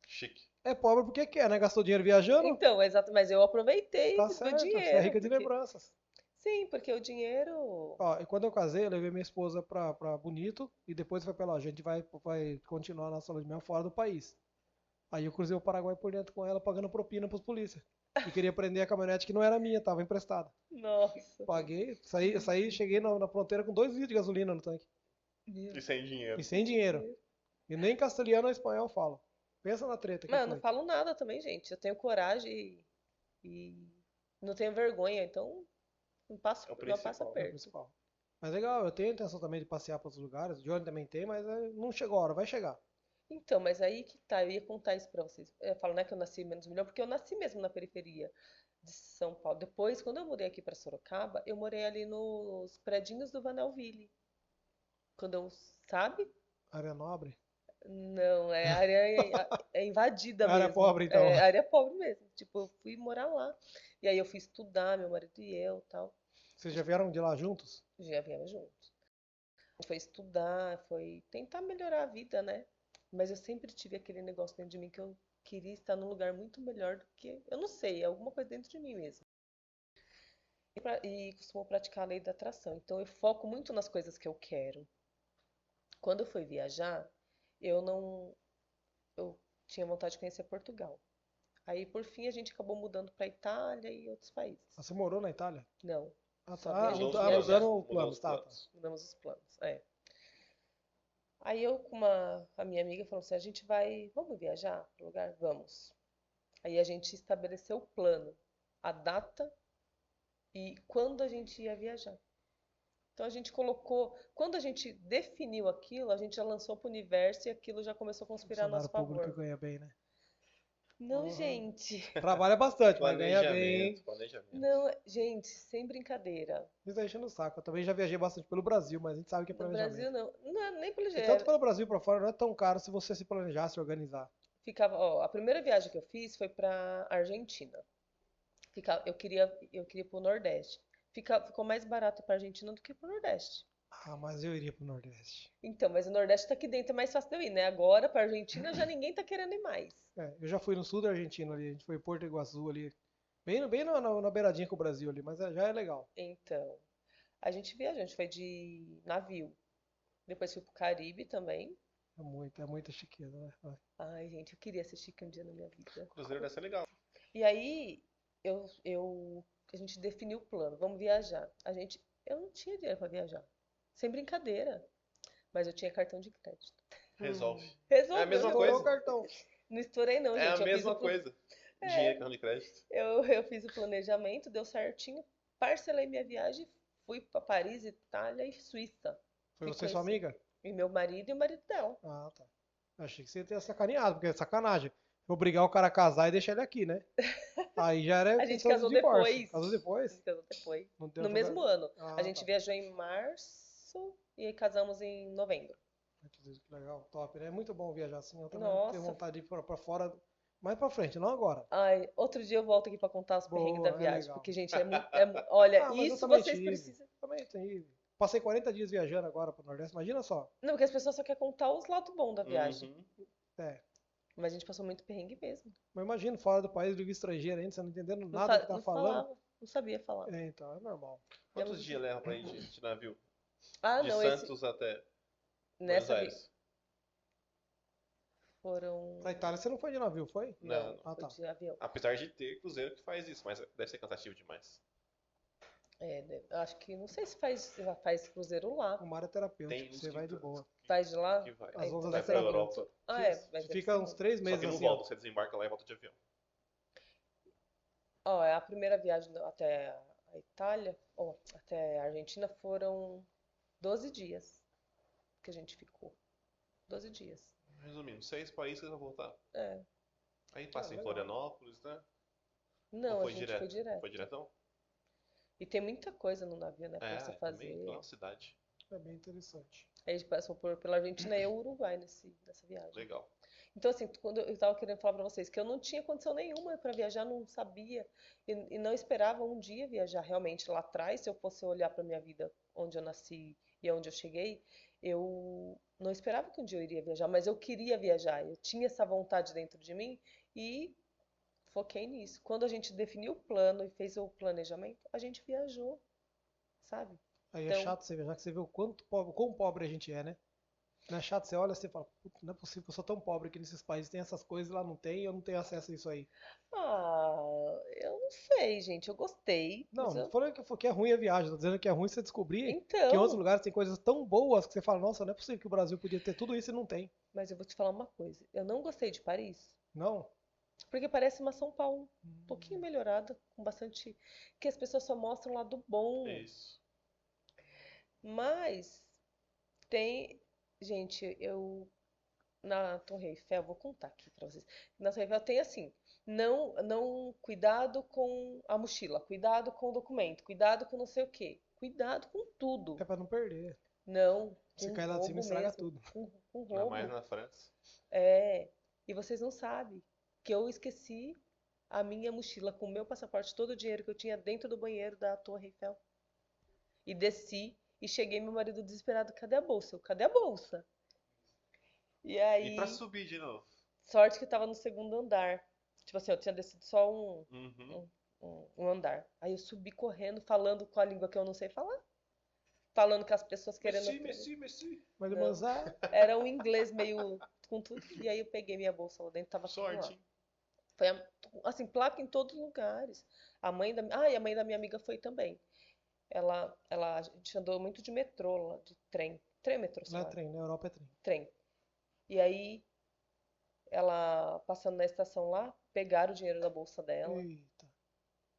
Chique. É pobre porque quer, né? Gastou dinheiro viajando? Então, exato, mas eu aproveitei Tá do certo, você é dinheiro. rica de Porque... lembranças. Sim, porque o dinheiro. Ó, e quando eu casei, eu levei minha esposa pra Bonito e depois foi pra lá. A gente vai continuar a nossa lua de mel fora do país. Aí eu cruzei o Paraguai por dentro com ela, pagando propina pros polícia. E queria prender a caminhonete que não era minha, tava emprestada. Nossa. Paguei, saí, cheguei na fronteira com 2 litros de gasolina no tanque. Meu E sem dinheiro. E sem dinheiro. E nem castelhano ou espanhol eu falo. Pensa na treta que Mas eu não foi. falo nada também, gente. Eu tenho coragem e não tenho vergonha, então não passo, É o não passa principal, É o perto. principal. Mas legal, eu tenho a intenção também de passear para outros lugares. O Johnny também tem, mas não chegou a hora, vai chegar. Então, mas aí que tá, eu ia contar isso pra vocês. Eu falo, não é que eu nasci menos melhor, porque eu nasci mesmo na periferia de São Paulo. Depois, quando eu mudei aqui pra Sorocaba, eu morei ali nos predinhos do Vanelville. Quando eu, sabe? Área nobre. Não, é área é invadida Área mesmo. pobre, então. É área pobre mesmo. Tipo, eu fui morar lá. E aí eu fui estudar, meu marido e eu, tal. Vocês já vieram de lá juntos? Já viemos juntos. Foi estudar, foi tentar melhorar a vida, né? Mas eu sempre tive aquele negócio dentro de mim que eu queria estar num lugar muito melhor do que, eu não sei, é alguma coisa dentro de mim mesmo. E costumo praticar a lei da atração. Então eu foco muito nas coisas que eu quero. Quando eu fui viajar, eu não, eu tinha vontade de conhecer Portugal. Aí por fim a gente acabou mudando para Itália e outros países. Ah, você morou na Itália? Não, Ah, só tá. viajei Mudou viajar. os planos, Mudando mudou planos, os tá. planos. Mudamos os planos, é. Aí eu com a minha amiga falou assim, a gente vai, vamos viajar pro lugar? Vamos. Aí a gente estabeleceu o plano, a data e quando a gente ia viajar. Então a gente colocou, quando a gente definiu aquilo, a gente já lançou para o universo e aquilo já começou a conspirar a Funcionário nosso público favor. ganha bem, né? Não, Porra. gente. Trabalha bastante, mas ganha bem. Planejamento. Não, gente, sem brincadeira. Isso tá enchendo o saco. Eu também já viajei bastante pelo Brasil, mas a gente sabe que é No planejamento. Brasil não, não é nem pelo E jeito. tanto pelo Brasil pra fora não é tão caro se você se planejar, se organizar. Ficava, ó, a primeira viagem que eu fiz foi para Argentina. Eu queria ir pro Nordeste. Ficou mais barato para Argentina do que pro Nordeste. Ah, mas eu iria pro Nordeste. Então, mas o Nordeste tá aqui dentro, é mais fácil de eu ir, né? Agora pra Argentina já ninguém tá querendo ir mais. É, eu já fui no sul da Argentina ali, a gente foi em Porto Iguaçu ali. Bem na beiradinha com o Brasil ali, mas já é legal. Então, a gente viajou, a gente foi de navio. Depois fui pro Caribe também. É muita chiqueza, né? Vai. Ai, gente, eu queria ser chique um dia na minha vida. Cruzeiro deve ser legal. E aí, a gente definiu o plano, vamos viajar. Eu não tinha dinheiro pra viajar. Sem brincadeira. Mas eu tinha cartão de crédito. Resolve. Resolveu. É a mesma Estourou coisa. o cartão. Não estourei não, É gente. a Eu fiz mesma o coisa. Dinheiro, cartão de crédito. Eu fiz o planejamento, deu certinho, parcelei minha viagem, fui para Paris, Itália e Suíça. Foi Fui você e sua conhecer. amiga? E meu marido e o marido dela. Ah, tá. Achei que você ia sacaneado, porque é sacanagem. Obrigar o cara a casar e deixar ele aqui, né? Aí já era A gente questão de casou divórcio. depois. Casou A depois? gente casou depois. Não deu No pra- mesmo ano. Ah, A gente tá. viajou em março e aí casamos em novembro. Que legal, top, né? É muito bom viajar assim. Eu também Nossa. tenho vontade de ir pra fora mais pra frente, não agora. Ai, outro dia eu volto aqui para contar os Boa, perrengues da é viagem, legal. porque, gente, olha, Ah, mas eu isso também vocês tive. precisam. Também tive. Passei 40 dias viajando agora pro Nordeste, imagina só. Não, porque as pessoas só querem contar os lados bons da viagem. Uhum. É. Mas a gente passou muito perrengue mesmo. Mas imagina fora do país, língua estrangeira ainda, você não entendendo Não, nada que tá não falando. falava, não sabia falar. É, então, é normal. Quantos dias leva pra ir de navio? Ah, De não, Santos até Buenos nessa Aires. foram. Pra Itália você não foi de navio, foi? Não. Ah, Foi tá. de avião. Apesar de ter cruzeiro que faz isso, mas deve ser cansativo demais. Acho que não sei se faz cruzeiro lá. Uma área terapêutica, Tem uns você que vai de boa. Faz de lá? Que vai. As ondas Vai da pra terapêutica. Europa. Ah, é. Você Mas deve fica ser uns bom. 3 Só meses que não assim, ó. volta, você desembarca lá e volta de avião. Ó, a primeira viagem até a Itália, ou até a Argentina, foram 12 dias que a gente ficou. 12 dias. Resumindo, 6 países que vai voltar. É. Aí passa em legal. Florianópolis, né? Não, Ou a foi gente direto? foi direto. Foi diretão? E tem muita coisa no navio, né, pra você Também, fazer. lá na cidade. É bem interessante. Aí a gente passou pela Argentina e o Uruguai nessa viagem. Legal. Então, assim, quando eu estava querendo falar para vocês que eu não tinha condição nenhuma para viajar, não sabia e não esperava um dia viajar realmente lá atrás. Se eu fosse olhar para minha vida, onde eu nasci e onde eu cheguei, eu não esperava que um dia eu iria viajar, mas eu queria viajar. Eu tinha essa vontade dentro de mim e foquei nisso. Quando a gente definiu o plano e fez o planejamento, a gente viajou, sabe? Aí é Então, chato você viajar, que você vê o quão pobre a gente é, né? Não é chato, você olha e fala, "Puta, não é possível que eu sou tão pobre que nesses países tem essas coisas e lá não tem, e eu não tenho acesso a isso aí. eu não sei, gente. Eu gostei, Não, mas não eu. tô falando que é ruim a viagem, tô dizendo que é ruim você descobrir que em outros Então, lugares tem coisas tão boas que você fala, nossa, não é possível que o Brasil podia ter tudo isso e não tem. mas eu vou te falar uma coisa. Eu não gostei de Paris, Não? porque parece uma São Paulo, um pouquinho melhorada, com bastante. Que as pessoas só mostram o lado bom. Isso. Mas tem. Gente, na Torre Eiffel, vou contar aqui pra vocês. Na Torre Eiffel tem assim, não, cuidado com a mochila, cuidado com o documento, cuidado com não sei o quê, cuidado com tudo. É pra não perder. Não, Você com cai lá de cima e roubo estraga mesmo, tudo. com Ainda mais roubo. na França. É, e vocês não sabem que eu esqueci a minha mochila com o meu passaporte, todo o dinheiro que eu tinha dentro do banheiro da Torre Eiffel. E desci e cheguei, meu marido desesperado, cadê a bolsa? Eu, cadê a bolsa? E E pra aí, subir de novo? sorte que eu tava no segundo andar. Tipo assim, eu tinha descido só Uhum. um andar. Aí eu subi correndo, falando com a língua que eu não sei falar. Falando com as pessoas querendo. Messi. Mas Não. manzar, Era um inglês meio com tudo. E aí eu peguei minha bolsa lá dentro, tava tudo lá. Sorte. Foi assim, placa em todos os lugares. E a mãe da minha amiga foi também. A gente andou muito de metrô lá, de trem. Trem ou metrô, sei não é lá. trem, na Europa é trem. Trem. E aí, ela passando na estação lá, pegaram o dinheiro da bolsa dela. Eita.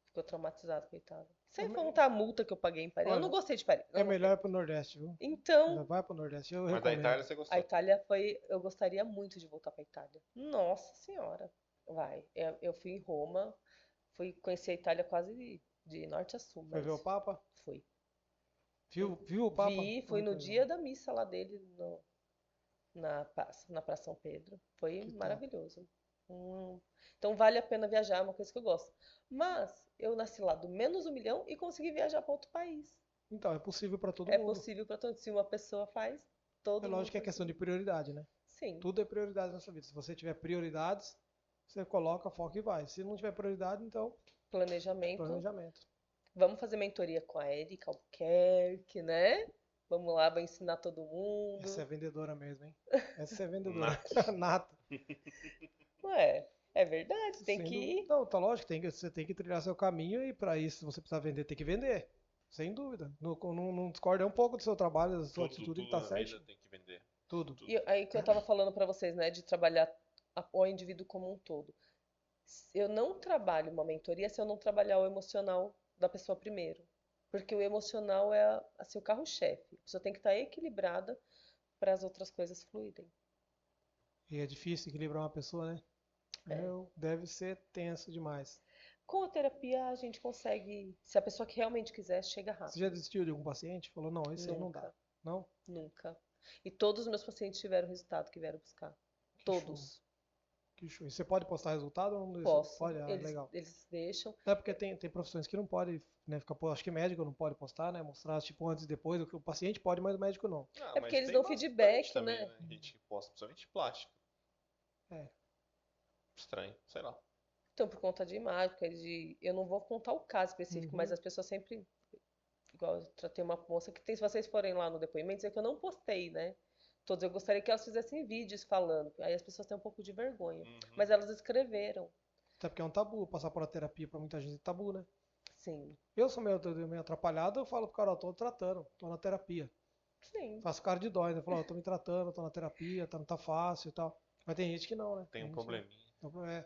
Ficou traumatizada, coitada. É Sem me- contar a multa que eu paguei em Paris. Eu Olha, não gostei de Paris. É Não gostei. melhor pro Nordeste, viu? Então, Vai pro Nordeste, eu Mas da recomendo. Itália você a gostou? Itália foi. Eu gostaria muito de voltar pra Itália. Nossa Senhora. Vai. Eu fui em Roma, fui conhecer a Itália quase de norte a sul, Foi ver o mas Papa? fui. Viu o Papa? Fui Olha no que dia legal. da missa lá dele, na Praça São Pedro. Foi Que top. maravilhoso. Então vale a pena viajar, é uma coisa que eu gosto. Mas eu nasci lá do menos 1 milhão e consegui viajar para outro país. Então, é possível pra todo É mundo. possível para todos. Se uma pessoa faz, todo É mundo lógico que é pode questão de fazer. prioridade, né? Sim, Tudo é prioridade na sua vida. Se você tiver prioridades, você coloca, foca e vai. Se não tiver prioridade, então, planejamento. planejamento. Vamos fazer mentoria com a Erika Albuquerque, né? Vamos lá, vai ensinar todo mundo. Essa é vendedora mesmo, hein? Essa é vendedora. Nato. Nata. Ué, é verdade, tem Sem que dúvida. ir. Não, tá lógico, você tem que trilhar seu caminho e para isso, se você precisar vender, tem que vender. Sem dúvida. Não discorda um pouco do seu trabalho, da sua atitude que tá na certo. vida tem que vender. Tudo. E aí que eu tava falando para vocês, né, de trabalhar o indivíduo como um todo. Eu não trabalho uma mentoria se eu não trabalhar o emocional da pessoa primeiro. Porque o emocional é assim, o carro-chefe. A pessoa tem que estar equilibrada para as outras coisas fluírem. E é difícil equilibrar uma pessoa, né? Deve ser tenso demais. Com a terapia a gente consegue, se a pessoa que realmente quiser, chega Você rápido. já desistiu de algum paciente? Falou, não, esse aí não dá. Nunca, Não? nunca. E todos os meus pacientes tiveram o resultado que vieram buscar. Que show. Todos. Que show. E você pode postar resultado ou não deixa? Posso. Pode? Ah, legal. Eles deixam. É porque tem profissões que não podem, né, acho que médico não pode postar, né, mostrar tipo antes e depois, o paciente pode, mas o médico não. Ah, É mas porque eles tem dão bastante feedback, também, né? A gente posta, principalmente plástico. É. Estranho, sei lá. Então, por conta de imagem, eu não vou contar o caso específico, mas as pessoas sempre, igual eu tratei uma moça que tem, se vocês forem lá no depoimento, é que eu não postei, né? Todos, eu gostaria que elas fizessem vídeos falando, aí as pessoas têm um pouco de vergonha, mas elas escreveram, Até porque é um tabu, passar por a terapia pra muita gente é tabu, né? sim, Eu sou meio atrapalhado, eu falo pro cara, ó, tô tratando, tô na terapia. sim, Faço cara de dói, né? Eu falo, ó, tô me tratando, tô na terapia, não tá fácil e tal. Mas tem gente que não, né? Tem um gente que não. probleminha. Então,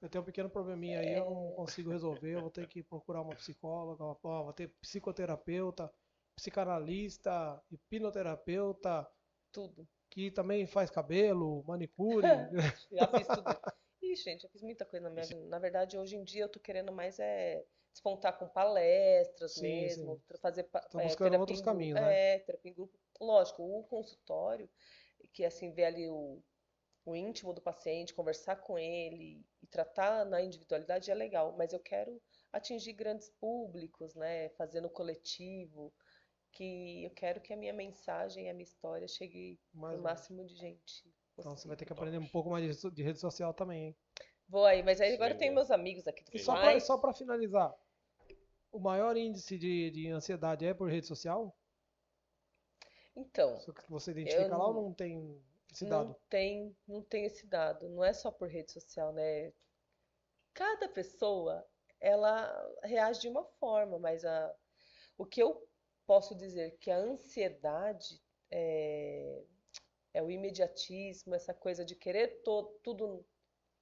eu tenho um pequeno probleminha aí, eu não consigo resolver, eu vou ter que procurar uma psicóloga, ó, vou ter psicoterapeuta, psicanalista, hipnoterapeuta, tudo. que também faz cabelo, manicure. Já fiz tudo. Ih, gente, eu fiz muita coisa na minha vida. Na verdade, hoje em dia eu tô querendo mais despontar com palestras Sim, mesmo, fazer Estão buscando outros caminhos, né? terapia em grupo. Lógico, o consultório, que assim, ver ali o íntimo do paciente, conversar com ele e tratar na individualidade é legal, mas eu quero atingir grandes públicos, né? Fazer no coletivo, que eu quero que a minha mensagem, a minha história chegue Mais no longe. máximo de gente Então você vai ter que possível. aprender um pouco mais de rede social também, hein? Vou aí, mas aí Se agora eu tenho vender. meus amigos aqui do E Faz. só para finalizar, o maior índice de ansiedade é por rede social? Então, Isso que você identifica lá ou não tem esse dado? não tem esse dado. Não é só por rede social, né? Cada pessoa, ela reage de uma forma, mas o que eu posso dizer que a ansiedade é o imediatismo, essa coisa de querer tudo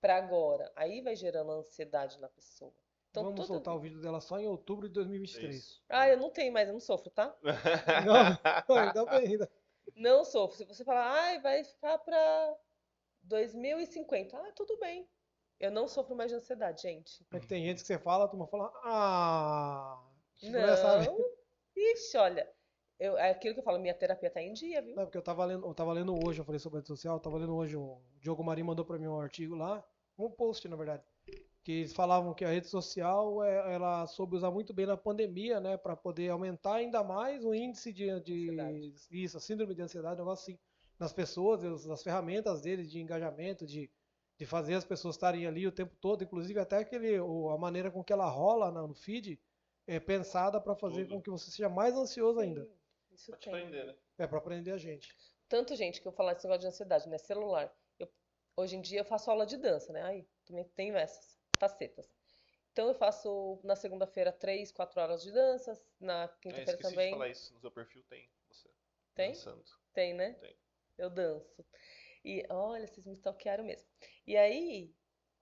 para agora. Aí vai gerando ansiedade na pessoa. Então, Vamos soltar o vídeo dela só em outubro de 2023. Isso. Eu não tenho mais, eu não sofro, tá? Não, ainda bem, ainda. Não sofro. Se você falar, vai ficar para 2050. Tudo bem. Eu não sofro mais de ansiedade, gente. É que tem gente que você fala, a turma fala, não sabe? Não. Ixi, olha, é aquilo que eu falo, minha terapia tá em dia, viu? Não, porque eu tava lendo hoje, eu falei sobre rede social, eu tava lendo hoje, o Diogo Marinho mandou pra mim um artigo lá, um post, na verdade, que eles falavam que a rede social, ela soube usar muito bem na pandemia, né, pra poder aumentar ainda mais o índice Ansiedade. isso, a síndrome de ansiedade, um negócio assim, nas pessoas, as ferramentas deles de engajamento, de fazer as pessoas estarem ali o tempo todo, inclusive até a maneira com que ela rola no feed, é pensada pra fazer Tudo. com que você seja mais ansioso ainda. Sim, isso Pode tem. prender, né? É pra aprender a gente. Tanto, gente, que eu falar esse negócio de ansiedade, né? Celular. Hoje em dia eu faço aula de dança, né? Aí também tenho essas facetas. Então eu faço na segunda-feira 3, 4 horas de danças, na quinta-feira Esqueci de também. falar isso. No seu perfil tem você Tem? dançando. Tem, né? Tem. Eu danço. E olha, vocês me stalkearam mesmo. E aí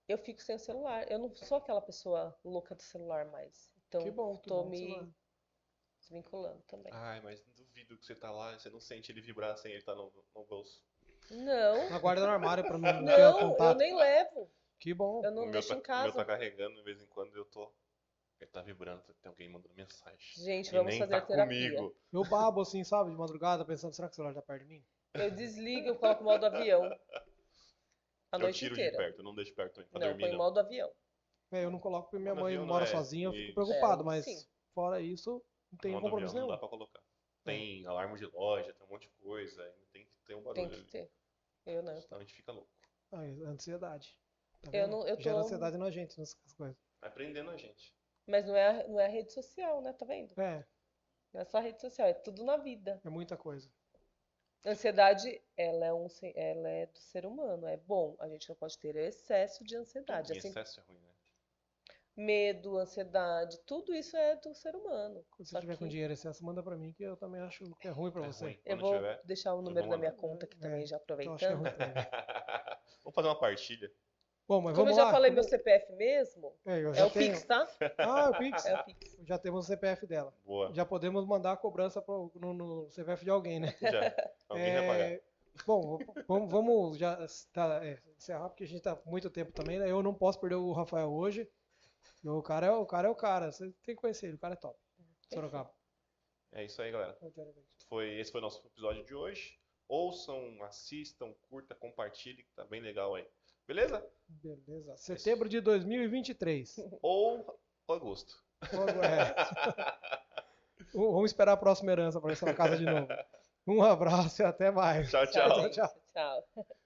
eu fico sem o celular. Eu não sou aquela pessoa louca do celular mais. Então Que bom, tô celular. me desvinculando também. Ai, mas duvido que você tá lá e você não sente ele vibrar sem ele estar no bolso. Não, Na guarda no armário pra não ter não, eu contato. nem levo. Que bom. Eu não deixo em O meu casa. tá carregando, de vez em quando eu tô. Ele tá vibrando, tem alguém mandando mensagem. Gente, E vamos nem fazer tá terapia. comigo. Eu babo assim, sabe, de madrugada, pensando, será que o celular tá perto de mim? Eu desligo, eu coloco o modo avião a Eu noite tiro de inteira. perto, eu não deixo perto pra Não, dormir, põe não. modo avião. Eu não coloco porque minha Modo mãe avião não mora é sozinha, eu fico isso. preocupado, Sim. mas fora isso, não tenho Modo avião compromisso não nenhum. dá pra colocar. Tem alarme de loja, tem um monte de coisa, ainda tem que ter um Tem barulho que ali. ter. Eu não. Senão a gente fica louco. Ansiedade. Tá Eu vendo? não, eu Gera tô. ansiedade na gente, nessas coisas. Vai prendendo a gente. Mas não é a rede social, né? Tá vendo? Não é só a rede social, é tudo na vida. É muita coisa. Ansiedade, ela é do ser humano, é bom. A gente não pode ter excesso de ansiedade. Em Assim, excesso é ruim, né? medo, ansiedade, tudo isso é do ser humano. Quando você Só tiver com que dinheiro excesso, manda pra mim, que eu também acho que é ruim pra É você. ruim. eu Quando vou tiver, deixar o número vou da minha mandar. conta aqui também, já Eu acho que é aproveitando. ruim pra ele. Vamos fazer uma partilha. Bom, mas Como eu vamos já lá. falei meu CPF mesmo, Eu é já o tenho. Pix, tá? Ah, o Pix. É o Pix. Já temos o CPF dela. Boa. Já podemos mandar a cobrança no CPF de alguém, né? Já. Alguém vai pagar. Bom, vamos já encerrar, porque a gente tá com muito tempo também, né? Eu não posso perder o Rafael hoje. O cara é o cara. Você tem que conhecer ele, o cara é top. Sorocaba. É isso aí, galera. Esse foi o nosso episódio de hoje. Ouçam, assistam, curta, compartilhe, que tá bem legal aí. Beleza? Beleza. Setembro de 2023. Ou agosto. Vamos esperar a próxima herança para estar na casa de novo. Um abraço e até mais. Tchau, tchau. Tchau.